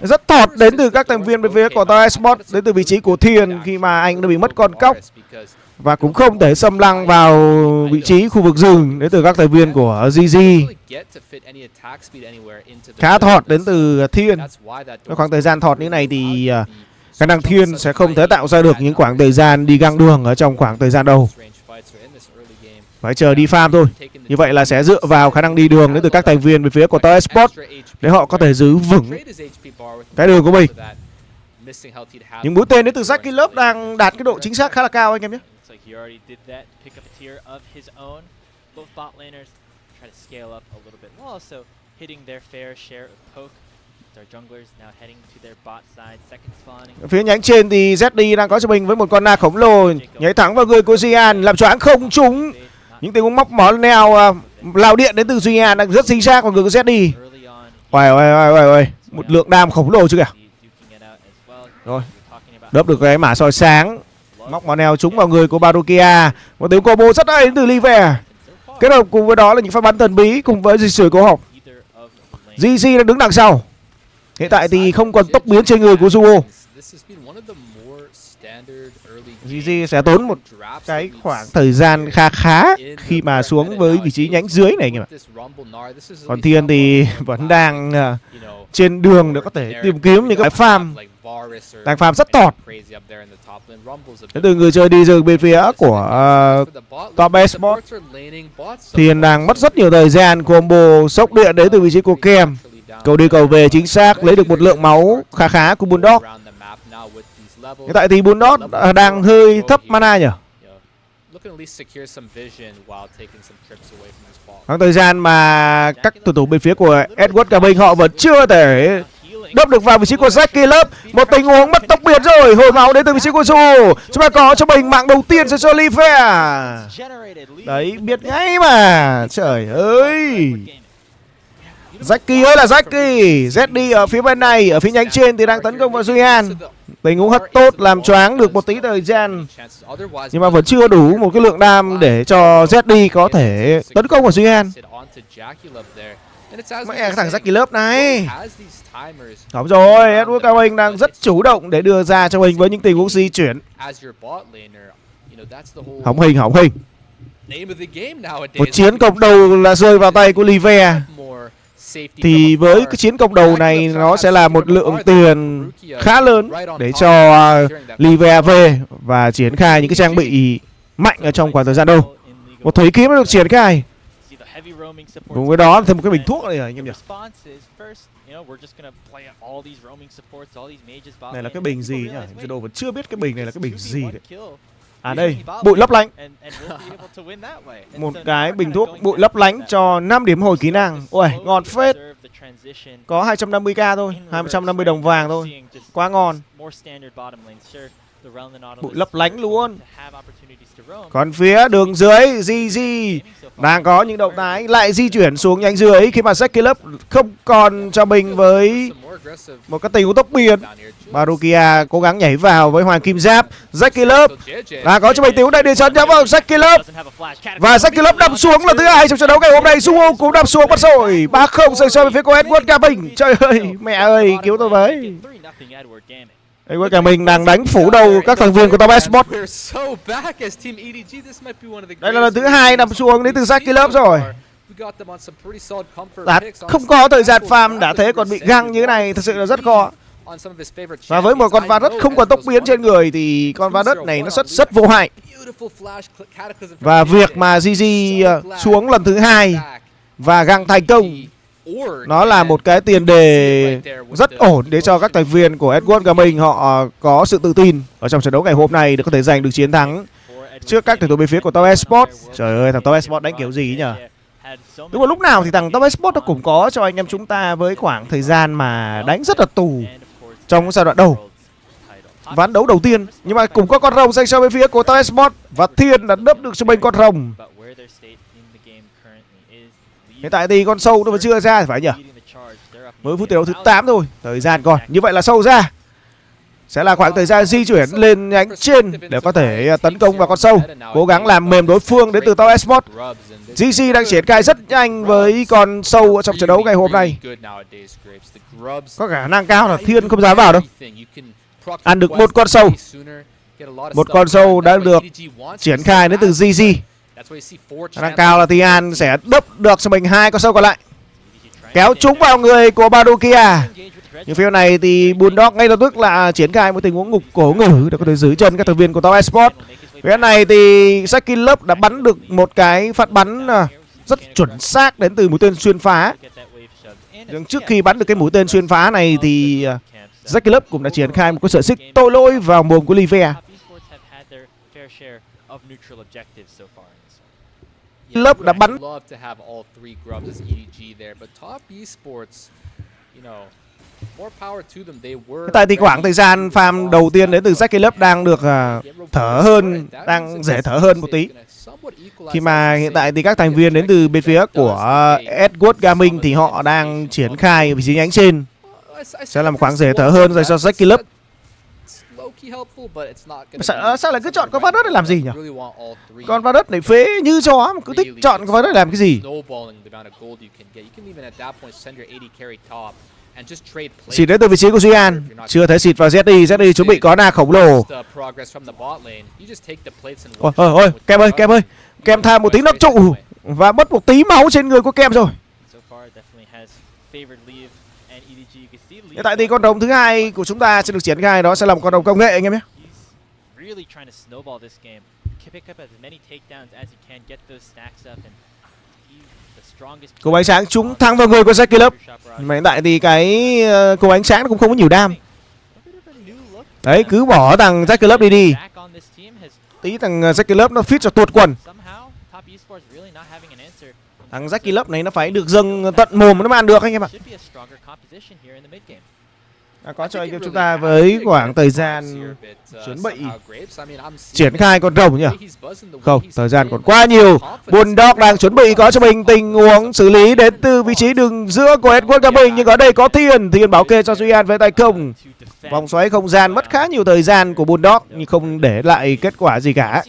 Rất thọt đến từ các thành viên bên phía của Top Esports, đến từ vị trí của Thiên khi mà anh đã bị mất con cóc và cũng không thể xâm lăng vào vị trí khu vực rừng đến từ các thành viên của GG. Khá thọt đến từ Thiên. Trong khoảng thời gian thọt như này thì khả năng Thiên sẽ không thể tạo ra được những khoảng thời gian đi găng đường ở trong khoảng thời gian đầu. Phải chờ đi farm thôi. Như vậy là sẽ dựa vào khả năng đi đường đến từ các thành viên về phía của Top Esports để họ có thể giữ vững cái đường của mình. Những mũi tên đến từ Jackie Love đang đạt cái độ chính xác khá là cao anh em nhé. Phía nhánh trên thì ZD đang có cho mình với một con na khổng lồ nhảy thẳng vào người của Jian, làm choáng không trúng. Những tình huống móc mỏ neo lao điện đến từ Jian đang rất chính xác vào người của ZD. Ôi, một lượng đam khổng lồ chứ kìa. Rồi, đớp được cái mã soi sáng. Móc mỏ neo trúng vào người của Barukia. Một tiếng combo rất hay đến từ Live. Kết hợp cùng với đó là những pha bắn thần bí cùng với dịch sửa cổ họng. GG đang đứng đằng sau. Hiện tại thì không còn tốc biến trên người của Zuo. GG sẽ tốn một cái khoảng thời gian khá khi mà xuống với vị trí nhánh dưới này. Còn Thiên thì vẫn đang trên đường để có thể tìm kiếm những cái farm. Đang farm rất tọt. Từ người chơi đi rừng bên phía của Top Esports, Thiên đang mất rất nhiều thời gian combo sốc điện đến từ vị trí của Kem. Cầu đi cầu về chính xác, lấy được một lượng máu khá của Bulldog. Hiện tại thì Bulldog đang hơi thấp mana nhỉ. Khoảng thời gian mà các tuyển thủ bên phía của Edward Cả Bình họ vẫn chưa thể đâm được vào vị trí của Jackie Love. Một tình huống mất tốc biệt rồi, hồi máu đến từ vị trí của Zu. Chúng ta có cho mình mạng đầu tiên cho Live. Đấy, biết ngay mà. Trời ơi. Jackie ơi là Jackie. ZD ở phía bên này, ở phía nhánh trên thì đang tấn công vào Duyan. Tình huống hất tốt, làm choáng được một tí thời gian, nhưng mà vẫn chưa đủ một cái lượng đam để cho ZD có thể tấn công vào Duyan. Mẹ cái thằng Jackie lớp này. Đúng rồi, Edward Cao Anh đang rất chủ động để đưa ra cho mình với những tình huống di chuyển. Hỏng hình. Một chiến cộng đầu là rơi vào tay của Live. Thì với cái chiến cộng đầu này nó sẽ là một lượng tiền khá lớn để cho Live về và triển khai những cái trang bị mạnh ở trong khoảng thời gian đầu. Một thủy kiếm được triển khai. Cùng với đó thêm một cái bình thuốc này anh em nhỉ. Này là cái bình gì nhỉ? Jindo vẫn chưa biết cái bình này là cái bình gì đấy. À đây, bụi lấp lánh. Một cái bình thuốc bụi lấp lánh cho 5 điểm hồi kỹ năng. Ôi, ngon phết. Có 250k thôi, 250 đồng vàng thôi. Quá ngon. Bụi lấp lánh luôn. Còn phía đường dưới, GG đang có những động thái lại di chuyển xuống nhánh dưới khi mà Jackie Club không còn cho mình với một cái tình huống tốc biến. Barukia cố gắng nhảy vào với Hoàng Kim Giáp. Jackie Club đã có cho mình tình huống đại địa chấn nhắm vào Jackie Club. Và Jackie Club đập xuống lần thứ 2 trong trận đấu ngày hôm nay. Suho cũng đập xuống mất rồi. 3-0 xoay xoay về phía của Edward Cao Bình. Trời ơi, mẹ ơi, cứu tôi với. Edward Cao Bình đang đánh phủ đầu các thành viên của top Esports. Đây là lần thứ 2 nằm xuống đến từ Jackie Club rồi. Đã không có thời gian farm đã thế còn bị găng như thế này thật sự là rất khó. Và với một con va đất không còn tốc biến trên người thì con va đất này nó rất vô hại. Và việc mà GG xuống lần thứ 2 và găng thành công, nó là một cái tiền đề rất ổn để cho các thành viên của Edward Gaming họ có sự tự tin ở trong trận đấu ngày hôm nay để có thể giành được chiến thắng trước các tuyển thủ bên phía của top Esports. Trời ơi, thằng top Esports đánh kiểu gì nhỉ? Đúng là lúc nào thì thằng top Esports nó cũng có cho anh em chúng ta với khoảng thời gian mà đánh rất là tù trong giai đoạn đầu. Ván đấu đầu tiên nhưng mà cũng có con rồng dành cho bên phía của top Esports và Thiên đã đớp được cho mình con rồng. Hiện tại thì con sâu nó vẫn chưa ra thì phải nhỉ? Mới phút đấu thứ 8 thôi, thời gian còn. Như vậy là sâu ra sẽ là khoảng thời gian di chuyển lên nhánh trên để có thể tấn công vào con sâu, cố gắng làm mềm đối phương đến từ top Esports. GG đang triển khai rất nhanh với con sâu ở trong trận đấu ngày hôm nay. Có khả năng cao là Thiên không dám vào đâu. Ăn được một con sâu. Một con sâu đã được triển khai đến từ GG. Khả năng cao là Tian sẽ đớp được cho mình 2 con sâu còn lại. Kéo chúng vào người của Barukia. Nhưng phía này thì Bulldog ngay lập tức là triển khai một tình huống ngục cổ ngử để có thể giữ chân các thành viên của top Esports. Phía này thì Jackie Club đã bắn được một cái phát bắn rất chuẩn xác đến từ mũi tên xuyên phá. Nhưng trước khi bắn được cái mũi tên xuyên phá này thì Jackie Club cũng đã triển khai một cái sợi xích tội lỗi vào mồm của Live. Lớp đã bắn. Tại thì khoảng thời gian farm đầu tiên đến từ Jackie Club đang được thở hơn, đang dễ thở hơn một tí. Khi mà hiện tại thì các thành viên đến từ bên phía của Edward Gaming thì họ đang triển khai vị trí nhánh trên. Sẽ là một khoảng dễ thở hơn dành cho Jackie Club. Sao lại cứ chọn con va đất để làm gì nhỉ? Con va đất này phế như chó mà cứ thích chọn con va đất để làm cái gì? Xịt đến từ vị trí của Duyan. Chưa thấy xịt vào ZD. ZD chuẩn bị có na khổng lồ. Ôi, Kem ơi. Kem tham một tí nóc trụ và mất một tí máu trên người của Kem rồi. Hiện tại thì con rồng thứ 2 của chúng ta sẽ được triển khai, đó sẽ là một con rồng công nghệ anh em nhé. Cú ánh sáng trúng thẳng vào người của Jackie Club. Mà hiện tại thì cái cú ánh sáng nó cũng không có nhiều đam. Đấy, cứ bỏ thằng Jackie Club đi. Tí thằng Jackie Club nó fit cho tuột quần. Thằng Jackie Club này nó phải được dâng tận mồm nó mới ăn được anh em ạ. có cho anh em chúng ta với khoảng thời gian chuẩn bị triển khai con rồng nhỉ? Không, thời gian còn quá nhiều. Bulldog đang chuẩn bị có cho mình tình huống xử lý đến từ vị trí đường giữa của Edward của mình, nhưng ở đây có Thiện bảo kê cho Duy An với tay công. Vòng xoáy không gian mất khá nhiều thời gian của Bulldog nhưng không để lại kết quả gì cả.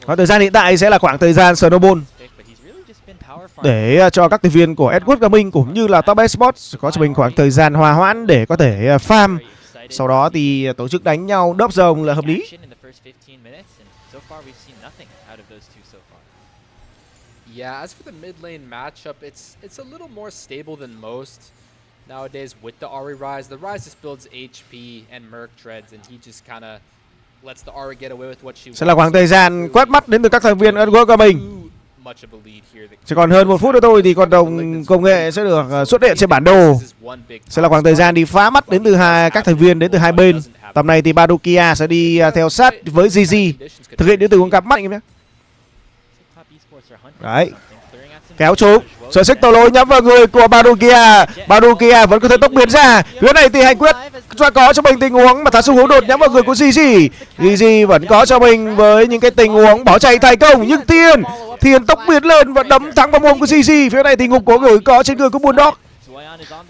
Và thời gian hiện tại sẽ là khoảng thời gian Snowball để cho các thành viên của Esports Gaming cũng như là Top Esports có cho mình khoảng thời gian hòa hoãn để có thể farm. Sau đó thì tổ chức đánh nhau đớp rồng là hợp lý. Yeah, as for the mid lane matchup, it's a little more stable than most. Nowadays with the Ahri Rise, the Rise just builds HP and Merc Dreads and he just kind of lets the Ahri get away with what she wants. Sẽ là khoảng thời gian quét mắt đến từ các thành viên Esports Gaming. Chỉ còn hơn 1 phút nữa thôi thì con đồng công nghệ sẽ được xuất hiện trên bản đồ. Sẽ là khoảng thời gian đi phá mắt đến từ các thành viên đến từ hai bên. Tầm này thì Badukia sẽ đi theo sát với GG, thực hiện đến từ con cặp mắt anh em nhé. Đấy, kéo trúng sợi xích tổ lối nhắm vào người của Badukia. Badukia vẫn có thể tốc biến ra. Phía này thì Hành Quyết cho có cho mình tình huống mà thả xu hướng đột nhắm vào người của GG. GG vẫn có cho mình với những cái tình huống bỏ chạy thành công, nhưng Thiện tốc biến lên và đấm thẳng vào mồm của GG. Phía này thì ngục của người có trên người của Bulldog.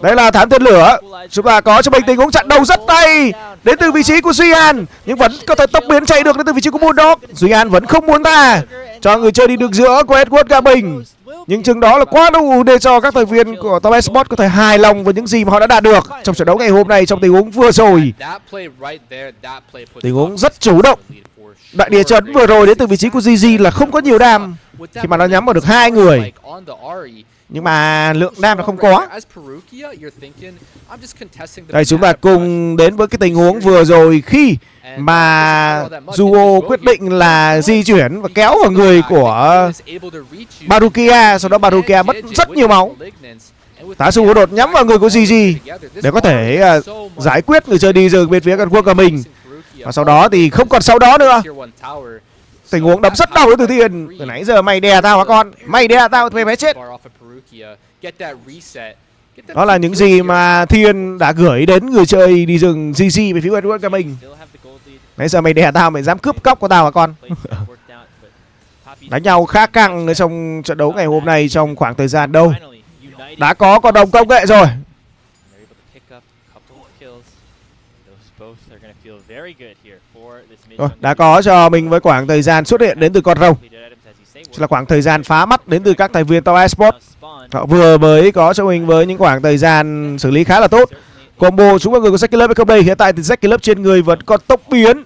Đây là thám tên lửa. Chúng ta có cho mình tình huống chặn đầu rất tay đến từ vị trí của Duy An, nhưng vẫn có thể tốc biến chạy được đến từ vị trí của Bulldog. Duy An vẫn không muốn tha cho người chơi đi đường giữa của Edward Gaming, nhưng chừng đó là quá đủ để cho các thành viên của Top Esports có thể hài lòng với những gì mà họ đã đạt được trong trận đấu ngày hôm nay. Trong tình huống vừa rồi, tình huống rất chủ động. Đại địa chấn vừa rồi đến từ vị trí của GG là không có nhiều đam khi mà nó nhắm vào được 2 người, nhưng mà lượng đam là không có. Đây, chúng ta cùng đến với cái tình huống vừa rồi khi mà Duo quyết định là di chuyển và kéo vào người của Badukia. Sau đó Badukia mất rất nhiều máu. Tá Su đột nhắm vào người của GG để có thể giải quyết người chơi đi rừng bên phía Esports của mình. Và sau đó thì không còn sau đó nữa. Tình huống đấm rất đau từ Thiện. Từ nãy giờ mày đè tao hả con? Mày đè tao thì mày chết. Đó là những gì mà Thiện đã gửi đến người chơi đi rừng GG về phía Esports Gaming. Nãy giờ mày đè tao, mày dám cướp cóc của tao hả con? Đánh nhau khá căng trong trận đấu ngày hôm nay trong khoảng thời gian đâu. Đã có con đồng công nghệ rồi. Đã có cho mình với khoảng thời gian xuất hiện đến từ con rồng. Sẽ là khoảng thời gian phá mắt đến từ các thành viên Top Esports. Họ vừa mới có cho mình với những khoảng thời gian xử lý khá là tốt. Combo chúng vào người của Zaki Love không đây. Hiện tại thì Zaki Love trên người vẫn còn tốc biến.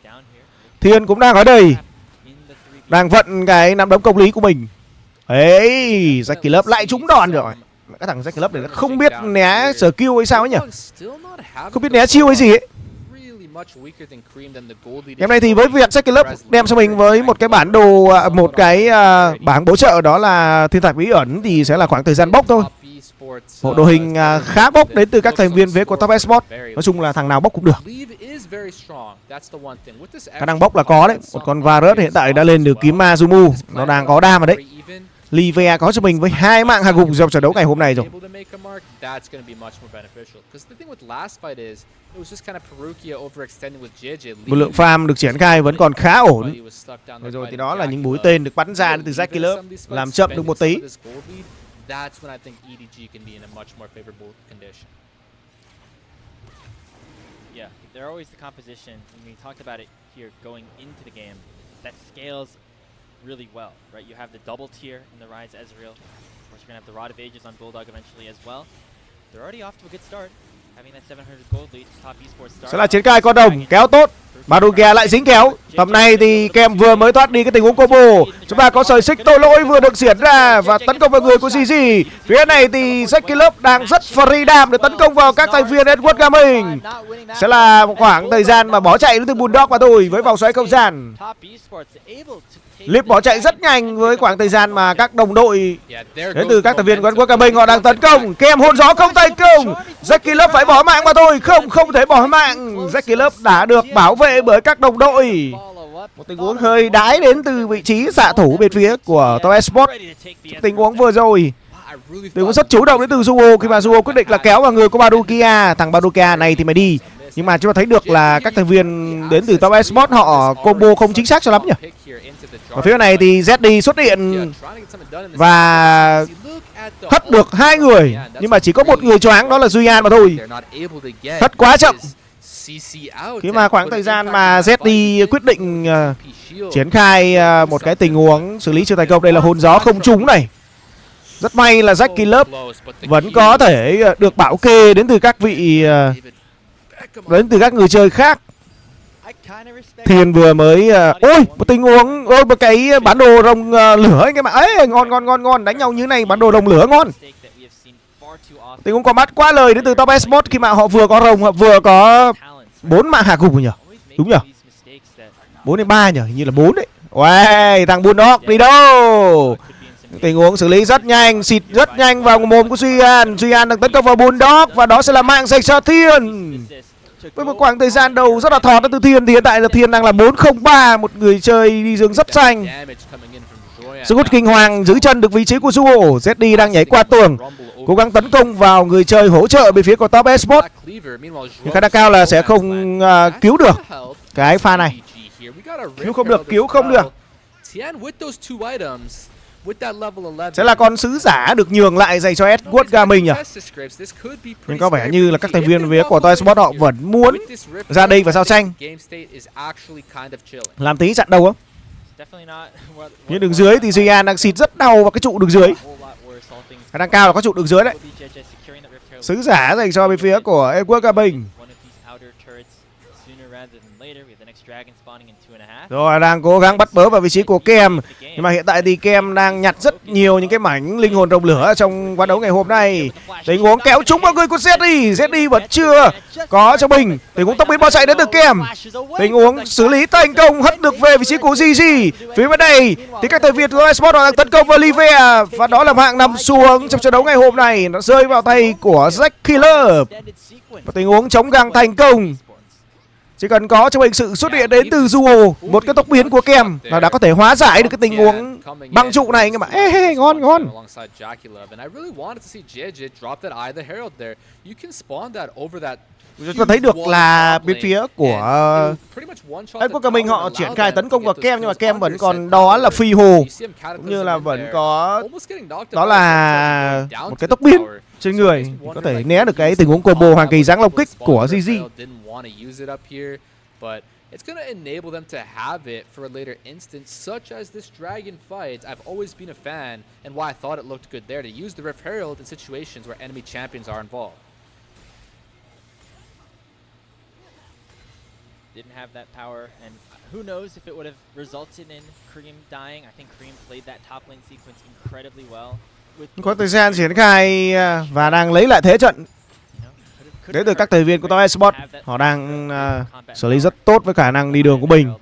Thiện cũng đang ở đây, đang vận cái nắm đấm công lý của mình. Ấy, Zaki Love lại trúng đòn rồi. Cái thằng Zaki Love này nó không biết né skill hay sao ấy nhỉ? Không biết né chiêu hay gì ấy. Em này thì với việc Zaki Love đem cho mình với một cái bản đồ, một cái bảng bổ trợ đó là thiên thạch bí ẩn, thì sẽ là khoảng thời gian bốc thôi. Một đội hình khá bốc đến từ các thành viên phía của Top Esports. Nói chung là thằng nào bốc cũng được. Khả năng bốc là có đấy. Một con Varus hiện tại đã lên được kiếm Mazumu, nó đang có đam ở đấy. Livea có cho mình với 2 mạng hạ gục trong trận đấu ngày hôm nay rồi. Một lượng farm được triển khai vẫn còn khá ổn. Rồi thì đó là những mũi tên được bắn ra từ Zaki Love, làm chậm được một tí. That's when I think EDG can be in a much more favorable condition. Yeah, they're always the composition, and we talked about it here going into the game, that scales really well, right? You have the double tier in the Rise Ezreal. Of course, you're going to have the Rod of Ages on Bulldog eventually as well. They're already off to a good start. Sẽ là triển khai con đồng kéo tốt. Badukia lại dính kéo. Tầm này thì Kem vừa mới thoát đi cái tình huống combo. Chúng ta có sợi xích tội lỗi vừa được diễn ra và tấn công vào người của GG. Phía này thì Zaki Love đang rất freedom để tấn công vào các thành viên Esports Gaming. Sẽ là một khoảng thời gian mà bỏ chạy đến từ Bulldog và tôi với vòng xoáy không gian. Lip bỏ chạy rất nhanh với khoảng thời gian mà các đồng đội đến từ các thành viên của Esports Gaming họ đang tấn công. Kem hôn gió không tay công. Zaki Love phải bỏ mạng mà thôi. Không thể bỏ mạng. Zaki Love đã được bảo vệ bởi các đồng đội. Một tình huống hơi đái đến từ vị trí xạ thủ bên phía của Top Esports. Tình huống vừa rồi Tình huống rất chủ động đến từ Duo khi mà Duo quyết định là kéo vào người của Badukia. Thằng Badukia này thì mày đi. Nhưng mà chúng ta thấy được là các thành viên đến từ Top Esports họ combo không chính xác cho lắm nhỉ. Ở phía này thì ZD xuất hiện và hất được 2 người, nhưng mà chỉ có một người choáng, đó là Duyan mà thôi. Hất quá chậm. Khi mà khoảng thời gian mà ZD quyết định triển khai một cái tình huống xử lý chưa thành công. Đây là hồn gió không trúng này. Rất may là Jack Club vẫn có thể được bảo kê đến từ các vị đến từ các người chơi khác. Thiền vừa mới ôi một tình huống, ôi một cái bản đồ rồng lửa anh em ạ. Ấy ngon, đánh nhau như này bản đồ rồng lửa ngon. Tình huống có mắt quá lời đến từ Top Esports khi mà họ vừa có rồng, họ vừa có 4 mạng hạ gục nhỉ. Đúng nhỉ? 4 đến 3 nhỉ, hình như là 4 đấy. Uầy, thằng Bulldog đi đâu? Tình huống xử lý rất nhanh, xịt rất nhanh vào mồm của Duyan. Duyan đang tấn công vào Bulldog và đó sẽ là mạng dành cho Thiên. Với một khoảng thời gian đầu rất là thọt từ Thiên thì hiện tại là Thiên đang là 4-0-3, một người chơi đi rừng rất xanh. Sức hút kinh hoàng giữ chân được vị trí của Duo. ZD đang nhảy qua tường, cố gắng tấn công vào người chơi hỗ trợ bên phía của Top Esports. Nhưng khả năng cao là sẽ không cứu được cái pha này. Cứu không được. Sẽ là con sứ giả được nhường lại dành cho Edward Gaming nhỉ. Nhưng có vẻ như là các thành viên phía của Top Esports họ vẫn muốn ra đây và giao tranh. Làm tí chặn đầu không? Nhưng đường dưới thì Duyan đang xịt rất đau vào cái trụ đường dưới. Khả năng cao là có trụ đường dưới đấy. Sứ giả dành cho bên phía của Edward Gaming. Rồi đang cố gắng bắt bớ vào vị trí của Kem. Nhưng mà hiện tại thì Kem đang nhặt rất nhiều những cái mảnh linh hồn rồng lửa trong ván đấu ngày hôm nay. Tình huống kéo trúng vào người của ZD. ZD vẫn chưa có cho mình. Tình huống tốc biến bỏ chạy đến từ Kem. Tình huống xử lý thành công, hất được về vị trí của GG. Phía bên đây thì các thành viên của Esports đang tấn công vào Livea. Và đó là mạng nằm xuống trong trận đấu ngày hôm nay. Nó rơi vào tay của Jack Killer. Và tình huống chống găng thành công. Chỉ cần có cho mình sự xuất hiện đến từ Duo, một cái tốc biến của Kem là đã có thể hóa giải được cái tình huống băng trụ này. Nhưng mà ngon. Chúng ta thấy được là bên phía của Edward Gaming họ triển khai tấn công vào Kem, nhưng mà Kem vẫn còn đó là phi hồ, cũng như là vẫn có đó là một cái tốc biến trên người, có thể né được cái tình huống combo hoàng kỳ giáng lông kích của GG. It's going to enable them to have it for a later instance, such as this dragon fight. I've always been a fan, and why I thought it looked good there, to use the Rift Herald in situations where enemy champions are involved. Didn't have that power, and who knows if it would have resulted in Cream dying. I think Cream played that top lane sequence incredibly well. Có thời gian triển khai và đang lấy lại thế trận. Đến từ các thành viên của Top Esports, họ đang xử lý rất tốt với khả năng đi đường của mình.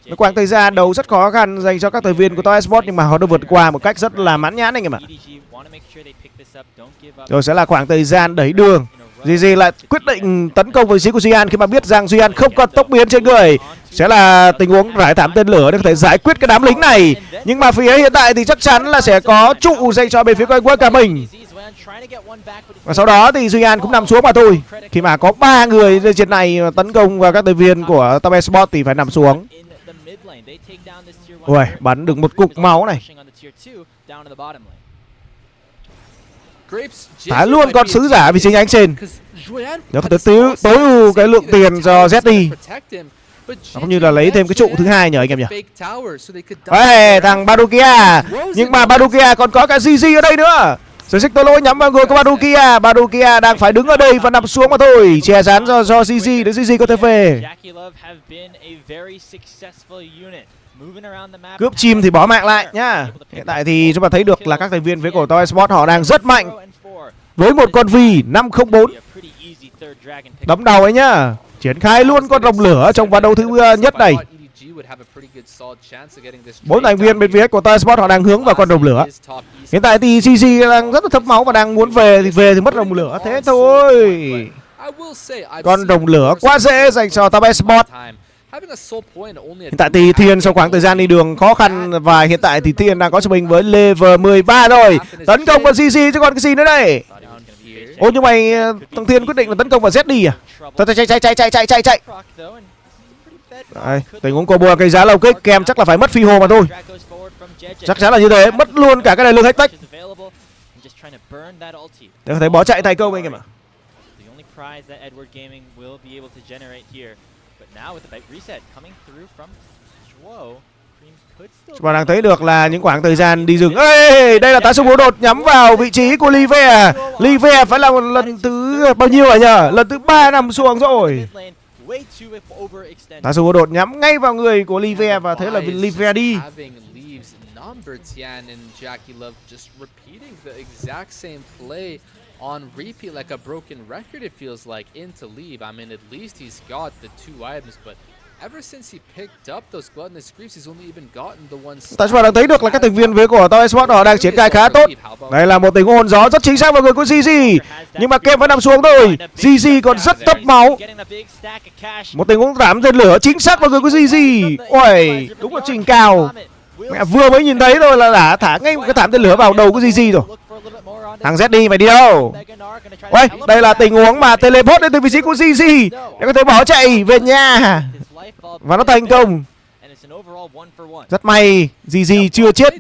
Với quãng thời gian đầu rất khó khăn dành cho các thành viên của Top Esports, nhưng mà họ đã vượt qua một cách rất là mãn nhãn anh em ạ. Rồi sẽ là khoảng thời gian đẩy đường. GG lại quyết định tấn công với sĩ của Duyan khi mà biết rằng Duyan không còn tốc biến trên người. Sẽ là tình huống rải thảm tên lửa để có thể giải quyết cái đám lính này. Nhưng mà phía hiện tại thì chắc chắn là sẽ có trụ dành cho bên phía của cả mình. Và sau đó thì Duyan cũng nằm xuống mà thôi. Khi mà có 3 người trên này tấn công vào các thành viên của Top Esports thì phải nằm xuống. Ui, bắn được một cục máu này. Thả luôn con sứ giả vị trí nhánh trên. Để có thể tối ưu cái lượng tiền cho ZD. Cũng như là lấy thêm cái trụ thứ hai nhờ anh em nhỉ. Ê, thằng Badukia. Nhưng mà Badukia còn có cả GG ở đây nữa. Rồi xích lỗi nhắm vào người của Badukia. Badukia đang phải đứng ở đây và nằm xuống mà thôi. Che chắn cho GG để GG có thể về. Cướp chim thì bỏ mạng lại nhá. Hiện tại thì chúng ta thấy được là các thành viên phía của Top Esports họ đang rất mạnh. Với một con vì 504. Đấm đầu ấy nhá. Triển khai luôn con rồng lửa trong ván đấu thứ nhất này. 4 thành viên bên phía của Top Esports họ đang hướng vào con rồng lửa. Hiện tại thì GG đang rất là thấm máu và đang muốn về thì mất rồng lửa. Thế thôi. Con rồng lửa quá dễ dành cho Top Esports. Hiện tại thì Thiên sau khoảng thời gian đi đường khó khăn và hiện tại thì Thiên đang có cho mình với level 13 rồi. Tấn công vào GG chứ còn cái gì nữa đây. Ô nhưng mày thằng Thiên quyết định là tấn công vào Z đi à? Chạy. Đấy, tình huống combo cây giá lâu kích kèm chắc là phải mất phi hồ mà thôi. Chắc chắn là như thế, mất luôn cả cái này lương hack tech. Để có thể bỏ chạy tay công anh em ạ. Chúng ta đang thấy được là những khoảng thời gian đi rừng. Ê, đây là tá súng bố đột nhắm vào vị trí của Livea. Livea phải là một lần thứ bao nhiêu rồi nhờ? Lần thứ 3 nằm xuống rồi. Tá súng bố đột nhắm ngay vào người của Livea và thế là Livea đi. On repeat like a broken record, it feels like into leave. I mean, at least he's got the 2 items, but ever since he picked up those gluttonous creeps, he's only even gotten the one. Tại sao đang thấy được là các thành viên với của TES Esports họ đang triển khai khá tốt. Đây là một tình huống hồn gió rất chính xác vào người của GG, nhưng mà kem vẫn nằm xuống thôi. GG còn rất thấp máu. Một tình huống giảm tên lửa chính xác vào người của GG. Ôi, đúng là trình cao. Mẹ vừa mới nhìn thấy thôi là đã thả ngay một cái thảm tên lửa vào đầu của GG rồi. Thằng Z đi, mày đi đâu? Ôi, đây là tình huống mà teleport đến từ vị trí của GG để có thể bỏ chạy về nhà. Và nó thành công. Rất may, GG chưa chết.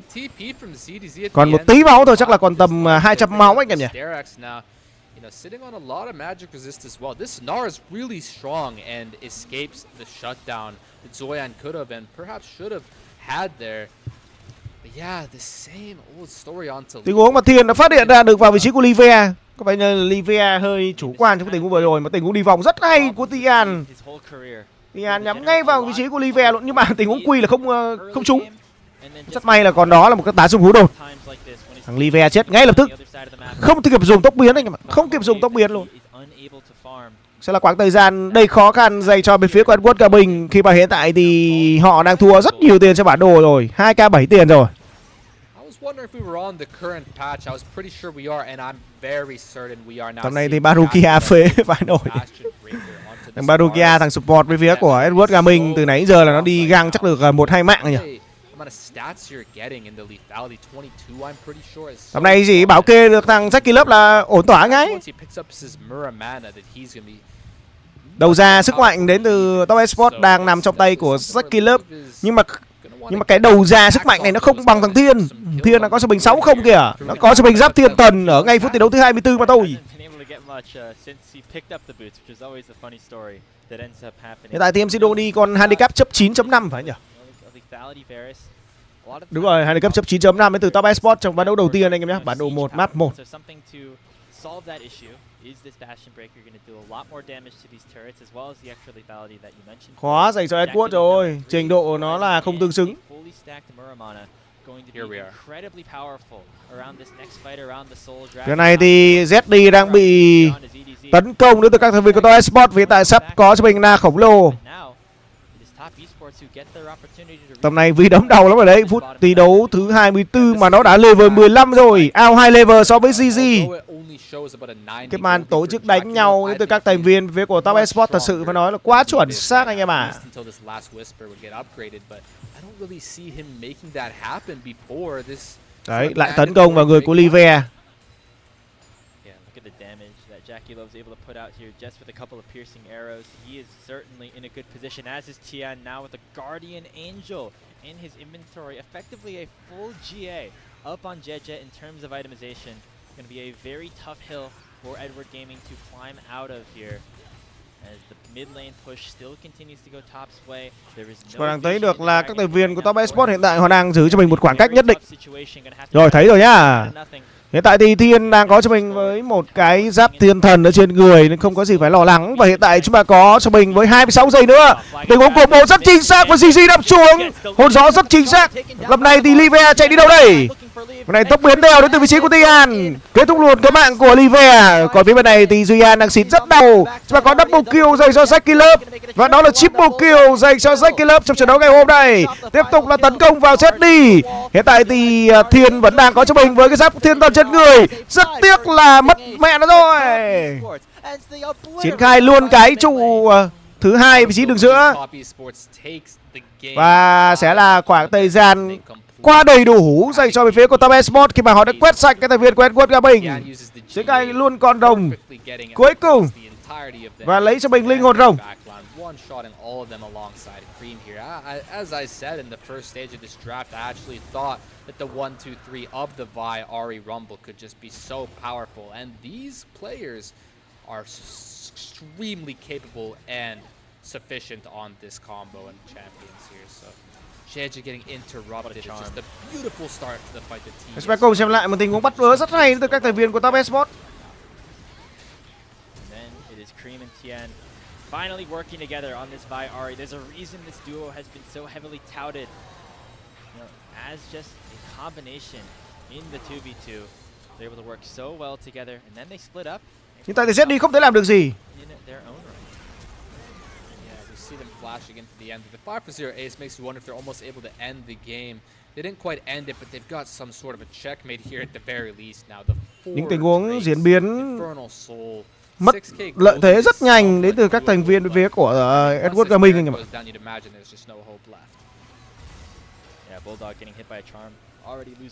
Còn một tí máu thôi, chắc là còn tầm 200 máu anh em nhỉ? Sitting on a lot of magic resist as well. This Gnar is really strong and escapes the shutdown that Zoyan could have and perhaps should have had there. Yeah, the same old story on to. Tình huống mà Thiên đã phát hiện ra được vào vị trí của Livea. Có phải là Livea hơi chủ quan trong tình huống vừa rồi, mà tình huống đi vòng rất hay của Tian. Tian nhắm ngay vào vị trí của Livea luôn, nhưng mà tình huống quy là không trúng. Rất may là còn đó là một cái tá súng hú đột. Thằng Livea chết ngay lập tức. Không kịp dùng tốc biến anh em ạ, không kịp dùng tốc biến luôn. Sẽ là quãng thời gian đầy khó khăn dành cho bên phía của Edward Cả Bình, khi mà hiện tại thì họ đang thua rất nhiều tiền cho bản đồ rồi, 2k 7 tiền rồi. Tầm này thì Barukia phế phải nổi. Thằng Barukia, thằng support bên phía của Edward Cả Bình từ nãy giờ là nó đi găng chắc được 1-2 mạng rồi nhỉ. Tầm này chỉ bảo kê được thằng Jackie Love là ổn thỏa ngay. Đầu ra sức mạnh đến từ TES Esports đang nằm trong tay của Jackie Love, nhưng mà cái đầu ra sức mạnh này nó không bằng thằng Thiên. Thiên là có cho mình 6 không kìa, nó có cho mình giáp thiên thần ở ngay phút thi đấu thứ 24 mà thôi. Hiện tại team Jindo đi còn handicap chấp 9.5 phải nhỉ? Đúng rồi, handicap chấp 9.5 đến từ TES Esports trong ván đấu đầu tiên anh em nhé, bản đồ 1 map 1. Khó dành cho Edward rồi, trình độ nó là không tương xứng. Cái này thì ZD đang bị tấn công đến từ các thành viên của TES Esports vì tại sắp có cho mình là khổng lồ. Tầm này vì đấm đầu lắm rồi đấy, phút thi đấu thứ 24 mà nó đã level 15 rồi, out 2 level so với GG. Cái màn tổ chức đánh nhau đến từ các thành viên phía của TES Esports thật sự phải nói là quá chuẩn xác anh em ạ. Đấy, lại tấn công vào người của Livea. Jackie Love's able to put out here just with a couple of piercing arrows. He is certainly in a good position, as is Tian now with the Guardian Angel in his inventory. Effectively a full GA up on Jeje in terms of itemization. Going to be a very tough hill for Edward Gaming to climb out of here. As the mid lane push still continues to go top's way. There is no. Đang thấy được là các thành viên của TES Esports hiện tại họ đang giữ cho mình một khoảng cách nhất định. Rồi thấy rồi nhá. Hiện tại thì Thiên đang có cho mình với một cái giáp thiên thần ở trên người nên không có gì phải lo lắng. Và hiện tại chúng ta có cho mình với 26 giây nữa. Tình huống combo rất chính xác và GG đập xuống. Hồn gió rất chính xác. Lần này thì Livea chạy đi đâu đây? Lần này tốc biến theo đến từ vị trí của Tian. Kết thúc luôn cái mạng của Livea. Còn phía bên này thì Duyan đang xịt rất đau. Chúng ta có double kill dành cho Jackie Love. Và đó là triple kill dành cho Jackie Love trong trận đấu ngày hôm nay. Tiếp tục là tấn công vào ZD. Hiện tại thì Thiên vẫn đang có cho mình với cái giáp thiên thần trên người. Rất tiếc là mất mẹ nó rồi. Triển khai luôn cái trụ thứ hai vị trí đường giữa. Và sẽ là khoảng thời gian quá đầy đủ dành cho bên phía của Top Esports khi mà họ đã quét sạch các thành viên của Esports Gaming. Sẽ cay luôn con rồng cuối cùng và lấy cho mình linh hồn rồng. One shot in all of them alongside Cream here. As I said in the first stage of this draft, I actually thought that the 1, 2, 3 of the Vi Ahri Rumble could just be so powerful, and these players are extremely capable and sufficient on this combo and champions here. So JJ getting interrupted. It's just a beautiful start to the fight. The team. Chúng ta cùng xem lại một tình huống bắt vớ rất hay từ các thành viên của Top Esports. Then it is Cream and Tian finally working together on this Vi Ahri. There's a reason this duo has been so heavily touted, as just a combination in the 2v2. They're able to work so well together, and then they split up. Nhưng tại thì ZD không thể làm được gì. In their own right. Yeah, we see them flashing into the end. The 5-0 ace makes you wonder if they're almost able to end the game. They didn't quite end it, but they've got some sort of a checkmate here at the very least. Now the những tình huống diễn biến Infernal Soul. Mất lợi thế rất nhanh đến từ các thành viên bên phía của Esports Gaming anh em ạ.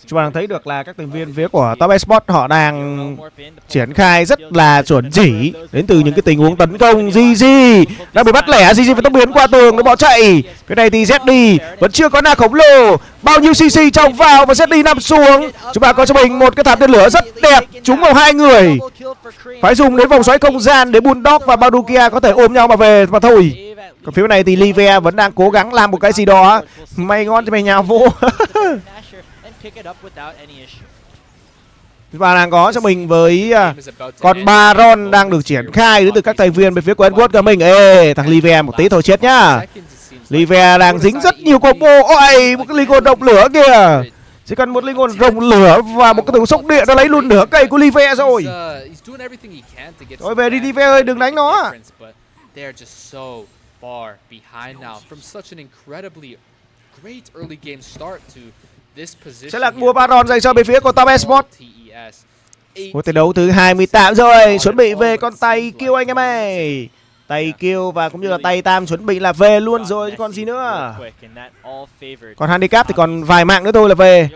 Chúng ta đang thấy được là các thành viên phía của Top Esports họ đang triển khai rất là chuẩn chỉ đến từ những cái tình huống tấn công. GG đang bị bắt lẻ, GG phải tốc biến qua tường để bỏ chạy. Cái này thì ZD vẫn chưa có na khổng lồ, bao nhiêu CC trong vào và ZD nằm xuống. Chúng ta có cho mình một cái thảm tên lửa rất đẹp trúng vào hai người. Phải dùng đến vòng xoáy không gian để Bulldog và Badukia có thể ôm nhau mà về mà thôi. Còn phía này thì Livia vẫn đang cố gắng làm một cái gì đó. May ngon cho mày nhào vô. Và đang có cho mình với con Baron đang được triển khai đến từ các thành viên bên phía của Esports Gaming. Ê, thằng Livia một tí thôi chết nhá. Livia đang dính rất nhiều combo. Ôi, một cái linh hồn động lửa kìa. Chỉ cần một linh hồn rồng lửa và một cái thủ sốc điện đã lấy luôn nửa cây của Livia rồi. Thôi về đi Livia ơi, đừng đánh nó. Sẽ là mua Baron dành cho bên phía của Top Esports. Một trận đấu thứ 28 rồi, chuẩn bị về con tay kêu anh em ơi. Tay kêu và cũng như là tay tam chuẩn bị là về luôn rồi chứ còn gì nữa. Còn handicap thì còn vài mạng nữa thôi là về.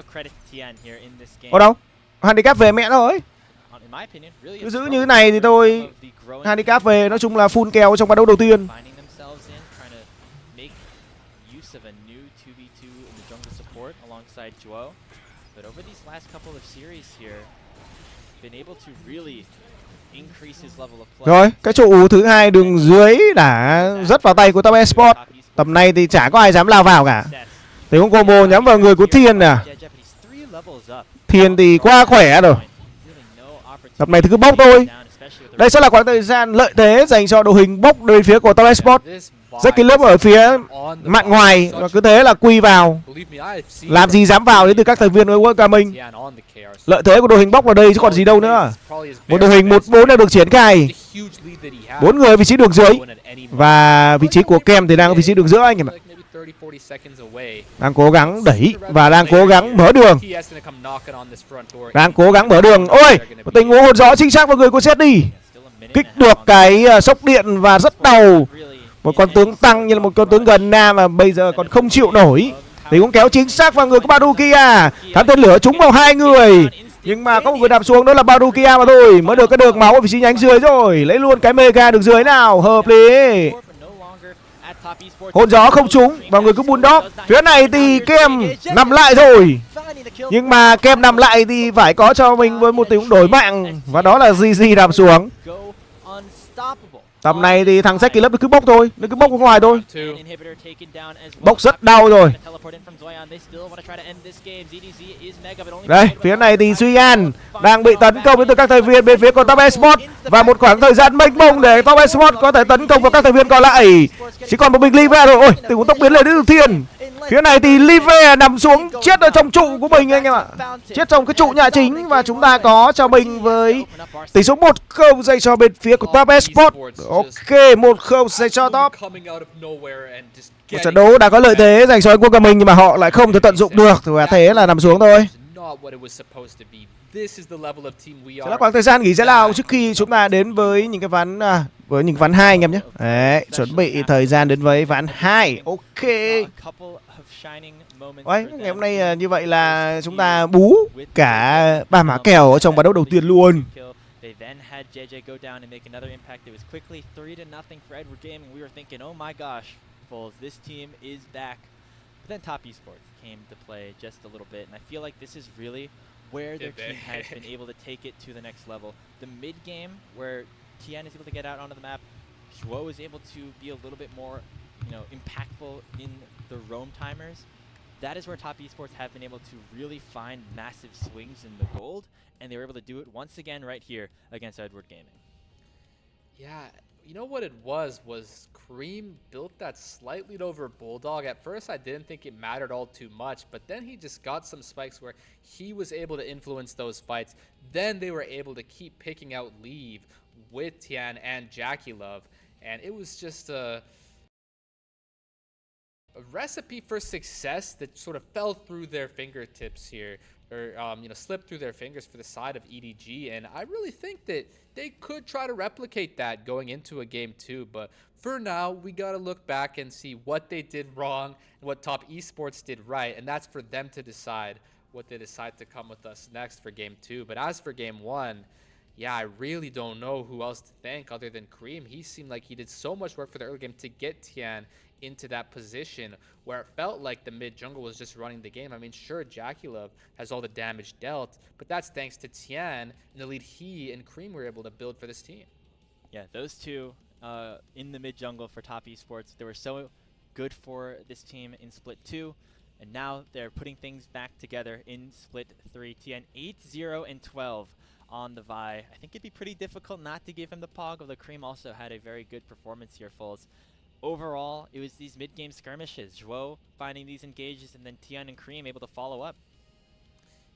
Ở đâu? Handicap về mẹ rồi. Cứ giữ như thế này thì tôi handicap về, nói chung là full kèo trong ván đấu đầu tiên. Rồi, cái trụ thứ hai đường dưới đã rất vào tay của Top Esports. Tầm này thì chả có ai dám lao vào cả. Thì cũng combo nhắm vào người của Thiên nè. Thiên thì quá khỏe rồi. Tầm này thì cứ bốc thôi. Đây sẽ là khoảng thời gian lợi thế dành cho đội hình bốc bên phía của Top Esports. Rất cái lớp ở phía mạng ngoài và cứ thế là quy vào. Làm gì dám vào đến từ các thành viên của Esports Gaming. Lợi thế của đội hình bốc vào đây chứ còn gì đâu nữa. Một đội hình 1-4 đã được triển khai. 4 người vị trí đường dưới. Và vị trí của Kem thì đang ở vị trí đường giữa anh em ạ. Đang cố gắng đẩy và đang cố gắng mở đường. Đang cố gắng mở đường. Ôi, một tình huống hồn gió chính xác vào người của ZD. Kích được cái sốc điện và rất đau. Một con tướng tăng như là một con tướng gần nam mà bây giờ còn không chịu nổi. Thì cũng kéo chính xác vào người của Badukia. Thám tên lửa trúng vào hai người. Nhưng mà có một người đạp xuống đó là Badukia mà thôi. Mới được cái đường máu ở vị trí nhánh dưới rồi. Lấy luôn cái mega đường dưới nào. Hợp lý. Hồn gió không trúng vào người của Bulldog. Phía này thì Kem nằm lại rồi. Nhưng mà Kem nằm lại thì phải có cho mình với một tình huống đổi mạng. Và đó là GG đạp xuống. Tầm này thì thằng Zeki lớp cứ bốc thôi, nó cứ bốc ra ngoài thôi. Bốc rất đau rồi. Đây, phía này thì Duy An đang bị tấn công đến từ các thành viên bên phía của Top Esports. Và một khoảng thời gian mênh mông để Top Esports có thể tấn công vào các thành viên còn lại. Chỉ còn một mình Live rồi. Ôi, tình huống tốc biến lên đến từ Thiên. Phía này thì Live nằm xuống chết ở trong trụ của mình anh em ạ. Chết trong cái trụ nhà chính. Và chúng ta có cho mình với tỷ số 1-0 dành cho bên phía của Top Esports. Ok, 1-0 dành cho Top. Một trận đấu đã có lợi thế dành cho Esports Gaming nhưng mà họ lại không thể tận dụng được. Và thế là nằm xuống thôi. Sẽ là khoảng thời gian nghỉ giải lao trước khi chúng ta đến với những cái ván 2 anh em nhé. Đấy, chuẩn bị thời gian đến với ván 2. Ok. Đấy, ngày hôm nay như vậy là chúng ta bú cả 3 mã kèo ở trong ván đấu đầu tiên luôn. They then had JJ go down and make another impact. It was quickly 3-0 for Edward Gaming. We were thinking, oh my gosh, Foles, this team is back. But then Top Esports came to play just a little bit, and I feel like this is really where their team has been able to take it to the next level. The mid game, where TN is able to get out onto the map, Shuo is able to be a little bit more, impactful in the roam timers. That is where Top Esports have been able to really find massive swings in the gold, and they were able to do it once again right here against Edward Gaming. Yeah, you know what it was Cream built that slightly over Bulldog. At first, I didn't think it mattered all too much, but then he just got some spikes where he was able to influence those fights. Then they were able to keep picking out Leave with Tian and Jackie Love, and it was just a recipe for success that sort of fell through their fingertips here, or slipped through their fingers for the side of EDG, and I really think that they could try to replicate that going into a game 2, but for now we got to look back and see what they did wrong and what Top Esports did right, and that's for them to decide what they decide to come with us next for game 2. But as for game 1, yeah, I really don't know who else to thank other than Cream. He seemed like he did so much work for the early game to get Tian into that position where it felt like the mid jungle was just running the game. I mean, sure, Jackie Love has all the damage dealt, but that's thanks to Tian and the lead he and Cream were able to build for this team. Yeah, those two in the mid jungle for Top Esports, they were so good for this team in Split 2, and now they're putting things back together in Split 3. Tian 8-0-12 on the Vi. I think it'd be pretty difficult not to give him the Pog, although Cream also had a very good performance here, Foles. Overall, it was these mid-game skirmishes, Zhuo finding these engages, and then Tian and Cream able to follow up.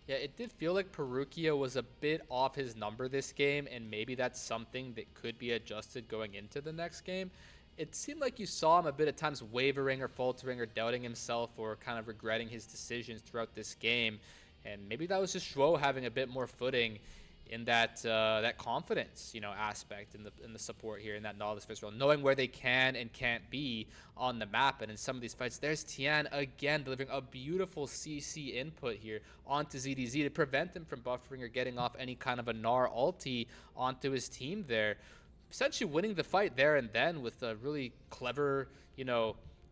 Yeah, it did feel like Perukia was a bit off his number this game, and maybe that's something that could be adjusted going into the next game. It seemed like you saw him a bit at times wavering or faltering or doubting himself or kind of regretting his decisions throughout this game, and maybe that was just Zhuo having a bit more footing in that that confidence, aspect in the support here, in that knowledge first role, knowing where they can and can't be on the map. And in some of these fights, there's Tian again delivering a beautiful CC input here onto ZDZ to prevent him from buffering or getting off any kind of a Gnar ulti onto his team there, essentially winning the fight there and then with a really clever,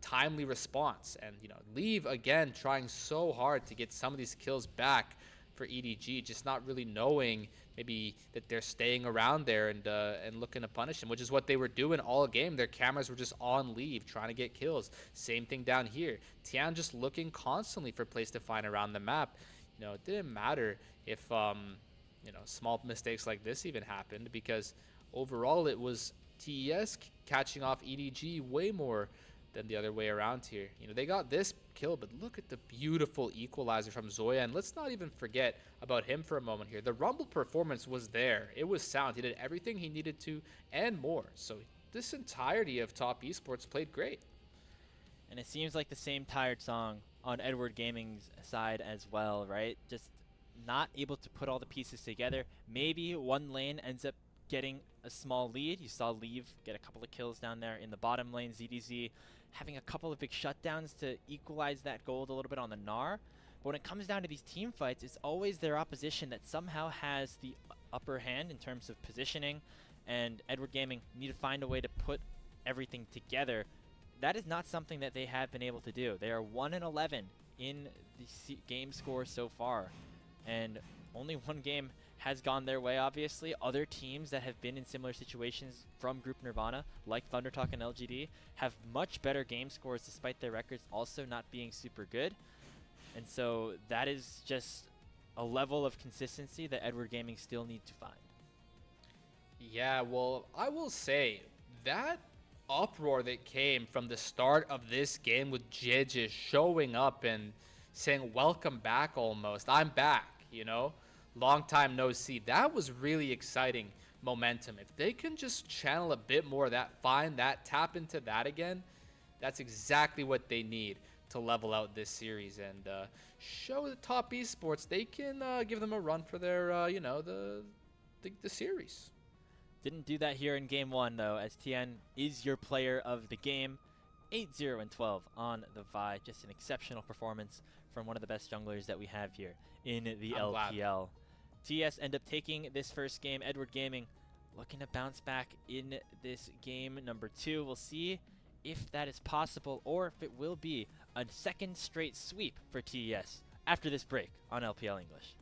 timely response. And Leave again trying so hard to get some of these kills back for EDG, just not really knowing maybe that they're staying around there and looking to punish him, which is what they were doing all game. Their cameras were just on Leave, trying to get kills. Same thing down here. Tian just looking constantly for a place to find around the map. It didn't matter if small mistakes like this even happened, because overall it was TES catching off EDG way more than the other way around here. They got this kill, but look at the beautiful equalizer from Zoya, and let's not even forget about him for a moment here. The Rumble performance was there. It was sound. He did everything he needed to and more. So this entirety of Top Esports played great. And it seems like the same tired song on Edward Gaming's side as well, right? Just not able to put all the pieces together. Maybe one lane ends up getting a small lead. You saw Leave get a couple of kills down there in the bottom lane. ZDZ having a couple of big shutdowns to equalize that gold a little bit on the Gnar. But when it comes down to these team fights, it's always their opposition that somehow has the upper hand in terms of positioning, and Edward Gaming need to find a way to put everything together. That is not something that they have been able to do. They are 1-11 in the game score so far, and only one game has gone their way, obviously. Other teams that have been in similar situations from Group Nirvana, like ThunderTalk and LGD, have much better game scores despite their records also not being super good. And so that is just a level of consistency that Edward Gaming still need to find. Yeah, well, I will say that uproar that came from the start of this game with JJ showing up and saying, welcome back almost. I'm back, long time no see. That was really exciting momentum. If they can just channel a bit more of that, find that, tap into that again, that's exactly what they need. to level out this series and show the top esports they can give them a run for their, you know, the series. Didn't do that here in game 1 though, as Tien is your player of the game. 8-0-12 on the Vi. Just an exceptional performance from one of the best junglers that we have here in the LPL. TES end up taking this first game. Edward Gaming looking to bounce back in this game number 2. We'll see if that is possible or if it will be a second straight sweep for TES after this break on LPL English.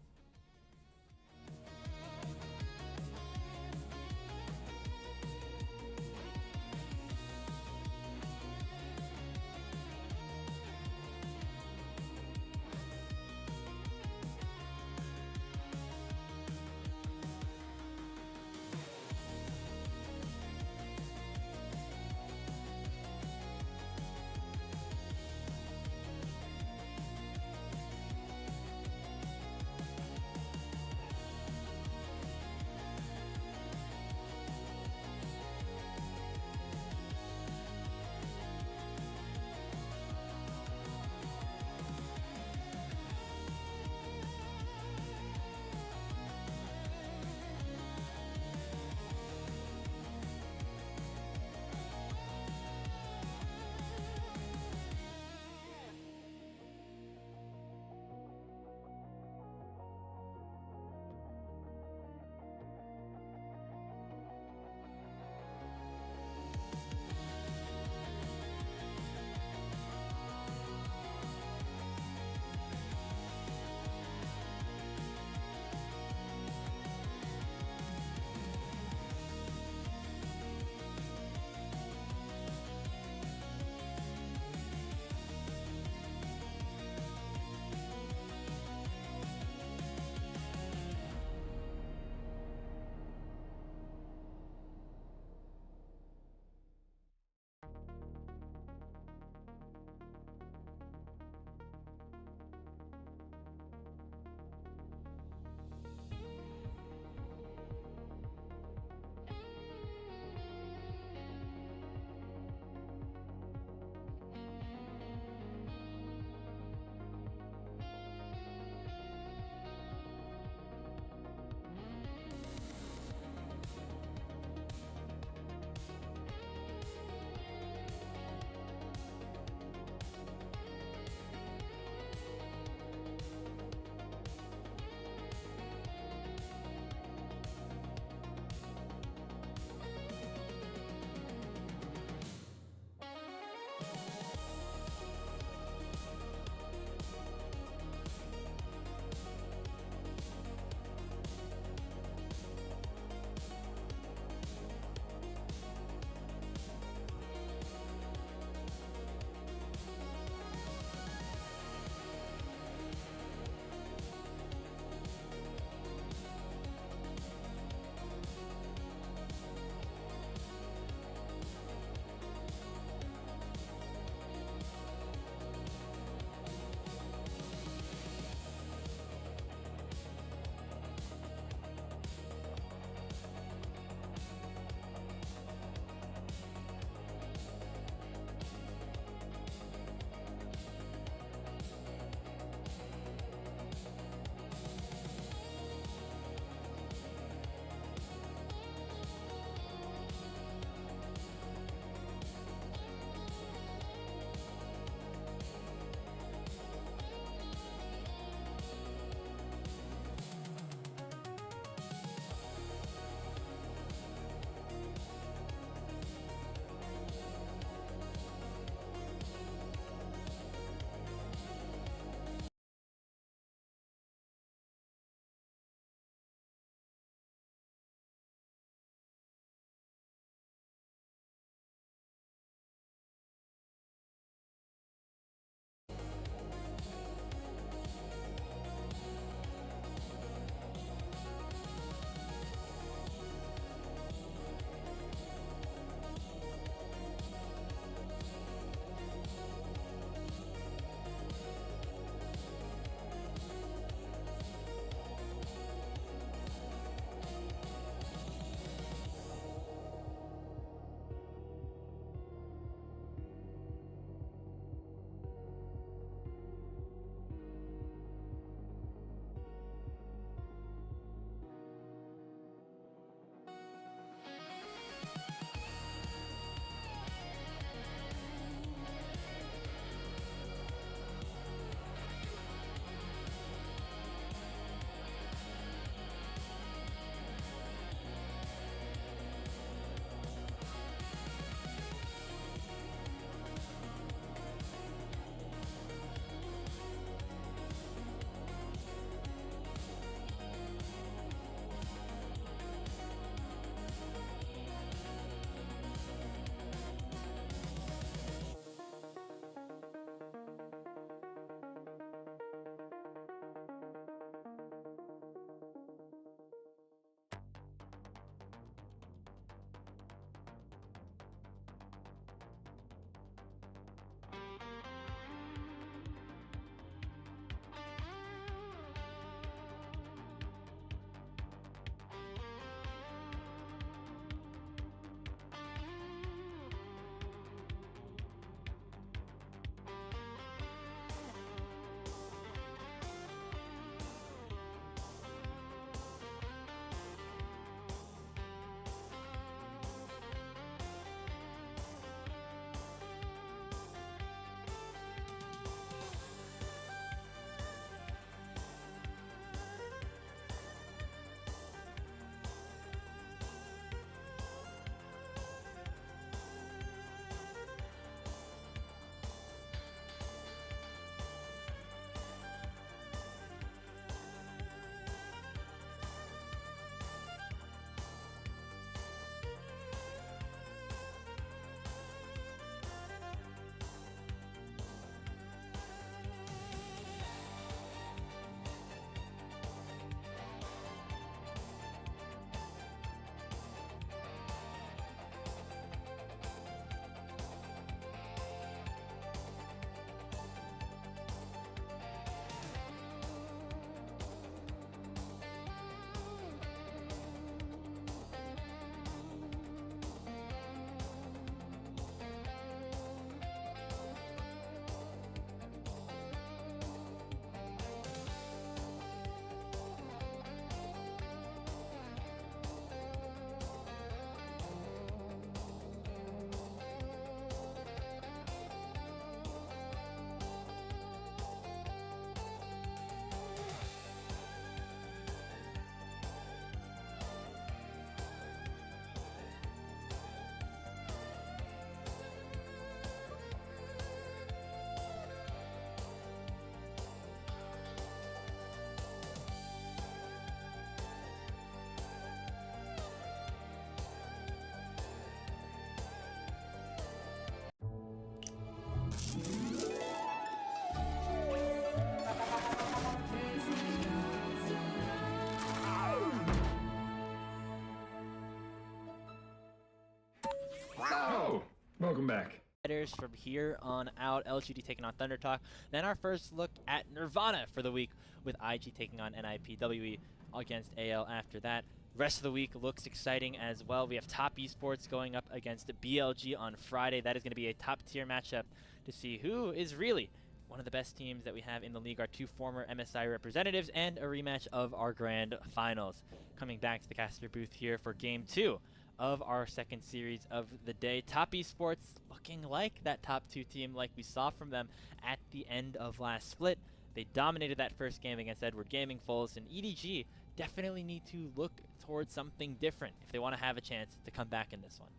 From here on out, LGD taking on Thunder Talk. Then our first look at Nirvana for the week with IG taking on NIPWE against AL after that. Rest of the week looks exciting as well. We have Top Esports going up against BLG on Friday. That is going to be a top-tier matchup to see who is really one of the best teams that we have in the league. Our two former MSI representatives and a rematch of our grand finals. Coming back to the caster booth here for Game 2 of our second series of the day. Top Esports looking like that top 2 team like we saw from them at the end of last split. They dominated that first game against Edward Gaming Foles, and EDG definitely need to look towards something different if they want to have a chance to come back in this one.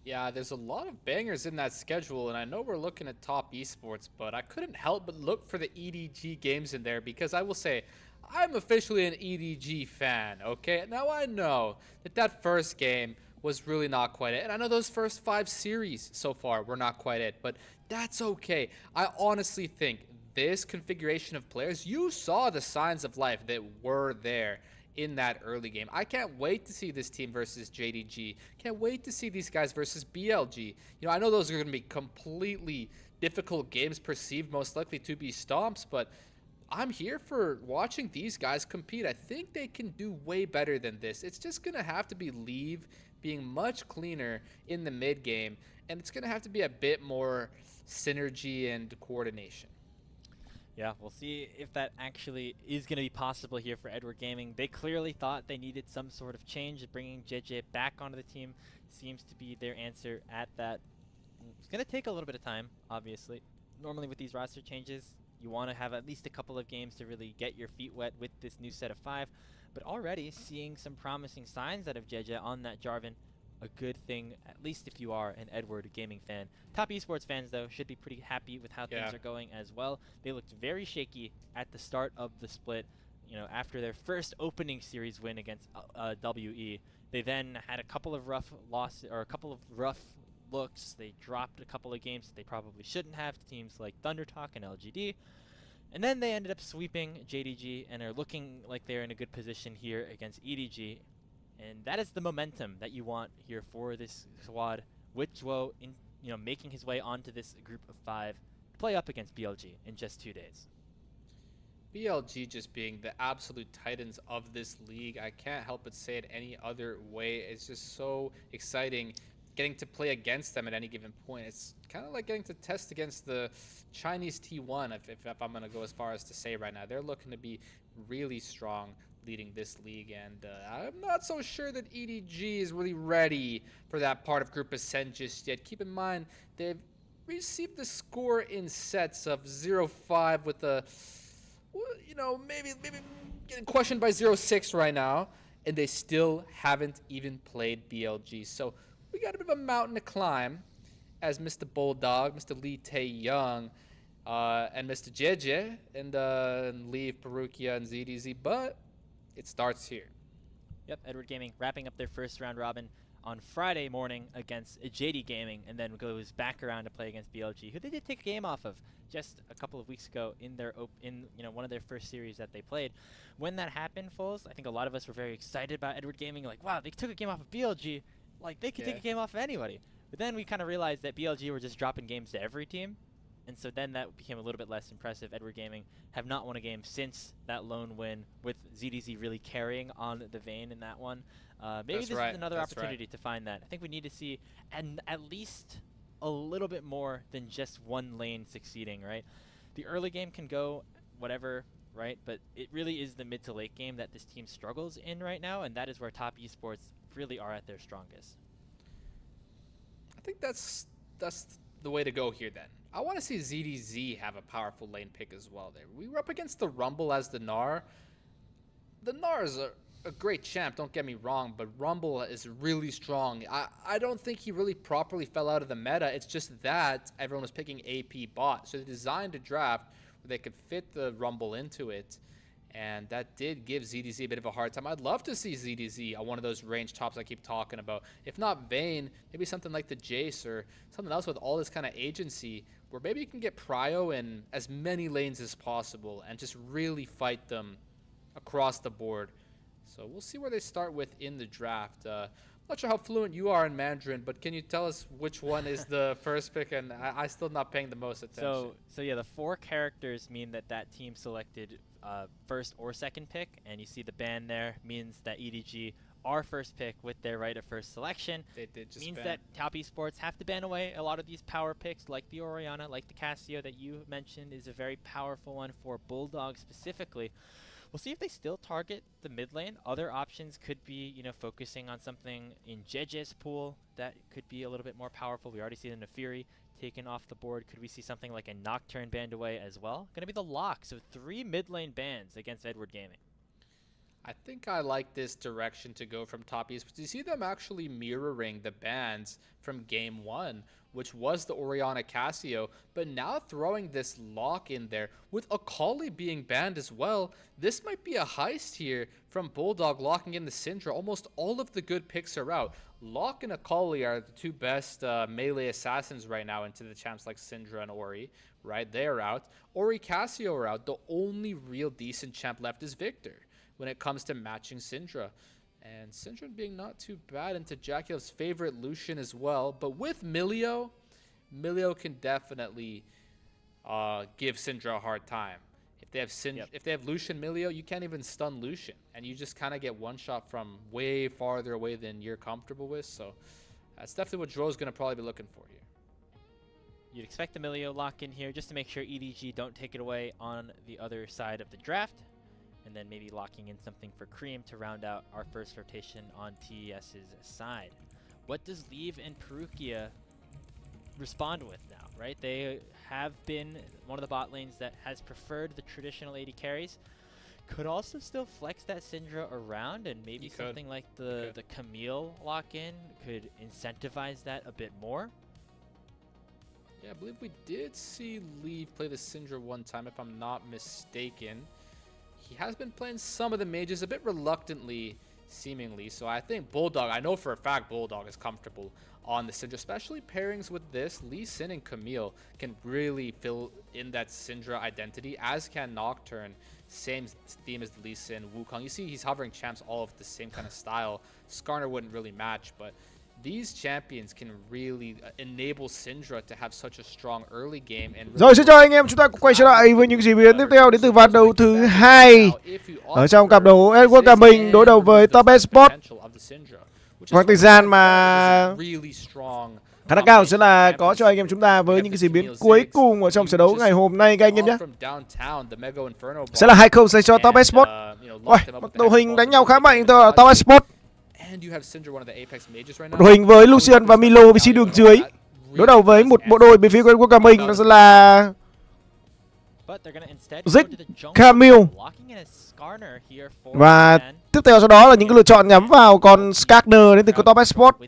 Yeah, there's a lot of bangers in that schedule, and I know we're looking at Top Esports, but I couldn't help but look for the EDG games in there because I will say, I'm officially an EDG fan, okay? Now I know that first game was really not quite it, and I know those first 5 series so far were not quite it, but that's okay. I honestly think this configuration of players, you saw the signs of life that were there in that early game. I can't wait to see this team versus JDG. Can't wait to see these guys versus BLG. You know, I know those are going to be completely difficult games, perceived most likely to be stomps, but I'm here for watching these guys compete. I think they can do way better than this. It's just going to have to be Leave being much cleaner in the mid game, and it's going to have to be a bit more synergy and coordination. Yeah, we'll see if that actually is going to be possible here for Edward Gaming. They clearly thought they needed some sort of change. Bringing JJ back onto the team seems to be their answer at that. It's going to take a little bit of time, obviously. Normally with these roster changes, you want to have at least a couple of games to really get your feet wet with this new set of 5. But already seeing some promising signs out of JJ on that Jarvan. A good thing, at least if you are an Edward Gaming fan. Top Esports fans, though, should be pretty happy with how things are going as well. They looked very shaky at the start of the split. You know, after their first opening series win against WE, they then had a couple of rough losses or a couple of rough looks. They dropped a couple of games that they probably shouldn't have to teams like Thunder Talk and LGD. And then they ended up sweeping JDG and are looking like they're in a good position here against EDG. And that is the momentum that you want here for this squad, with Zhuo making his way onto this group of 5 to play up against BLG in just 2 days. BLG just being the absolute titans of this league. I can't help but say it any other way. It's just so exciting getting to play against them at any given point. It's kind of like getting to test against the Chinese T1, if I'm going to go as far as to say right now. They're looking to be really strong leading this league, and I'm not so sure that EDG is really ready for that part of Group Ascent just yet. Keep in mind, they've received the score in sets of 0-5 with a, maybe getting questioned by 0-6 right now, and they still haven't even played BLG. So we got a bit of a mountain to climb as Mr. Bulldog, Mr. Lee Tae-young, and Mr. JJ, and Leave, Perukia, and ZDZ, but it starts here. Yep, Edward Gaming wrapping up their first round robin on Friday morning against JD Gaming, and then goes back around to play against BLG, who they did take a game off of just a couple of weeks ago in their one of their first series that they played. When that happened, Foles, I think a lot of us were very excited about Edward Gaming, like, wow, they took a game off of BLG, like they could take a game off of anybody. But then we kind of realized that BLG were just dropping games to every team. And so then that became a little bit less impressive. Edward Gaming have not won a game since that lone win, with ZDZ really carrying on the vein in that one. Maybe this is another opportunity to find that. I think we need to see at least a little bit more than just one lane succeeding, right? The early game can go whatever, right? But it really is the mid to late game that this team struggles in right now, and that is where Top Esports really are at their strongest. I think that's the way to go here then. I want to see ZDZ have a powerful lane pick as well there. We were up against the Rumble as the Gnar. The Gnar is a great champ, don't get me wrong, but Rumble is really strong. I don't think he really properly fell out of the meta. It's just that everyone was picking AP bot. So they designed a draft where they could fit the Rumble into it. And that did give ZDZ a bit of a hard time. I'd love to see ZDZ on one of those range tops I keep talking about. If not Vayne, maybe something like the Jace or something else with all this kind of agency where maybe you can get Prio in as many lanes as possible and just really fight them across the board. So we'll see where they start with in the draft. Not sure how fluent you are in Mandarin, but can you tell us which one is the first pick? And I still not paying the most attention. So yeah, the 4 characters mean that that team selected first or second pick, and you see the band there means that EDG are first pick with their right of first selection. They did just means ban. that Top Esports have to ban away a lot of these power picks, like the Orianna, like the Casio that you mentioned is a very powerful one for Bulldog specifically. We'll see if they still target the mid lane. Other options could be, you know, focusing on something in JJ's pool that could be a little bit more powerful. We already see the Nefiri taken off the board. Could we see something like a Nocturne banned away as well? Going to be the lock. So 3 mid lane bans against Edward Gaming. I think I like this direction to go from Top Esports. You see them actually mirroring the bans from Game 1, which was the Orianna Casio, but now throwing this lock in there with Akali being banned as well. This might be a heist here from Bulldog locking in the Syndra. Almost all of the good picks are out. Locke and Akali are the 2 best melee assassins right now into the champs like Syndra and Ori, right? They are out. Ori Casio are out. The only real decent champ left is Victor when it comes to matching Syndra. And Syndra being not too bad into Jackielove's favorite Lucian as well. But with Milio can definitely give Syndra a hard time. If they have if they have Lucian Milio, you can't even stun Lucian. And you just kind of get one shot from way farther away than you're comfortable with. So that's definitely what Dro's going to probably be looking for here. You'd expect the Milio lock in here just to make sure EDG don't take it away on the other side of the draft. And then maybe locking in something for Cream to round out our first rotation on TES's side. What does Leave and Perukia respond with now, right? They have been one of the bot lanes that has preferred the traditional AD carries. Could also still flex that Syndra around, and maybe something like the Camille lock-in could incentivize that a bit more. Yeah, I believe we did see Leave play the Syndra one time, if I'm not mistaken. He has been playing some of the mages a bit reluctantly, seemingly. So I think Bulldog, I know for a fact Bulldog is comfortable on the Syndra, especially pairings with this. Lee Sin and Camille can really fill in that Syndra identity, as can Nocturne. Same theme as the Lee Sin, Wukong. You see he's hovering champs all of the same kind of style. Skarner wouldn't really match, but these champions can really enable Syndra to have such a strong early game. And rồi xin chào anh em, chúng ta cũng quay trở lại với những diễn biến tiếp theo đến từ ván đấu thứ 2 ở trong cặp đấu Esports Gaming đối đầu với Top Esports. Khoảng thời gian mà khả năng cao sẽ là có cho anh em chúng ta với những cái diễn biến cuối cùng ở trong trận đấu ngày hôm nay các anh em nhé. Sẽ là 2-0 dành cho Top Esports. Ôi, đội hình đánh nhau khá mạnh từ Top Esports. Đội hình với Lucian và Milo vị trí đường dưới đối đầu với một bộ đôi bên phía của Gaming, nó sẽ là Zik, Camille và tiếp theo sau đó là những cái lựa chọn nhắm vào con Skarner đến từ Top Esports.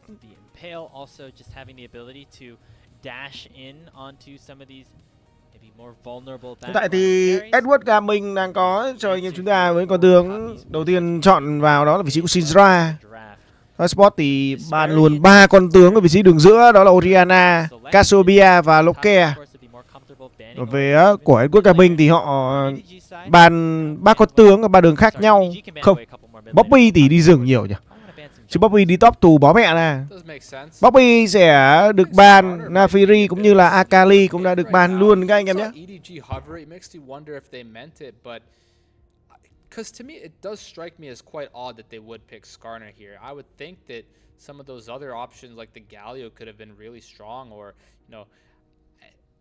Hiện tại thì Edward Gaming đang có cho anh em chúng ta với con tướng đầu tiên chọn vào, đó là vị trí của Syndra. Esports thì ban luôn 3 con tướng ở vị trí đường giữa, đó là Orianna, Cassiopeia và Loke. Còn về của Edward Gaming thì họ ban 3 con tướng ở 3 đường khác nhau. Không, Bobby thì đi rừng nhiều nhỉ. Chứ Bobby đi top tù bó mẹ nè. Bobby sẽ được ban, Nafiri cũng như là Akali cũng đã được ban luôn các anh em nhé. Because to me, it does strike me as quite odd that they would pick Skarner here. I would think that some of those other options like the Galio could have been really strong, or, you know,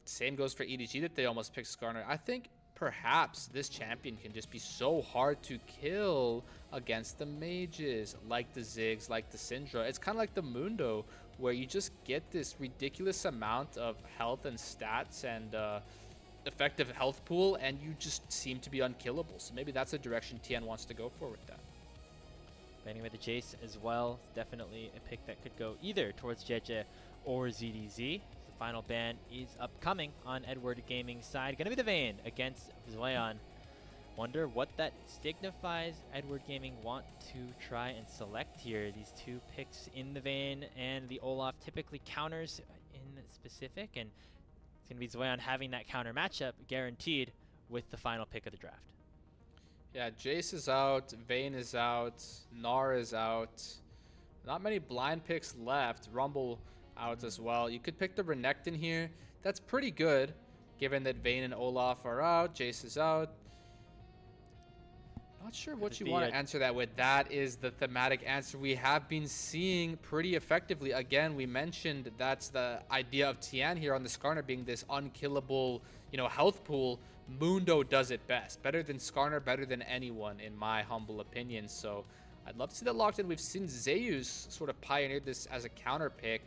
same goes for EDG that they almost picked Skarner. I think perhaps this champion can just be so hard to kill against the mages, like the Ziggs, like the Syndra. It's kind of like the Mundo, where you just get this ridiculous amount of health and stats and effective health pool, and you just seem to be unkillable. So maybe that's a direction Tien wants to go for with that. Banning with the Jace as well, definitely a pick that could go either towards JJ or ZDZ. The final ban is upcoming on Edward Gaming's side. Gonna be the Vayne against Zweon. Wonder what that signifies Edward Gaming want to try and select here. These 2 picks in the Vayne and the Olaf typically counters in specific, and it's going to be Zweon having that counter matchup guaranteed with the final pick of the draft. Yeah, Jace is out, Vayne is out, Gnar is out. Not many blind picks left. Rumble out as well. You could pick the Renekton here. That's pretty good, given that Vayne and Olaf are out. Jace is out. Not sure what you want to answer that with. That is the thematic answer we have been seeing pretty effectively. Again, we mentioned that's the idea of Tian here on the Skarner being this unkillable, you know, health pool. Mundo does it best. Better than Skarner, better than anyone, in my humble opinion. So I'd love to see that locked in. We've seen Zeus sort of pioneered this as a counter pick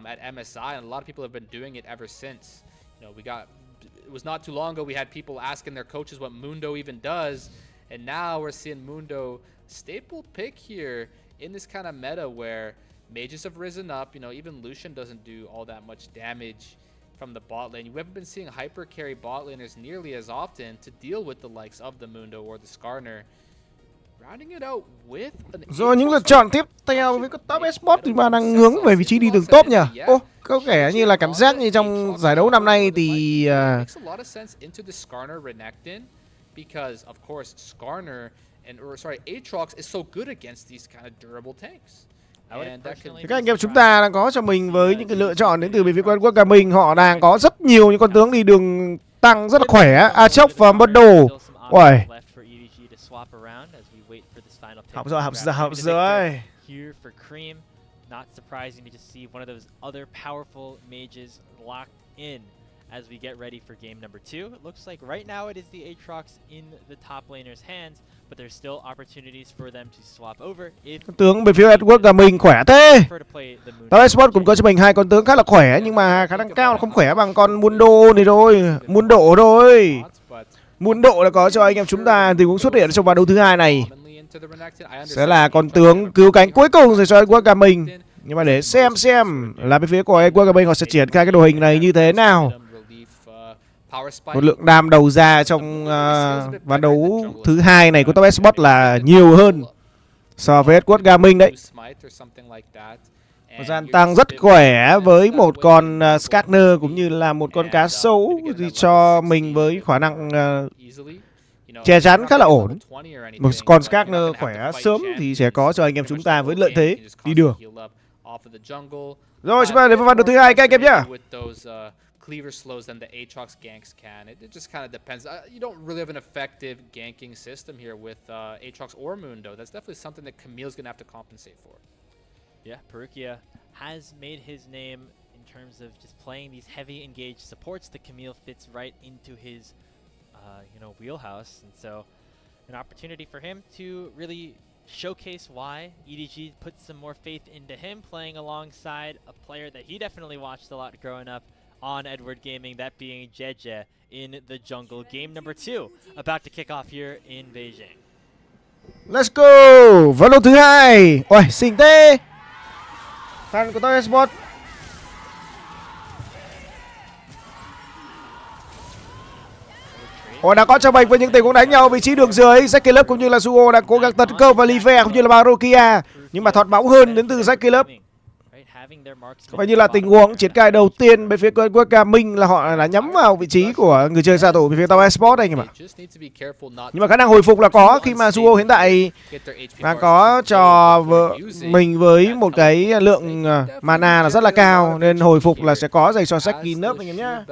at MSI, and a lot of people have been doing it ever since. You know, it was not too long ago we had people asking their coaches what Mundo even does. And now we're seeing Mundo staple pick here in this kind of meta where mages have risen up. You know, even Lucian doesn't do all that much damage from the bot lane. You haven't been seeing hyper carry bot laners nearly as often to deal with the likes of the Mundo or the Skarner. Rounding it out with an Rồi những lựa chọn tiếp theo với top Esports thì mà đang hướng về vị trí đi đường top nhỉ? Ô, có vẻ như là cảm giác như trong giải đấu năm nay thì because of course Skarner Aatrox is so good against these kind of durable tanks. Thì các anh em chúng ta đang có cho mình với những cái lựa chọn đến từ bên phía quân cả mình, họ đang có rất nhiều những con tướng đi đường tăng rất là khỏe. Aatrox và Mundo. Ôi. Học rồi. Not surprising to just see one of those other powerful mages locked in as we get ready for game number 2. It looks like right now it is the Aatrox in the top laner's hands, but there's still opportunities for them to swap over. Tướng bên phía Edward cả mình khỏe thế. Top Esports cũng có cho mình hai con tướng khá là khỏe, nhưng mà khả năng cao không khỏe bằng con Mundo này rồi. Mundo là có cho anh em chúng ta thì cũng xuất hiện trong ván đấu thứ hai này. Sẽ là con tướng cứu cánh cuối cùng rồi cho Edward cả mình. Nhưng mà để xem là bên phía của Edward cả mình họ sẽ triển khai cái đội hình này như thế nào. Một lượng đam đầu ra trong ván đấu thứ hai này của Top Esports là nhiều hơn so với Edward Gaming đấy. Thời gian tăng rất khỏe với một con Skarner cũng như là một con cá sấu thì cho mình với khả năng che chắn khá là ổn. Một con Skarner khỏe sớm thì sẽ có cho anh em chúng ta với lợi thế đi đường. Rồi chúng ta đến với ván đấu thứ hai các anh em nhé. Cleaver slows than the Aatrox ganks can. It just kind of depends. You don't really have an effective ganking system here with Aatrox or Mundo. That's definitely something that Camille's going to have to compensate for. Yeah, Perukia has made his name in terms of just playing these heavy engaged supports that Camille fits right into his wheelhouse. And so an opportunity for him to really showcase why EDG put some more faith into him, playing alongside a player that he definitely watched a lot growing up on Edward Gaming, that being Jeje in the jungle. Game number 2 about to kick off here in Beijing. Let's go! Ván đấu thứ hai. Ôi, xinh thế. Thằng của Top Esports. Ôi, đã có cho mình với những tình huống đánh nhau vị trí đường dưới. Zakilub cũng như là Sugo đang cố gắng tấn công và Live cũng như là Barokia, nhưng mà thọt bóng hơn đến từ Zakilub. Có vẻ như là tình huống triển khai đầu tiên bên phía quân Gaming là họ là nhắm vào vị trí của người chơi xạ thủ bên phía Top Esports anh em ạ. Nhưng mà khả năng hồi phục là có khi mà Sugo hiện tại đang có cho mình với một cái lượng mana là rất là cao, nên hồi phục là sẽ có dành cho Zakilub anh em nhá.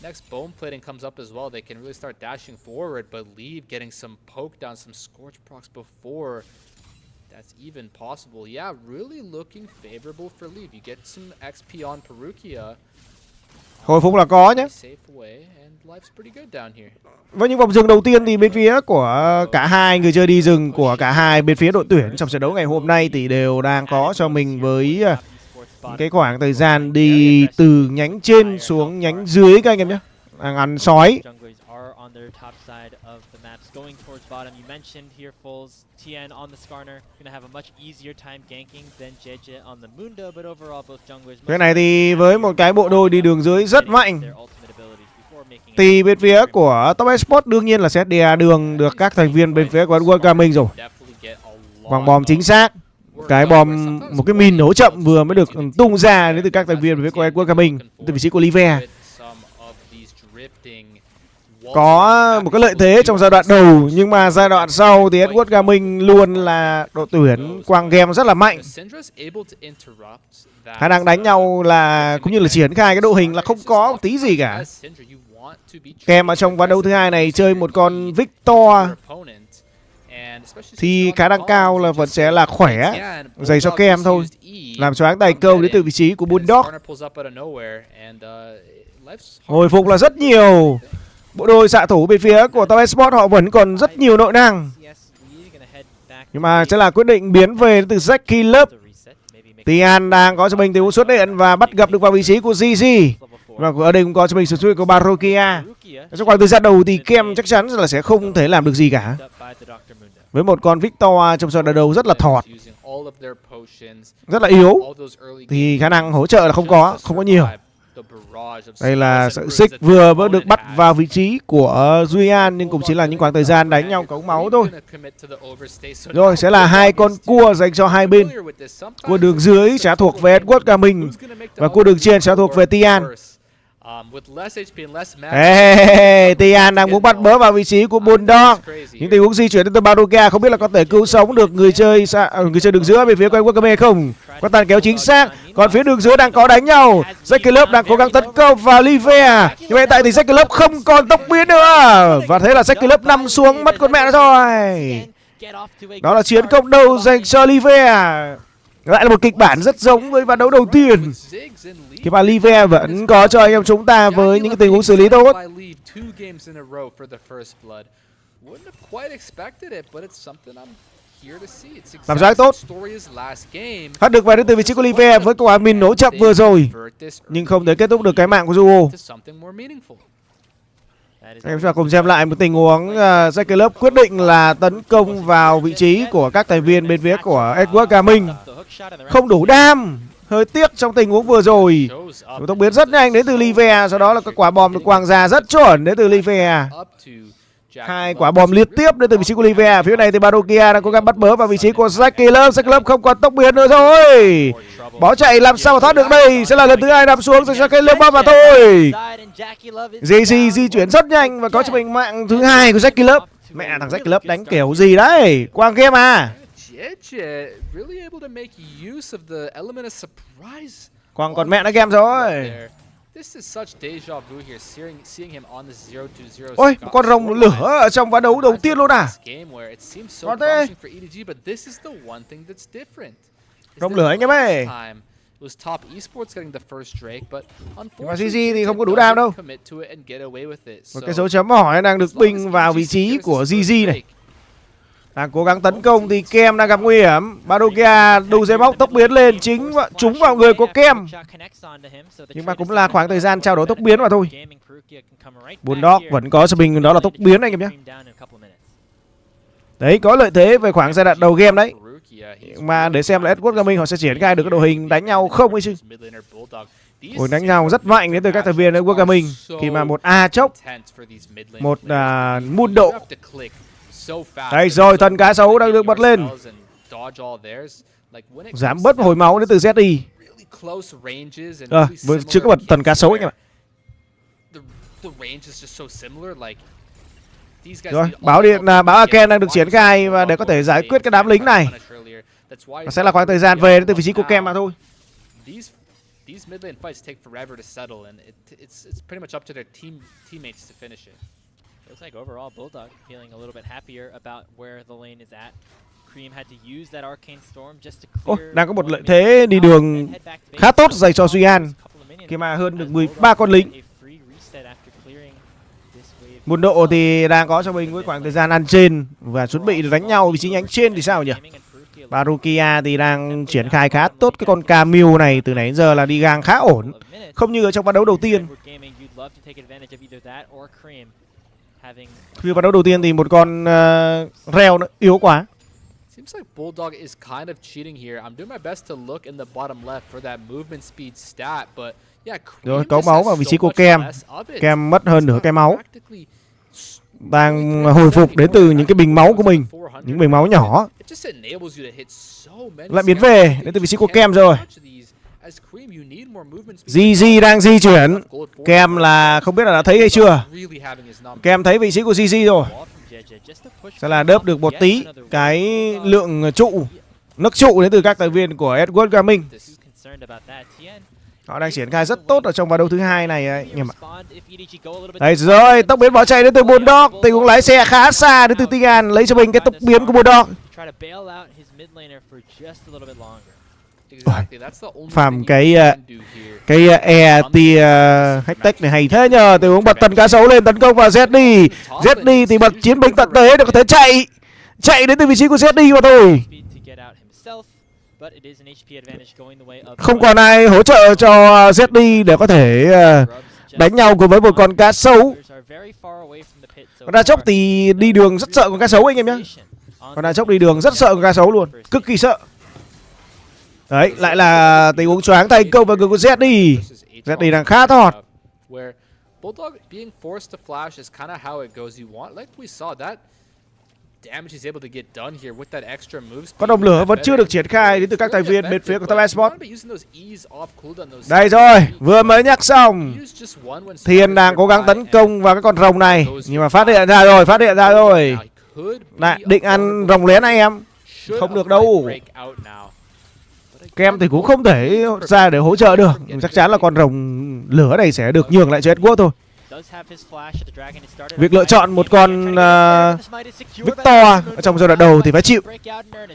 Next bone plating comes up as well. They can really start dashing forward, but Leave getting some poke down, some scorch procs before that's even possible. Yeah, really looking favorable for Leave. You get some XP on Perukia. Hồi phục là có nhé. Với những vòng rừng đầu tiên thì bên phía của cả hai người chơi đi rừng của cả hai bên phía đội tuyển trong trận đấu ngày hôm nay thì đều đang có cho mình với cái khoảng thời gian đi từ nhánh trên xuống nhánh dưới các anh em nhé. Đang ăn sói. Cái này thì với một cái bộ đôi đi đường dưới rất mạnh. Thì bên phía của Top Esports đương nhiên là sẽ đè đường được các thành viên bên phía của World Gaming rồi. Quảng bom chính xác. Cái bom, một cái min nổ chậm vừa mới được tung ra đến từ các thành viên với World Gaming từ vị trí của Live. có một cái lợi thế trong giai đoạn đầu, nhưng mà giai đoạn sau thì Esports Gaming luôn là đội tuyển quăng game rất là mạnh. Khả năng đánh nhau là cũng như là triển khai cái đội hình là không có một tí gì cả. Kem ở trong ván đấu thứ hai này chơi một con Victor thì khả năng cao là vẫn sẽ là khỏe dành cho Kem thôi, làm choáng tay câu đến từ vị trí của Bulldog. Hồi phục là rất nhiều. Bộ đôi xạ thủ bên phía của Tao Esports họ vẫn còn rất nhiều nội năng, nhưng mà sẽ là quyết định biến về từ Jackie Love. Tian đang có cho mình tình huống xuất hiện và bắt gặp được vào vị trí của GG, và ở đây cũng có cho mình sự xuất hiện của Barokia. Trong khoảng thời gian đầu thì Kem chắc chắn là sẽ không thể làm được gì cả. Với một con Victor trong giai đoạn đầu rất là thọt, rất là yếu, thì khả năng hỗ trợ là không có nhiều. Đây là Xích vừa được bắt vào vị trí của Duyan, nhưng cũng chỉ là những khoảng thời gian đánh nhau cấu máu thôi. Rồi sẽ là hai con cua dành cho hai bên. Cua đường dưới sẽ thuộc về Esports Gaming và cua đường trên sẽ thuộc về Tian. Tian đang muốn bắt bớ vào vị trí của Bulldog. Những tình huống di chuyển đến từ Baroka không biết là có thể cứu sống được người chơi đường giữa về phía của Esports Gaming không. Quan tàn kéo chính xác. Còn phía đường dưới đang có đánh nhau. Jackie Love đang cố gắng tấn công vào Livea, nhưng hiện tại thì Jackie Love không còn tốc biến nữa, và thế là Jackie Love nằm xuống mất con mẹ nó rồi. Đó là chiến công đầu dành cho Livea. Lại là một kịch bản rất giống với ván đấu đầu tiên, khi mà Livea vẫn có cho anh em chúng ta với những tình huống xử lý tốt. Làm rất tốt. Hất được về đến từ vị trí của Livea với quả min nổ chậm vừa rồi, nhưng không thể kết thúc được cái mạng của Duo. Em sẽ cùng xem lại một tình huống Jackie Love quyết định là tấn công vào vị trí của các thành viên bên phía của Esports Gaming. Không đủ đam, hơi tiếc trong tình huống vừa rồi. Tốc biến rất nhanh đến từ Livea, sau đó là các quả bom được quăng ra rất chuẩn đến từ Livea. Hai quả bom liên tiếp đến từ vị trí của Livea. Phía này thì Barokia đang cố gắng bắt bớ vào vị trí của Jackie Love. Jackie Love không còn tốc biến nữa rồi. Bỏ chạy làm sao mà thoát được đây. Sẽ là lần thứ hai nằm xuống rồi Jackie Love bom vào thôi. GG di chuyển rất nhanh và có cho mình mạng thứ hai của Jackie Love. Mẹ thằng Jackie Love đánh kiểu gì đấy, quang game à. Quang còn mẹ nó game rồi. Ôi, một con rồng lửa ở trong ván đấu đầu tiên luôn à. Có thế. Rồng lửa anh em ơi. Nhưng mà GG thì không có đủ đam đâu. Một cái dấu chấm hỏi đang được binh vào vị trí của GG này. Đang cố gắng tấn công thì Kem đang gặp nguy hiểm. Barokia đu dây móc tốc biến lên trúng vào người của Kem. Nhưng mà cũng là khoảng thời gian trao đổi tốc biến mà thôi. Bulldog vẫn có cho mình đó là tốc biến anh em nhé. Đấy, có lợi thế về khoảng giai đoạn đầu game đấy. Mà để xem là Esports Gaming họ sẽ triển khai được cái đội hình đánh nhau không ấy chứ. Đội đánh nhau rất mạnh đến từ các thành viên Esports Gaming. Khi mà một A chốc, một môn độ. Đây rồi, thần cá sấu đang được bật lên. Giảm bớt hồi máu đến từ ZI. Chưa có bật thần cá sấu anh em ạ. Rồi, báo điện là báo Aken đang được triển khai và để có thể giải quyết cái đám lính này. Và sẽ là khoảng thời gian về đến từ vị trí của Kem mà thôi. Looks like overall Bulldog feeling a little bit happier about where the lane is at. Cream had to use that arcane storm just to clear. Đang có một lợi thế đi đường khá tốt dành cho Duy An, khi mà hơn được 13 con lính. Một độ thì đang có cho mình với khoảng thời gian ăn trên và chuẩn bị đánh nhau vị trí nhánh trên thì sao nhỉ? Barokia thì đang triển khai khá tốt cái con Camille này, từ nãy đến giờ là đi gang khá ổn, không như ở trong ván đấu đầu tiên. Khi ván đấu đầu tiên thì một con reo nó yếu quá. Seems like Bulldog is kind of cheating here. I'm doing my best to look in the bottom left for that movement speed stat, but yeah. Rồi, có máu vào vị trí của Kem. Kem mất hơn nửa cái máu. Đang hồi phục đến từ những cái bình máu của mình, những bình máu nhỏ. Lại biến về đến từ vị trí của Kem rồi. GG đang di chuyển. Kem là không biết là đã thấy hay chưa. Kem thấy vị trí của GG rồi. Sẽ là đớp được một tí cái lượng trụ, nước trụ đến từ các thành viên của Esports Gaming. Họ đang triển khai rất tốt ở trong ván đấu thứ hai này ấy, anh em ạ. Đấy rồi, tốc biến bỏ chạy đến từ Bulldog, tình huống lái xe khá xa đến từ Tian, lấy cho mình cái tốc biến của Bulldog. Phạm cái tia hashtag này hay thế nhờ. Tình huống bật tần cá sấu lên tấn công vào ZD. ZD thì bật chiến binh tận thế để có thể chạy đến từ vị trí của ZD mà thôi. Không còn ai hỗ trợ cho ZD để có thể đánh nhau cùng với một con cá sấu. Con đa chốc thì đi đường rất sợ con cá sấu anh em nhé. Con đa chốc đi đường rất sợ con cá sấu luôn, cực kỳ sợ. Đấy, lại là tình huống choáng thành công vào người của ZD. ZD đang khá thọt. Bulldog being forced to flash is kind of how it goes. You want, like we saw, that damage is able to get done here with that extra moves. Con đồng lửa vẫn chưa được triển khai đến từ các thành viên bên phía của TES Esports. Đây rồi, vừa mới nhắc xong. Thiện đang cố gắng tấn công vào cái con rồng này, nhưng mà phát hiện ra rồi. Lại định ăn rồng lén anh em. Không được đâu. Kem thì cũng không thể ra để hỗ trợ được. Chắc chắn là con rồng lửa này sẽ được nhường lại cho Edward thôi. Việc lựa chọn một con Victor ở trong giai đoạn đầu thì phải chịu.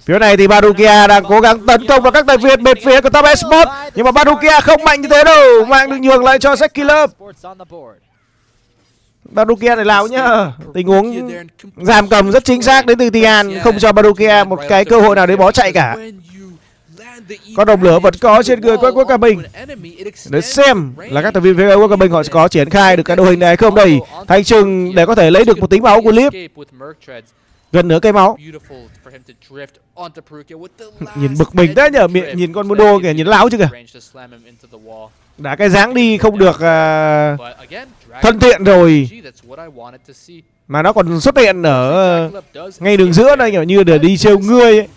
Phía này thì Barukia đang cố gắng tấn công vào các thành viên bên phía của TES Esports, nhưng mà Barukia không mạnh như thế đâu, mạng được nhường lại cho Zeki Love. Barukia này láo nhá. Tình huống giảm cầm rất chính xác đến từ Tian, không cho Barukia một cái cơ hội nào để bó chạy cả. Con đồng lửa vẫn có trên người của Quốc Ca Bình. Để xem là các thành viên phía Quốc Ca Bình họ có triển khai được cái đội hình này không đây. Thành chừng để có thể lấy được một tí máu của Lip. Gần nửa cây máu. Nhìn bực mình thế nhở, nhìn con Mundo kìa, nhìn láo chứ kìa. Đã cái dáng đi không được thân thiện rồi, mà nó còn xuất hiện ở ngay đường giữa này, kiểu như để đi trêu ngươi ấy.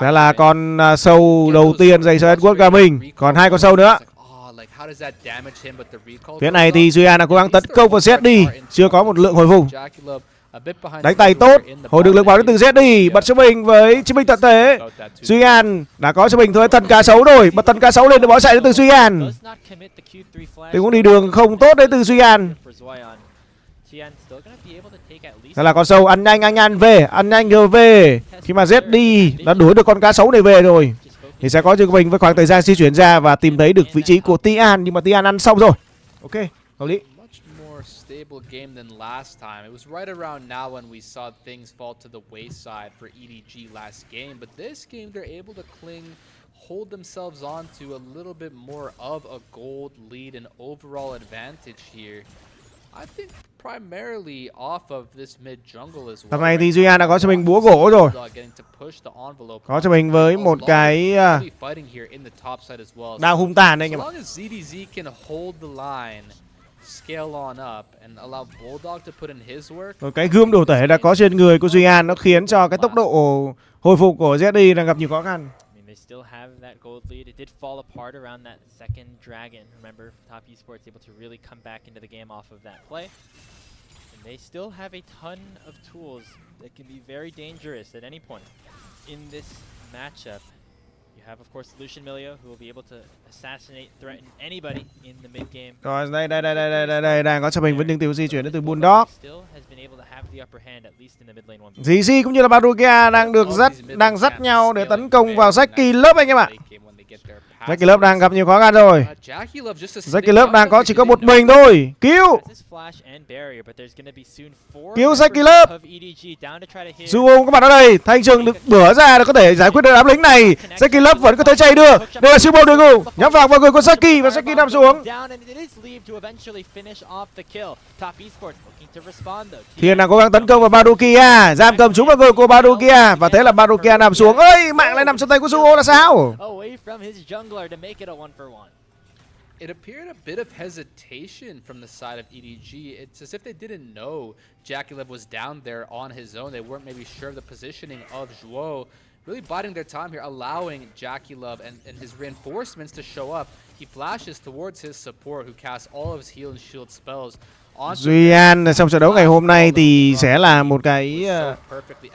Sẽ là con sâu đầu tiên dành cho Esports Gaming. Còn hai con sâu nữa. Phía này thì Duyan đã cố gắng tấn công vào ZD, chưa có một lượng hồi phục. Đánh tay tốt, hồi được lực vào đến từ ZD, bật cho mình với chiến binh tận thế. Duyan đã có cho mình thôi thần cá sấu rồi, bật thần cá sấu lên để bỏ chạy đến từ Duyan. Thì cũng đi đường không tốt đến từ Duyan. Đó là con sâu ăn nhanh về. Khi mà ZD đã đuổi được con cá sấu này về rồi thì sẽ có cho mình với khoảng thời gian di chuyển ra và tìm thấy được vị trí của Tian, nhưng mà Tian ăn xong rồi. Ok, hợp lý. Stable game than last time. It was right around now when we saw things fall to the wayside for EDG last game, but this game they're able to cling, hold themselves on to a little bit more of a gold lead and overall advantage here. I think primarily off of this mid jungle as well. Hôm nay thì Duyan đã có cho mình búa gỗ rồi. Có cho mình với một cái đao hung tàn đây anh em ạ. Rồi cái gươm đổ tể đã có trên người của Duyan, nó khiến cho cái tốc độ hồi phục của ZD đang gặp nhiều khó khăn. Still have that gold lead. It did fall apart around that second dragon. Remember, Top Esports able to really come back into the game off of that play. And they still have a ton of tools that can be very dangerous at any point in this matchup. You have, of course, Lucian Milio, who will be able to assassinate, threaten anybody in the mid game. Rồi đây đang có cho mình với những tiêu di chuyển đến từ Bulldog. GG cũng như là Barukia đang dắt nhau để tấn công vào Zeki Love anh em ạ. Zeki Love đang gặp nhiều khó khăn rồi. Zeki Love đang chỉ có một mình thôi. Cứu Zeki Love. Suo có mặt ở đây. Thanh Trường được bữa ra để có thể giải quyết được đám lính này. Zeki Love vẫn có thể chạy được. Đây là Sumo đường ngủ nhắm vào người của Zeki và Zeki nằm xuống. Thiên đang cố gắng tấn công vào Barukia, giam cầm chúng vào người của Barukia và thế là Barukia nằm xuống. Ơi, mạng lại nằm trong tay của Suo là sao? It appeared a bit of hesitation from the side of EDG. It's as if they didn't know Jakilev was down there on his own. They weren't maybe sure of the positioning of Zhuo. really biding their time here, allowing Jackie and his reinforcements to show up. He flashes towards his support who casts all of his heal and shield spells. Duy An trong trận đấu ngày hôm nay thì sẽ là một cái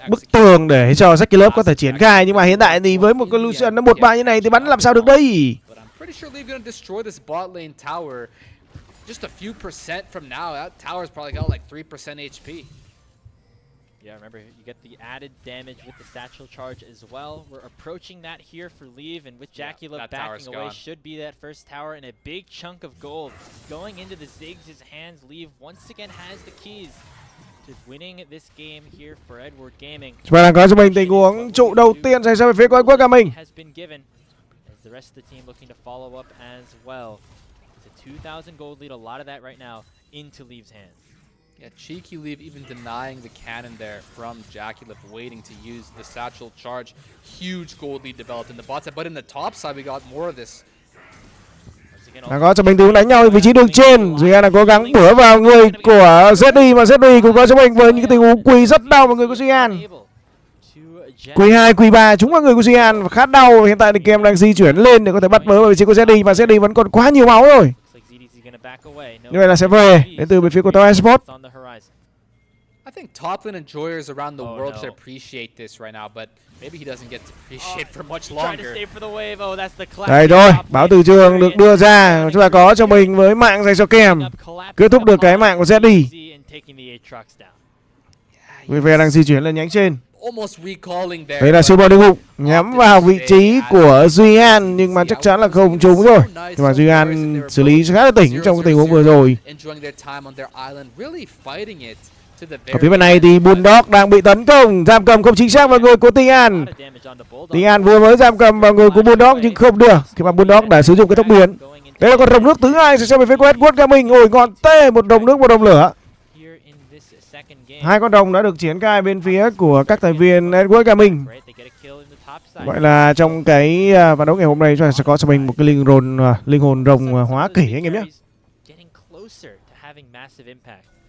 bức tường để cho Jackie Love có thể triển khai, nhưng mà hiện tại thì với một con Lucian nó 1-3 như này thì bắn làm sao được đây? Just a few percent from now, that tower's probably got like 3% HP. Yeah, remember, you get the added damage with the satchel charge as well. We're approaching that here for Leave, and with Jackie Love backing away, should be that first tower, and a big chunk of gold going into the Ziggs' hands. Leave once again has the keys to winning this game here for Edward Gaming. Chúng ta đang có cho mình tình huống trụ đầu tiên dành cho phía của Edward Gaming. Has been given as the rest of the team looking to follow up as well. It's a 2,000 gold lead, a lot of that right now into Leave's hands. Yeah, cheeky Leave even denying the cannon there from Jackie Love, waiting to use the satchel charge. Huge gold lead developed in the bot side, but in the top side we got more of this. Đang có cho mình tình huống đánh nhau vị trí đường trên. Duy An là cố gắng bủa vào người của ZD, mà ZD cũng có cho mình với những cái tình huống quỳ rất đau vào người của Duy An. Quỳ 2, quỳ 3 trúng vào người của Duy An và khá đau. Hiện tại thì Kem đang di chuyển lên để có thể bắt bớ vào vị trí của ZD, và ZD vẫn còn quá nhiều máu rồi. Như vậy là sẽ về đến từ bên phía của TES Esports. I think top lane enjoyers around the world should appreciate this right now, but maybe he doesn't get to appreciate for much longer. Đây rồi, báo từ trường được đưa ra. Chúng ta có cho mình với mạng dành cho Kem. Kết thúc được cái mạng của ZD. Về đang di chuyển lên nhánh trên. Đấy là siêu bom địa ngục nhắm vào vị trí của Duy An, nhưng mà chắc chắn là không trúng rồi. Nhưng mà Duy An xử lý khá là tỉnh trong tình huống vừa rồi. Ở phía bên này thì Bulldog đang bị tấn công, giam cầm không chính xác vào người của Tian. Tian vừa mới giam cầm vào người của Bulldog nhưng không được khi mà Bulldog đã sử dụng cái tốc biến. Đây là con rồng nước thứ hai sẽ về phía của Edward Gaming. Ôi ngon tê, một rồng nước, một rồng lửa. Hai con rồng đã được triển khai bên phía của các thành viên Edward Gaming. Vậy là trong cái ván đấu ngày hôm nay chúng ta sẽ có cho mình một cái linh hồn rồng hóa kỷ anh em nhé.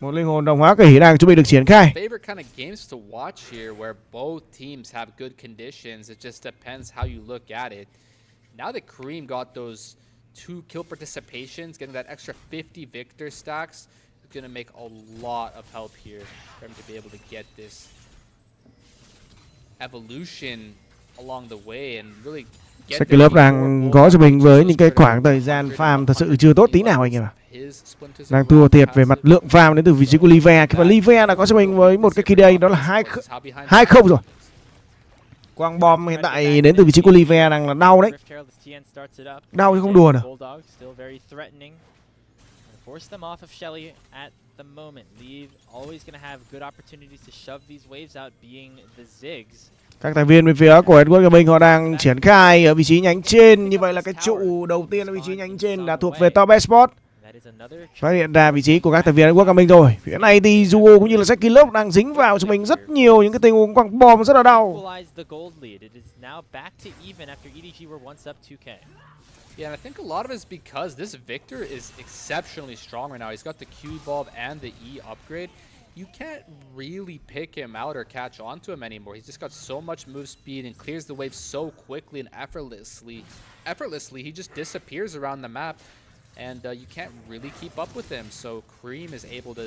Một linh hồn đồng hóa kỷ đang chuẩn bị được triển khai. Favorite kind of games to watch here where both teams have good conditions. It just depends how you look at it. Now that Kareem got those 2 kill participations, getting that extra 50 victor stacks, it's going to make a lot of help here for him to be able to get this evolution along the way and really get Jackie Love đang có cho mình với những cái khoảng thời gian farm thật sự chưa tốt tí nào anh em ạ. Đang thua thiệt về mặt lượng farm đến từ vị trí của Live, khi mà Live đã có cho mình với một cái KDA đó là 2-0 rồi. Quang bom hiện tại đến từ vị trí của Live đang là đau đấy. Đau chứ không đùa đâu. Các thành viên bên phía của Edward Gaming họ đang triển khai ở vị trí nhánh trên. Như vậy là cái trụ đầu tiên ở vị trí nhánh trên đã thuộc về Top Esports. Phát hiện ra vị trí của các thành viên Edward Gaming rồi. Phía này thì Duo cũng như là Jackie Love đang dính vào cho mình rất nhiều những cái tình huống quăng bom rất là đau. Yeah, and I think a lot of it is because this Victor is exceptionally strong right now. He's got the Q bulb and the E upgrade. You can't really pick him out or catch on to him anymore. He's just got so much move speed and clears the wave so quickly and effortlessly. He just disappears around the map, and you can't really keep up with him. So Kareem is able to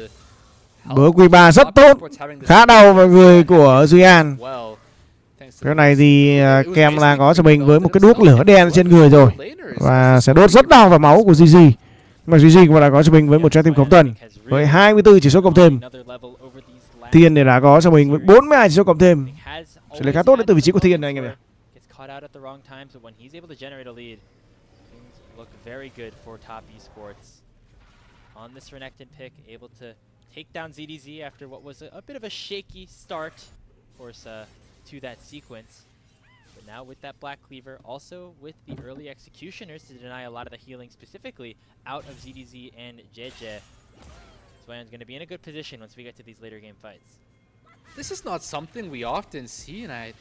bớ Q3 rất tốt, khá đau vào người của Duy An. Cái này thì Kem là có cho mình với một cái đuốc lửa đen trên người rồi và sẽ đốt rất đau vào máu của GG. Mà GG cũng đã có cho mình với một trái tim cộng tần với 24 chỉ số cộng thêm. Thiên thì đã có cho mình với 42 chỉ số cộng thêm. Sẽ lấy khá tốt đến từ vị trí của Thiên này anh em ạ. To that sequence, but now with that Black Cleaver, also with the early executioners to deny a lot of the healing specifically out of ZDZ and JJ. Swayan's going to be in a good position once we get to these later game fights. This is not something we often see, and I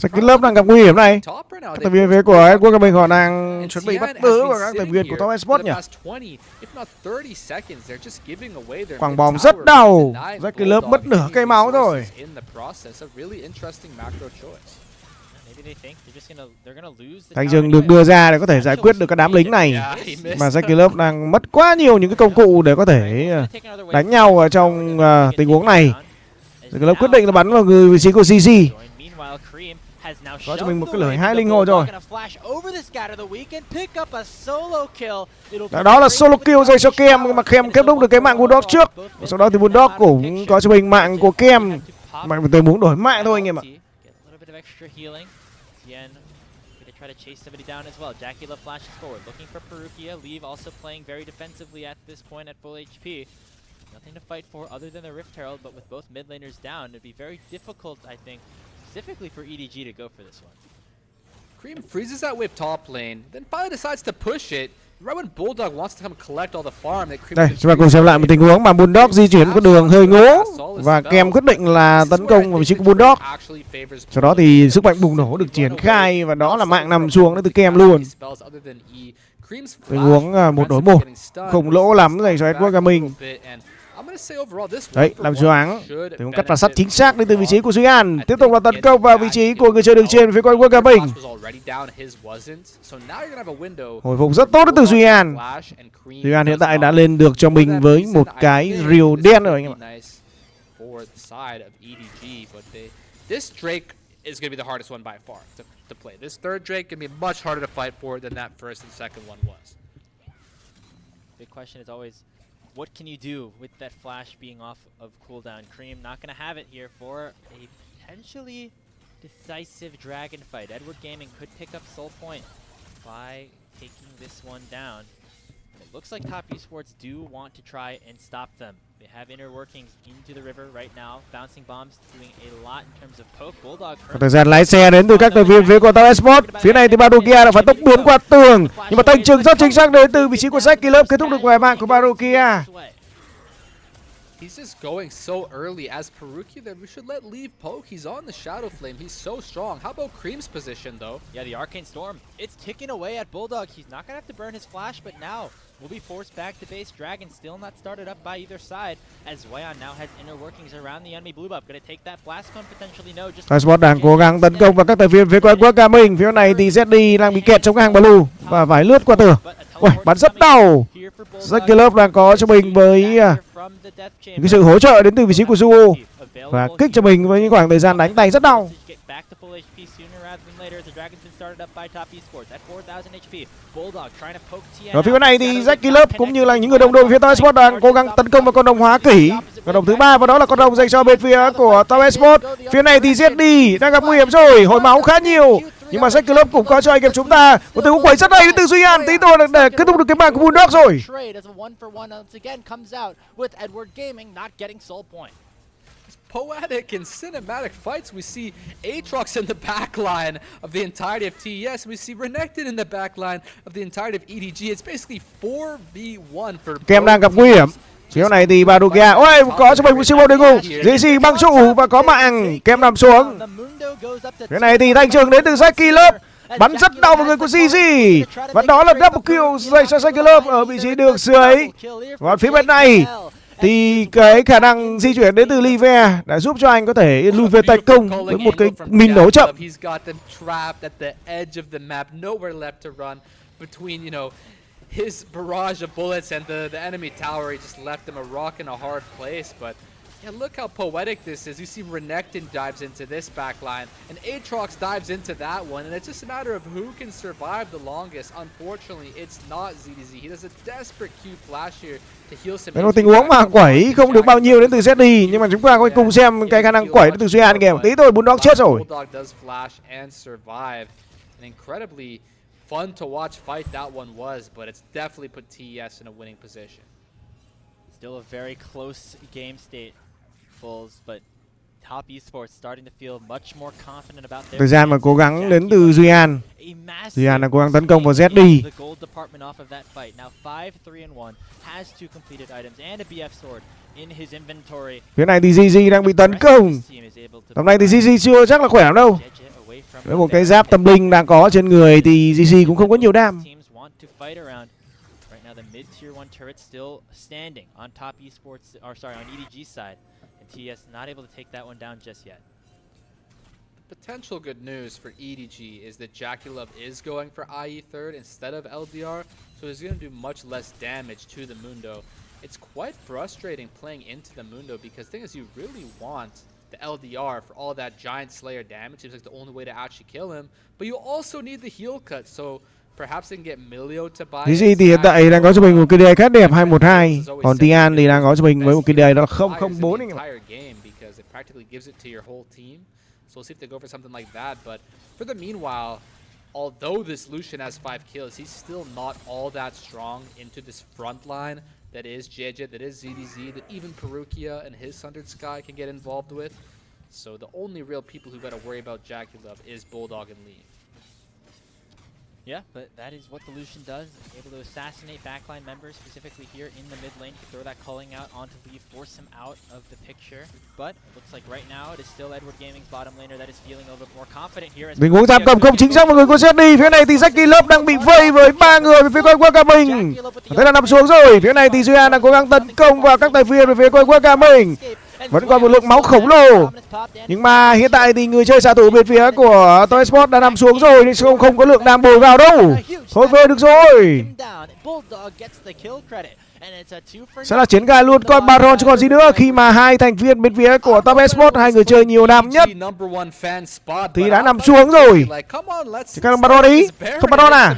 Sách cái lớp đang gặp nguy hiểm này. Các thành viên phía của Esports LMHT họ đang chuẩn bị bắt bớ vào các thành viên của top Esports nhỉ. Quảng bóng rất đau. Sách cái lớp mất nửa cây máu rồi. Thành rừng được đưa ra để có thể giải quyết được các đám lính này. Mà Sách cái lớp đang mất quá nhiều những cái công cụ để có thể đánh nhau ở trong tình huống này. Cái lớp quyết định là bắn vào người vị trí của CC. Có cho mình một cái lưỡi 2 linh hồn rồi. Đó là solo kill dành cho Kem, mà Kem kết thúc được cái mạng Bulldog trước. Sau đó thì Bulldog cũng có cho mình mạng của Kem. Mà tôi muốn đổi mạng thôi anh em ạ. Try to chase somebody down as well. Jackie Love flashes forward, looking for Perukia. Leave also playing very defensively at this point at full HP. Nothing to fight for other than the Rift Herald, but with both mid laners down, it'd be very difficult, I think, specifically for EDG to go for this one. Cream freezes that wave top lane, then finally decides to push it. Right when Bulldog wants to come collect all the farm that Cream. Đây, chúng ta cùng xem lại một tình huống mà Bulldog di chuyển con đường hơi ngố và Kem quyết định là tấn công vào vị trí của Bulldog. Sau đó thì sức mạnh bùng nổ được triển khai và đó là mạng nằm xuống đến từ Kem luôn. Tình huống 1 đối 1 không lỗ lắm dành cho Esports LMHT. Đấy, làm choáng. Tình huống cắt và sắt chính xác đến từ vị trí của Duy An. Tiếp tục là tấn công vào vị trí của người chơi đường trên phía con Esports LMHT. Hồi phục rất tốt đến từ Duy An. Duy An hiện tại đã lên được cho mình với một cái rìu đen rồi anh em ạ. Is going to be the hardest one by far to play. This third Drake can be much harder to fight for than that first and second one was. Big question is always, what can you do with that flash being off of cooldown? Cream not going to have it here for a potentially decisive dragon fight. Edward Gaming could pick up Soul Point by taking this one down. It looks like Top Esports do want to try and stop them. They have inner workings into the river right now, bouncing bombs, doing a lot in terms of poke. Bulldog. Có thời gian lái xe đến từ các thành viên phía của Top Esports. Phía này thì Barokia đã phải tốc biến qua tường, nhưng mà thanh trừng rất chính xác đến từ vị trí của Sách Kỳ Lớp kết thúc được ngoài mạng của Barokia. He's just going so early as Perukia that we should let leave poke. He's on the Shadow Flame. He's so strong. How about Cream's position though? Yeah, the Arcane Storm. It's ticking away at Bulldog. He's not gonna have to burn his flash, but now will be forced back to base. Dragon still not started up by either side, as Wayan now has inner workings around the enemy blue buff. Gonna take that blast cone potentially. No, just Esports đang cố gắng tấn công vào các thành viên phía của Esports LMHT. Phía này thì ZD đang bị kẹt trong cái hàng blue và phải lướt qua tường. Ui, bắn rất đau. Sách Kỳ Lớp đang có cho mình với cái sự hỗ trợ đến từ vị trí của Zuo và kích cho mình với những khoảng thời gian đánh tay rất đau. Ở phía bên này thì Jack Kỳ Lớp cũng như là những người đồng đội phía Top Esports đang cố gắng tấn công vào con đồng hóa kỷ. Con đồng thứ 3 và đó là con đồng dành cho bên phía của Top Esports. Phía này thì ZD đang gặp nguy hiểm rồi, hồi máu khá nhiều. Nhưng mà Sách Kỳ Lớp cũng có cho anh em chúng ta một tình huống quẩy rất hay đến từ Duy An. Tí tôi để kết thúc được cái mạng của Bulldog rồi. Poetic and cinematic fights. We see Aatrox in the backline of the entirety of TES. We see Renekton in the backline of the entirety of EDG. It's basically 4v1 for Kem đang gặp nguy hiểm. Chiếu này thì Barokia, ôi có cho mình một siêu bầu đỉnh ngủ. JC băng trụ và có mạng. Kem nằm xuống. Cái này thì thanh trường đến từ Sách Kỳ Lớp. Bắn rất đau vào người của CG. Và đó là double kill dành cho Sách Kỳ Lớp ở vị trí đường dưới. Còn phía bên này thì cái khả năng di chuyển đến từ Live đã giúp cho anh có thể lùi về tấn công với một cái min đấu chậm. His barrage of bullets and the enemy tower, he just left him a rock in a hard place. But yeah, look how poetic this is. You see Renekton dives into this backline, and Aatrox dives into that one, and it's just a matter of who can survive the longest. Unfortunately, it's not ZDZ. He does a desperate Q flash here to heal some. Đây là tình huống mà quẩy không được bao nhiêu đến từ ZD, nhưng mà chúng ta cùng xem cái khả năng quẩy đến từ Duy An kìa. Tí thôi Bulldog chết rồi. Bulldog does flash and survive, and incredibly fun to watch fight that one was, but it's definitely put TES in a winning position. Still a very close game state, Bulls, but Top Esports starting to feel much more confident about their. Thời gian mà cố gắng đến từ Duy An. Duy An đang cố gắng tấn công vào ZD. The gold department off of that fight. Now 5-3-1 has 2 completed items and a BF sword Phía này thì GG đang bị tấn công. Tầm này thì GG chưa chắc là khỏe lắm đâu. Với một cái giáp tâm linh đang có trên người thì GG cũng không có nhiều đam. The mid-tier 1 turret still standing on top Esports, or sorry, on EDG side, and TES not able to take that one down just yet. Potential good news for EDG is that Jackulov is going for IE third instead of LDR, so he's going to do much less damage to the Mundo. It's quite frustrating playing into the Mundo because the thing is you really want the LDR for all that Giant Slayer damage. Seems like the only way to actually kill him, but you also need the heal cut, so perhaps they can get Milio to buy. GG thì hiện tại đang có cho mình một KDA khá đẹp 212, còn Tian thì đang có cho mình với một KDA đó là 004 anh em ạ. So we'll see if they go for something like that, but for the meanwhile, although this Lucian has 5 kills, he's still not all that strong into this front line that is JJ, that is ZDZ, that even Perukia and his Sundered Sky can get involved with. So the only real people who got to worry about Jackulov is Bulldog and Lee. Yeah, but that is what the Lucian does, able to assassinate backline members, specifically here in the mid lane, to throw that calling out onto Lee, force him out of the picture. But it looks like right now it is still Edward Gaming's bottom laner that is feeling a little bit more confident here. Tình huống giam cầm không chính xác, mọi người có xét đi. Phía này thì Jackulov đang bị vây với 3 người về phía coi qua cả mình. Thế là nằm xuống rồi. Phía này thì Duyan đang cố gắng tấn công vào các tài viên về phía coi qua cả mình. Vẫn còn một lượng máu khổng lồ. Nhưng mà hiện tại thì người chơi xạ thủ bên phía của TES Esports đã nằm xuống rồi, nên không có lượng đam bồi vào đâu. Thôi về được rồi. Sẽ là chiến gai luôn coi Baron chứ còn gì nữa, khi mà hai thành viên bên phía của TES Esports, hai người chơi nhiều đam nhất thì đã nằm xuống rồi. Thì các Baron đi. Không Baron à?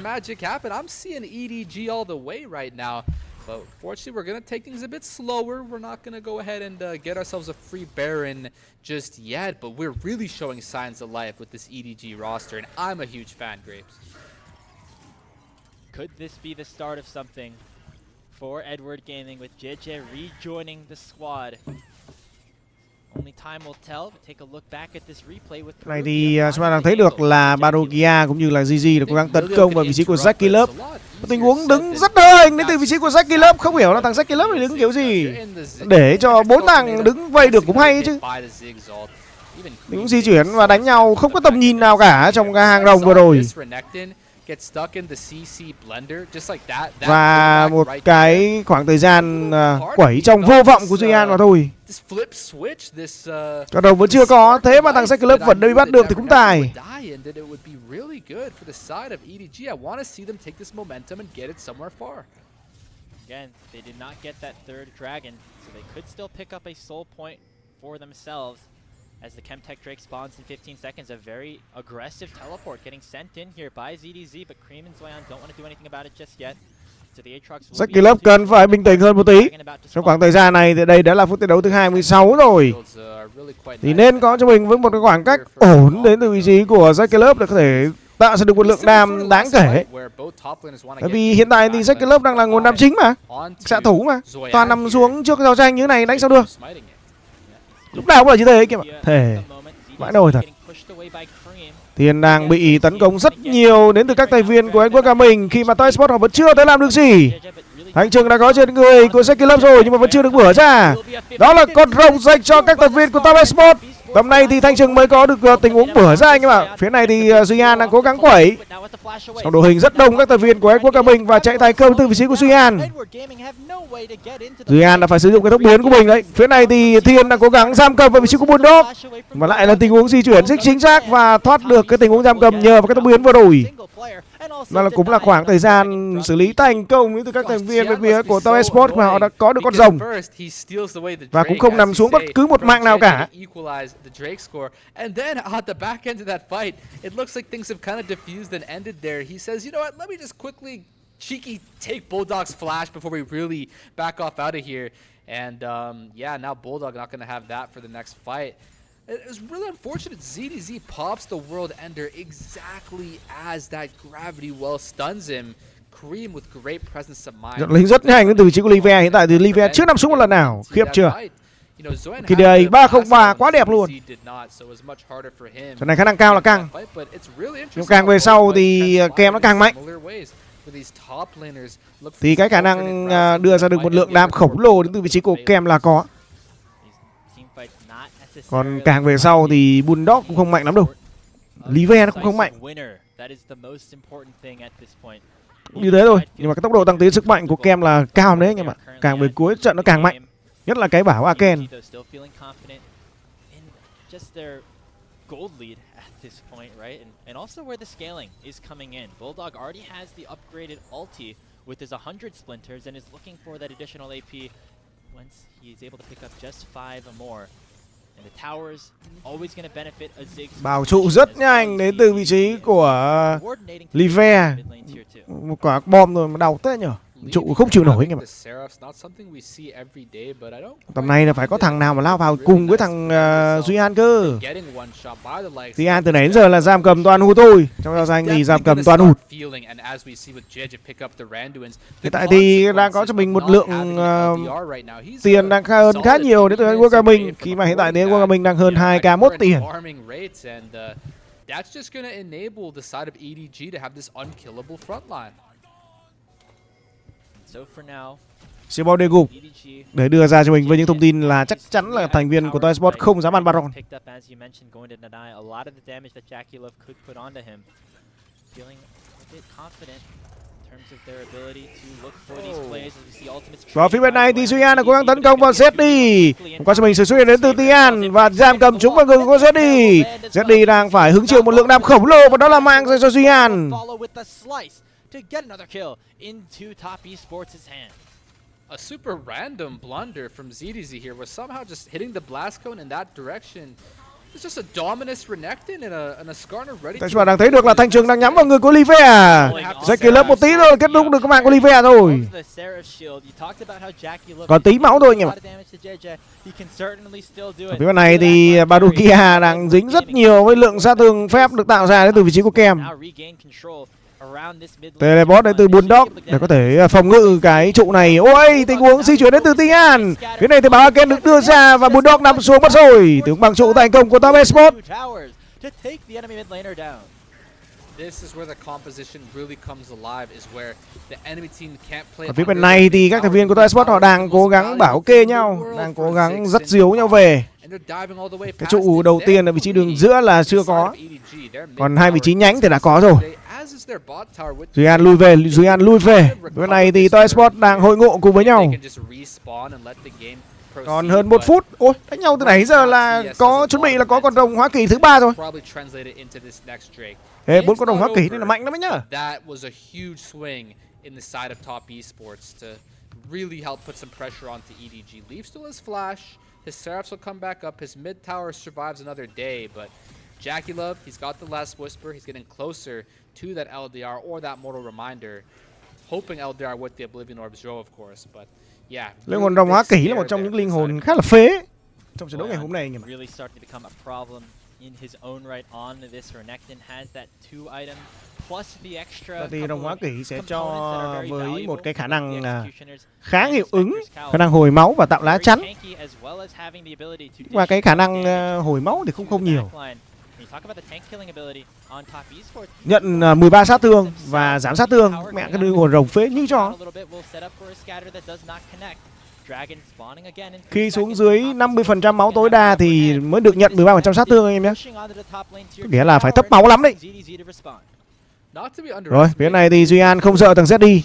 But fortunately, we're going to take things a bit slower. We're not going to go ahead and get ourselves a free Baron just yet. But we're really showing signs of life with this EDG roster, and I'm a huge fan, Grapes. Could this be the start of something for Edward Gaming with JJ rejoining the squad? Only time will tell. But take a look back at this replay with này thì chúng ta đang thấy được là Barokia cũng như là GG đã cố gắng tấn công vào vị trí của Jackulov. Tình huống đứng rất hên đến từ vị trí của Jackulov, không hiểu là thằng Jackulov này đứng kiểu gì để cho 4 thằng đứng vây được cũng hay chứ. Những di chuyển và đánh nhau không có tầm nhìn nào cả trong cái hàng rồng vừa rồi. Và một cái khoảng thời gian quẩy trong vô vọng của Duyan mà thôi. Còn đầu vẫn chưa có, thế mà thằng Jackulov vẫn bị bắt được thì cũng tài. Again, they did not get that third dragon, so they could still pick up a soul point for themselves. As the Chemtech Drake spawns in 15 seconds, a very aggressive teleport getting sent in here by ZDZ, but Cream and Zoyan don't want to do anything about it just yet. So the Aatrox Jackulov cần phải bình tĩnh hơn một tí. Trong khoảng thời gian này thì đây đã là phút thi đấu thứ 26 rồi. Thì nên có cho mình với một cái khoảng cách ổn đến từ vị trí của Jackulov để có thể tạo ra được một lượng đam đáng kể. Bởi vì hiện tại thì Jackulov đang là nguồn đam chính mà, xạ thủ mà, toàn nằm xuống trước giao tranh như thế này đánh sao được. Lúc nào cũng là như thế kìa, thể vãi nồi thật. Tiền đang bị tấn công rất nhiều đến từ các thành viên của anh quốc ca mình, khi mà TES Esports họ vẫn chưa thể làm được gì. Hành trình đã có trên người của Jackulov rồi nhưng mà vẫn chưa được bữa ra. Đó là con rồng dành cho các thành viên của TES Esports. Tầm này thì Thanh Trừng mới có được tình huống bữa ra anh em ạ. Phía này thì Duyan đang cố gắng quẩy. Trong đội hình rất đông các thành viên của anh quốc ca mình và chạy thành công từ vị trí của Duyan. Duyan đã phải sử dụng cái tốc biến của mình đấy. Phía này thì Thiên đang cố gắng giam cầm vào vị trí của Bulldog. Mà lại là tình huống di chuyển rất chính xác và thoát được cái tình huống giam cầm nhờ vào cái tốc biến vừa rồi. Đó cũng là khoảng thời gian xử lý thành công từ các thành viên bên phía của TES Esports mà họ đã có được con rồng và cũng không nằm xuống bất cứ một mạng nào cả. And then at the back end of that fight, it looks like things have kind of diffused and ended there. He says, you know what, let me just quickly cheeky take Bulldog's flash before we really back off out of here. And yeah, now Bulldog not going to have that for the next fight. It was really unfortunate. ZDZ pops the World Ender exactly as that gravity well stuns him. Cream with great presence of mind. Lính rất nhanh đến từ vị trí của Livia. Hiện tại thì Livia chưa nằm xuống một lần nào. Khiếp chưa? KDA 303 quá đẹp luôn. Trận này khả năng cao là càng. Nhưng càng về sau thì kèm nó càng mạnh. thì cái khả năng đưa ra được một lượng đam khổng lồ đến từ vị trí của Kem là có. Còn càng về sau thì Bulldog cũng không mạnh lắm đâu. Live nó cũng không mạnh. Như thế thôi, nhưng mà cái tốc độ tăng tiến sức mạnh của Kem là cao đấy anh em ạ. Càng về cuối trận nó càng mạnh. Nhất là cái bảo Aken. Gold lead at this point, right? And also where the scaling is coming in. Bulldog already has the upgraded ulti with his 100 splinters and is looking for that additional AP once he is able to pick up just 5 or more. And the towers always going to benefit a Ziggs. Bảo trụ rất nhanh đến từ vị trí của Live. Một quả bom rồi mà đau thế nhở. Trụ không chịu nổi anh em ạ. Tầm này là phải có thằng nào mà lao vào cùng với thằng Duy An cơ. Duy An từ nãy đến giờ là giam cầm toàn hụt thôi. Trong giao danh thì giam cầm toàn hụt. Hiện tại thì đang có cho mình một lượng tiền đang hơn khá nhiều đến từ World mình. Khi mà hiện tại thì World mình đang hơn 2k1 tiền. That's just going to enable the side of EDG to have this unkillable front line. Siêu đề gục để đưa ra cho mình với những thông tin là chắc chắn là thành viên của TES Esports không dám ăn Baron. Và phía bên này thì Suyan đã cố gắng tấn công vào Zeddy. Qua cho mình sự xuất hiện đến từ Tian và giam cầm chúng vào người của Zeddy. Zeddy đang phải hứng chịu một lượng đam khổng lồ và đó là mang cho Suyan. To get another kill into top esports' hand. A super random blunder from ZDZ here was somehow just hitting the blast cone in that direction. It's just a Dominus Renekton and a Skarner ready. Tại sao đang thấy được là thanh trường đang nhắm vào người của Livea. Jackie Love một tí thôi kết thúc được cái mạng của Livea rồi. Còn tí máu thôi anh em ạ. Ở phía bên này thì Barukia đang dính rất nhiều với lượng sát thương phép được tạo ra đến từ vị trí của Kem. Teleport đến từ Bulldog để có thể phòng ngự cái trụ này. Ôi, tình huống di chuyển đến từ Tian. Phía này thì báo Aken được đưa ra và Bulldog nằm xuống mất rồi. Tướng bằng trụ thành công của TES Esports. Còn phía bên này thì các thành viên của TES Esports họ đang cố gắng bảo kê nhau, đang cố gắng dắt díu nhau về. Cái trụ đầu tiên ở vị trí đường giữa là chưa có. Còn hai vị trí nhánh thì đã có rồi. Duyan lui về, Duyan lui về. Bên này thì TES Esports đang hội ngộ cùng với nhau. Còn hơn 1 phút. Ôi, đánh nhau từ nãy giờ là có chuẩn bị là có con rồng Hoa Kỳ thứ 3 rồi. Ê, 4 con rồng Hoa Kỳ nên là mạnh lắm đấy nhá. His Seraphs will come back up. His mid tower survives another day, but Jackie Love, he's got the last whisper. He's getting closer to that LDR or that mortal reminder, hoping LDR with the Oblivion Orbs draw, of course. But yeah, linh hồn rồng Hoa Kỳ là một trong những linh hồn khá là phế trong trận đấu ngày hôm nay. Really start to become a problem in his own right on this. Renekton has that 2 item plus the extra. Thì rồng Hoa Kỳ sẽ cho với một cái khả năng khá hiệu ứng, khả năng hồi máu và tạo lá chắn. Và cái khả năng hồi máu thì không nhiều. Nhận 13 sát thương và giảm sát thương. Mẹ cái linh hồn rồng phế như cho. Khi xuống dưới 50% máu tối đa thì mới được nhận 13% sát thương anh em nhé. Nghĩa là phải thấp máu lắm đấy. Rồi, phía này thì Duy An không sợ thằng Zeddy.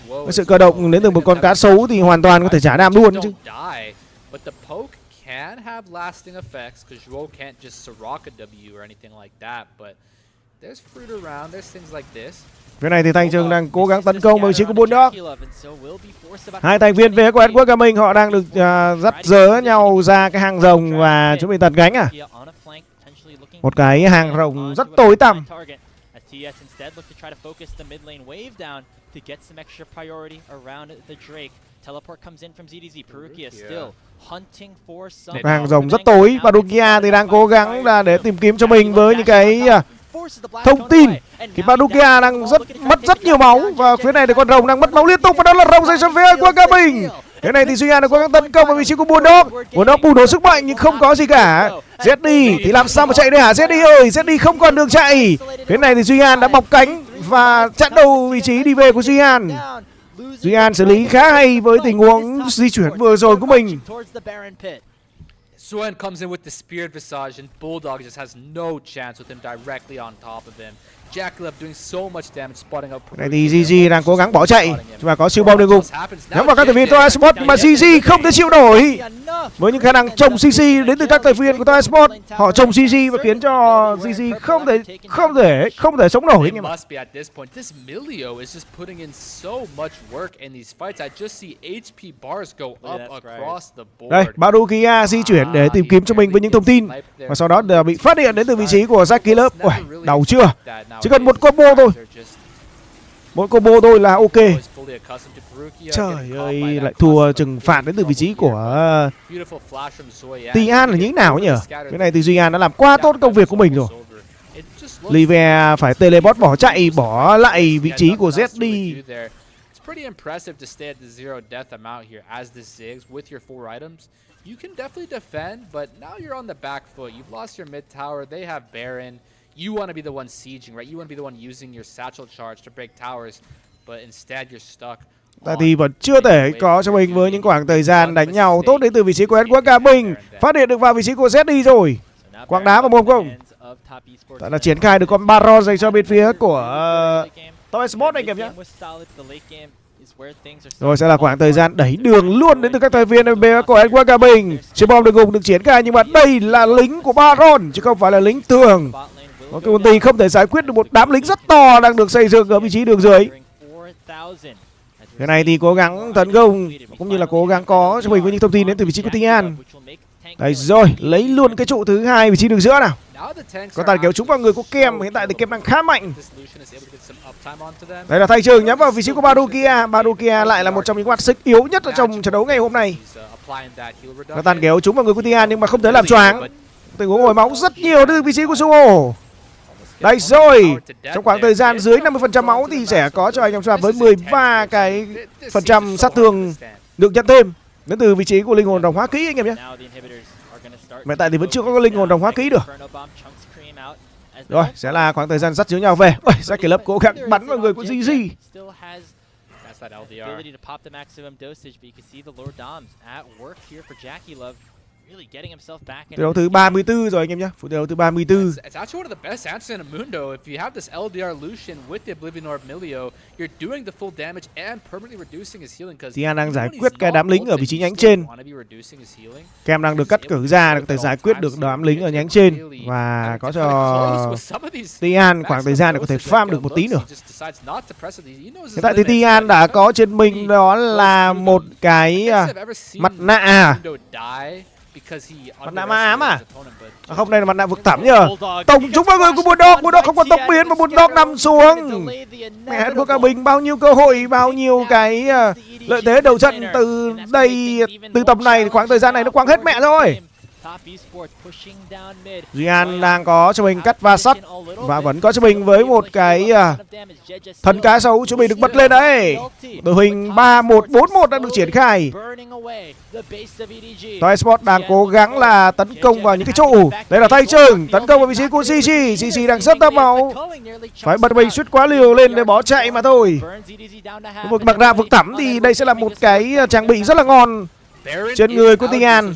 Với sự cơ động đến từ một con cá sấu thì hoàn toàn có thể trả đam luôn chứ. Phía này thì Thanh Trường đang cố gắng tấn công với chiếc của Bulldog. Hai thành viên về của Edward mình họ đang được dắt dớ nhau ra cái hàng rồng và chuẩn bị tấn cánh à. Một cái hàng rồng rất tối tăm. TES instead look to try to focus the mid lane wave down to get some extra priority around the Drake. Teleport comes in from ZDZ. Perugia still hunting for some. Hàng rồng rất tối. Barukia thì đang cố gắng là để tìm kiếm cho mình với những cái thông tin. Thì Barukia đang mất rất nhiều máu và phía này thì con rồng đang mất máu liên tục và đó là rồng dành cho phía của cả mình. Thế này thì Duy An đã cố gắng tấn công vào vị trí của Bulldog. Bulldog bùng nổ sức mạnh nhưng không có gì cả. Zeddy thì làm sao mà chạy đây hả Zeddy ơi? Zeddy không còn đường chạy. Thế này thì Duy An đã bọc cánh và chặn đầu vị trí đi về của Duy An. Duy An xử lý khá hay với tình huống di chuyển vừa rồi của mình. Suen comes in with the Spirit Visage and Bulldog just has no chance with him directly on top of him. Jackaleb doing so much damage spotting out. Này thì GG đang cố gắng bỏ chạy và có siêu bom đường gục nhắm vào các thành viên TOA Esports, nhưng mà GG không thể chịu nổi với những khả năng trồng CC đến từ các thành viên của TOA Esports. Họ trồng CC và khiến cho GG không thể sống nổi anh em ạ. Đây, Barukia di chuyển để tìm kiếm cho mình với những thông tin và sau đó bị phát hiện đến từ vị trí của Jackaleb. Ôi, đầu chưa? Chỉ cần một combo thôi. Một combo thôi là ok. Trời ơi, lại thua trừng phạt đến từ vị trí của Tian là như thế nào nhỉ? Cái này thì Duy An đã làm quá tốt công việc của mình rồi. Live phải teleport bỏ chạy, bỏ lại vị trí của Z đi. Pretty impressive to stay at the zero death amount here as this Ziggs with your 4 items. You can definitely defend, but now you're on the back foot. You've lost your mid tower, they have Baron. You want to be the one sieging, right? You want to be the one using your satchel charge to break towers, but instead you're stuck. Tại thì vẫn chưa thể có cho mình với những khoảng thời gian đánh nhau tốt đến từ vị trí của Edward Bình. Phát hiện được vào vị trí của Z rồi. Quăng đá vào mồm không? Tại là triển khai được con Baron dành cho bên phía của TOA Esports anh em nhé. Rồi sẽ là khoảng thời gian đẩy đường luôn đến từ các thành viên của Edward Bình. Siêu bom được gục được triển khai, nhưng mà đây là lính của Baron chứ không phải là lính thường. Một cái ulti không thể giải quyết được một đám lính rất to đang được xây dựng ở vị trí đường dưới. Cái này thì cố gắng tấn công cũng như là cố gắng có cho mình với những thông tin đến từ vị trí của Tian. Đấy rồi, lấy luôn cái trụ thứ hai vị trí đường giữa nào. Có tàn kéo trúng vào người của Kem, hiện tại thì Kem đang khá mạnh. Đây là thay trường nhắm vào vị trí của Barukia. Barukia lại là một trong những mắt xích yếu nhất ở trong trận đấu ngày hôm nay. Có tàn kéo trúng vào người của Tian nhưng mà không thể làm choáng. Tình huống hồi máu rất nhiều từ vị trí của Suho. Đây rồi, trong khoảng thời gian dưới 50% máu thì sẽ có cho anh em Swap với 13 cái phần trăm sát thương được nhận thêm đến từ vị trí của linh hồn đồng hóa kỹ anh em nhé. Hiện tại thì vẫn chưa có linh hồn đồng hóa kỹ được. Rồi, sẽ là khoảng thời gian dắt chiếu nhau về. Ôi, Jackaleb cố gắng bắn vào người của GG. Thi đấu thứ 34 rồi anh em nhé. Phút thi đấu thứ 34. It's actually one of the best answers in a Mundo. If you have this LDR Lucian with the Oblivion Orb Milio, you're doing the full damage and permanently reducing his healing. Tian đang giải quyết cái đám lính ở vị trí nhánh trên. Kem đang được cắt cử ra để có thể giải quyết được đám lính ở nhánh trên và có cho Tian khoảng thời gian để có thể farm được một tí nữa. Hiện tại thì Tian đã có trên mình đó là một cái mặt nạ. Mặt nạ ma ám à? Không, đây là mặt nạ vực thẳm nhờ. Tổng trúng vào người của Bulldog không có tốc biến và Bulldog nằm xuống. Mẹ của cả Bình bao nhiêu cơ hội, bao nhiêu cái lợi thế đầu trận từ đây, từ tập này, khoảng thời gian này nó quăng hết mẹ rồi. Duy An đang có cho mình cắt va sắt và vẫn có cho mình với một cái thần cá sấu cho mình được bật lên đấy. Đội hình 3-1-4-1 đang được triển khai. TOA Esports đang cố gắng là tấn công vào những cái trụ. Đây là thay trường tấn công vào vị trí của CC đang rất tấp máu. Phải bật mình suýt quá liều lên để bỏ chạy mà thôi. Một mặt nạ vực thẳm thì đây sẽ là một cái trang bị rất là ngon trên người của Tian.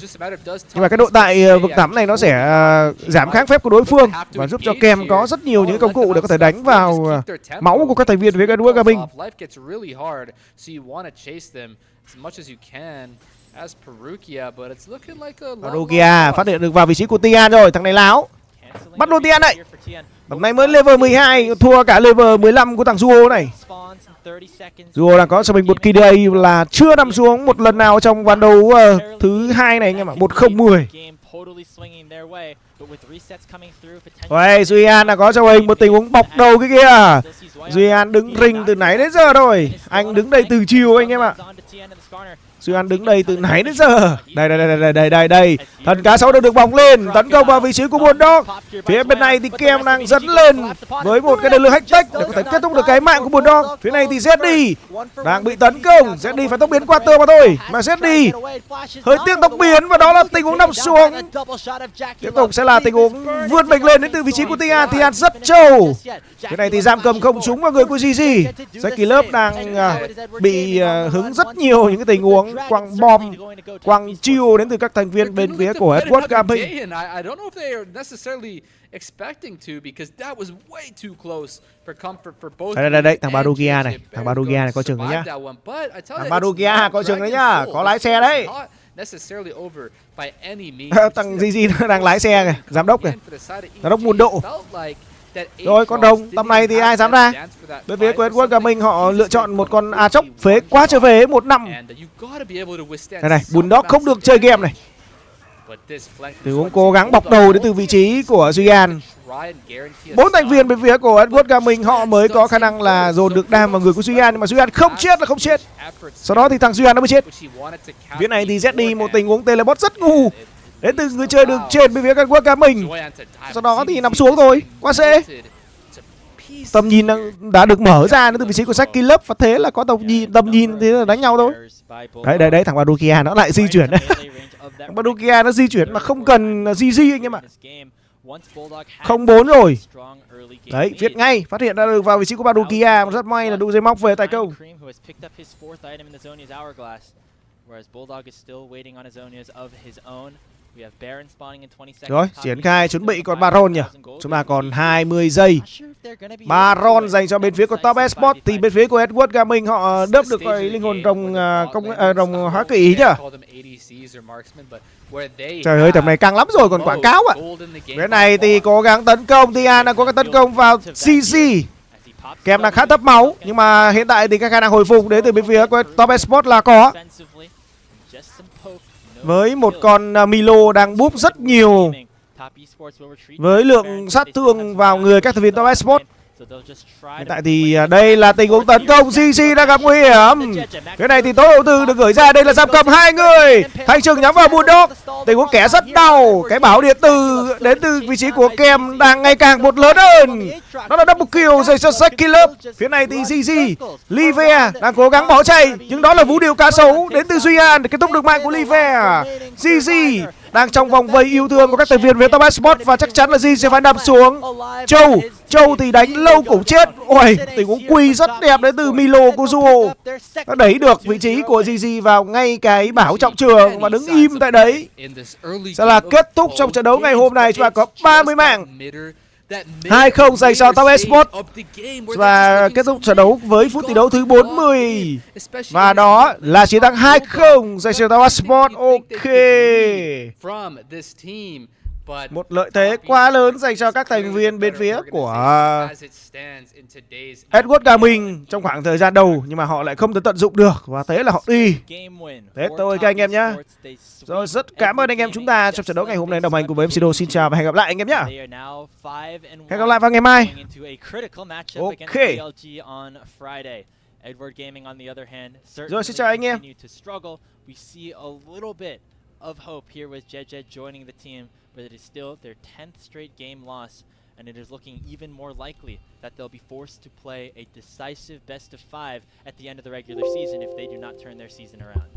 Nhưng mà cái độ tại vực thẳm này nó sẽ giảm kháng phép của đối phương và giúp cho Kem có rất nhiều những công cụ để có thể đánh vào máu của các thành viên với Edward Gaming. Barukia phát hiện được vào vị trí của Tian rồi, thằng này láo. Bắt luôn Tian này. Tầm này mới level 12, thua cả level 15 của thằng Duo này. Duo đang có cho mình một KDA là chưa nằm xuống một lần nào trong ván đấu thứ hai này anh em ạ, 1-0-10. Ôi, Duy An đã có cho mình một tình huống bọc đầu cái kia. Duy An đứng rình từ nãy đến giờ rồi. Anh đứng đây từ chiều anh em ạ. Duyan đứng đây từ nãy đến giờ. Đây. Thần cá sấu được bóng lên, tấn công vào vị trí của Bulldog. Phía bên này thì Kem đang dẫn lên với một cái đợt lửa hack tech để có thể kết thúc được cái mạng của Bulldog. Phía này thì ZD đang bị tấn công, ZD phải tốc biến qua tường mà thôi. Mà ZD hơi tiếc tốc biến và đó là tình huống nằm xuống. Tiếp tục sẽ là tình huống vươn mình lên đến từ vị trí của Tian. Tian rất trâu. Cái này thì giam cầm không trúng vào người của GG. Zeki Lớp đang bị hứng rất nhiều những cái tình huống quăng bom, quăng chiêu đến từ các thành viên bên phía của Esports Gaming. Đây, thằng Badogia này, coi chừng đấy nhá. Thằng Badogia coi chừng đấy nhá, có lái xe đấy. Thằng GG đang lái xe kìa, giám đốc buôn độ. Rồi con đồng, tầm này thì ai dám ra. Bên phía của Esports Gaming họ lựa chọn một con chốc phế quá trời phế 1 năm. Này, Bulldog không được chơi game này. Thì cũng cố gắng bọc đầu đến từ vị trí của Duyan. 4 thành viên bên phía của Esports Gaming họ mới có khả năng là dồn được đam vào người của Duyan, nhưng mà Duyan không chết là không chết. Sau đó thì thằng Duyan nó mới chết. Phía này thì ZD một tình huống teleport rất ngu đến từ người chơi được trên bên phía Esports Gaming. Sau đó thì nằm xuống thôi, quá dễ. Tầm nhìn đã được mở ra đến từ vị trí của Zeki Lớp và thế là có tầm nhìn thì là đánh nhau thôi. Đấy, thằng Badogia nó lại di chuyển đấy. Thằng Badogia nó di chuyển mà không cần GG anh em ạ. 0-4 rồi. Đấy, Việt ngay phát hiện ra được vào vị trí của Badogia, rất may là đu dây móc về tài công. Rồi, triển khai chuẩn bị con Baron nhỉ. Chúng ta còn 20 giây. Baron dành cho bên phía của Top Esports. Thì bên phía của Esports Gaming họ đớp được cái linh hồn rồng hóa kỵ nhỉ. Trời ơi, tầm này căng lắm rồi, còn quảng cáo ạ. Cái này thì cố gắng tấn công, Tian đang cố gắng tấn công vào CC. Kem đang khá thấp máu, nhưng mà hiện tại thì các khả năng hồi phục đến từ bên phía của Top Esports là có. Với một con Milo đang búp rất nhiều với lượng sát thương vào người các thành viên Top Esports. Hiện tại thì đây là tình huống tấn công, GG đang gặp nguy hiểm. Cái này thì tối hậu thư được gửi ra, đây là giam cầm 2 người. Thanh trừng nhắm vào Bulldog. Tình huống kẻ rất đau. Cái bảo điện tử đến từ vị trí của Kem đang ngày càng một lớn hơn. Đó là double kill dành cho Zeki Lớp. Phía này thì GG Livea đang cố gắng bỏ chạy, nhưng đó là vũ điệu cá sấu đến từ Duyan để kết thúc được mạng của Livea. GG đang trong vòng vây yêu thương của các thành viên phía Top Esports và chắc chắn là GG sẽ phải nằm xuống. Châu thì đánh lâu cũng chết. Ôi, tình huống quy rất đẹp đến từ Milo Kuzuo. Nó đẩy được vị trí của GG vào ngay cái bảo trọng trường và đứng im tại đấy. Sẽ là kết thúc trong trận đấu ngày hôm nay. Chúng ta có 30 mạng. 2-0 dành cho Top Esports và kết thúc trận đấu với phút tỷ đấu thứ 40. Và đó là chiến thắng 2-0 dành cho Top Esports. Ok. Một lợi thế quá lớn dành cho các thành viên bên phía của Esports Gaming trong khoảng thời gian đầu, nhưng mà họ lại không thể tận dụng được và thế là họ đi. Thế thôi các anh em nhá. Rồi, rất cảm ơn anh em chúng ta trong trận đấu ngày hôm nay đồng hành cùng với MC Jindo. Xin chào và hẹn gặp lại anh em nhá. Hẹn gặp lại vào ngày mai. Ok. Rồi, xin chào anh em. Of hope here with JJ joining the team, but it is still their 10th straight game loss, and it is looking even more likely that they'll be forced to play a decisive best of 5 at the end of the regular season if they do not turn their season around.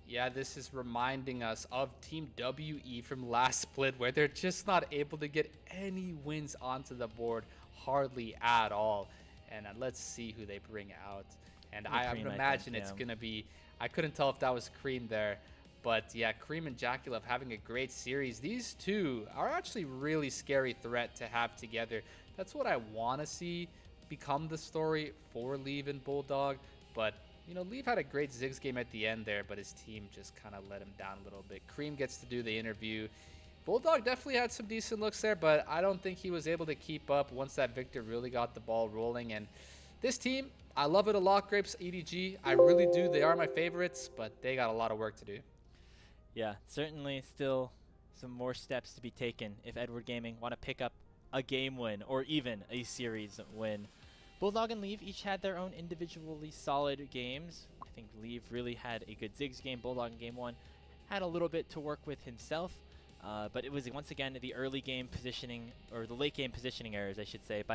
Yeah, this is reminding us of Team WE from last split, where they're just not able to get any wins onto the board, hardly at all. And let's see who they bring out. And I would imagine it's gonna be, I couldn't tell if that was Cream there. But yeah, Cream and Jaculov having a great series. These two are actually really scary threat to have together. That's what I want to see become the story for Leave and Bulldog. But, you know, Leave had a great Ziggs game at the end there, but his team just kind of let him down a little bit. Cream gets to do the interview. Bulldog definitely had some decent looks there, but I don't think he was able to keep up once that Victor really got the ball rolling. And this team, I love it a lot, Grapes, EDG. I really do. They are my favorites, but they got a lot of work to do. Yeah, certainly still some more steps to be taken if Edward Gaming want to pick up a game win or even a series win. Bulldog and Leave each had their own individually solid games. think Leave really had a good Ziggs game. Bulldog in game 1 had a little bit to work with himself, but it was once again the early game positioning, or the late game positioning errors, I should say, by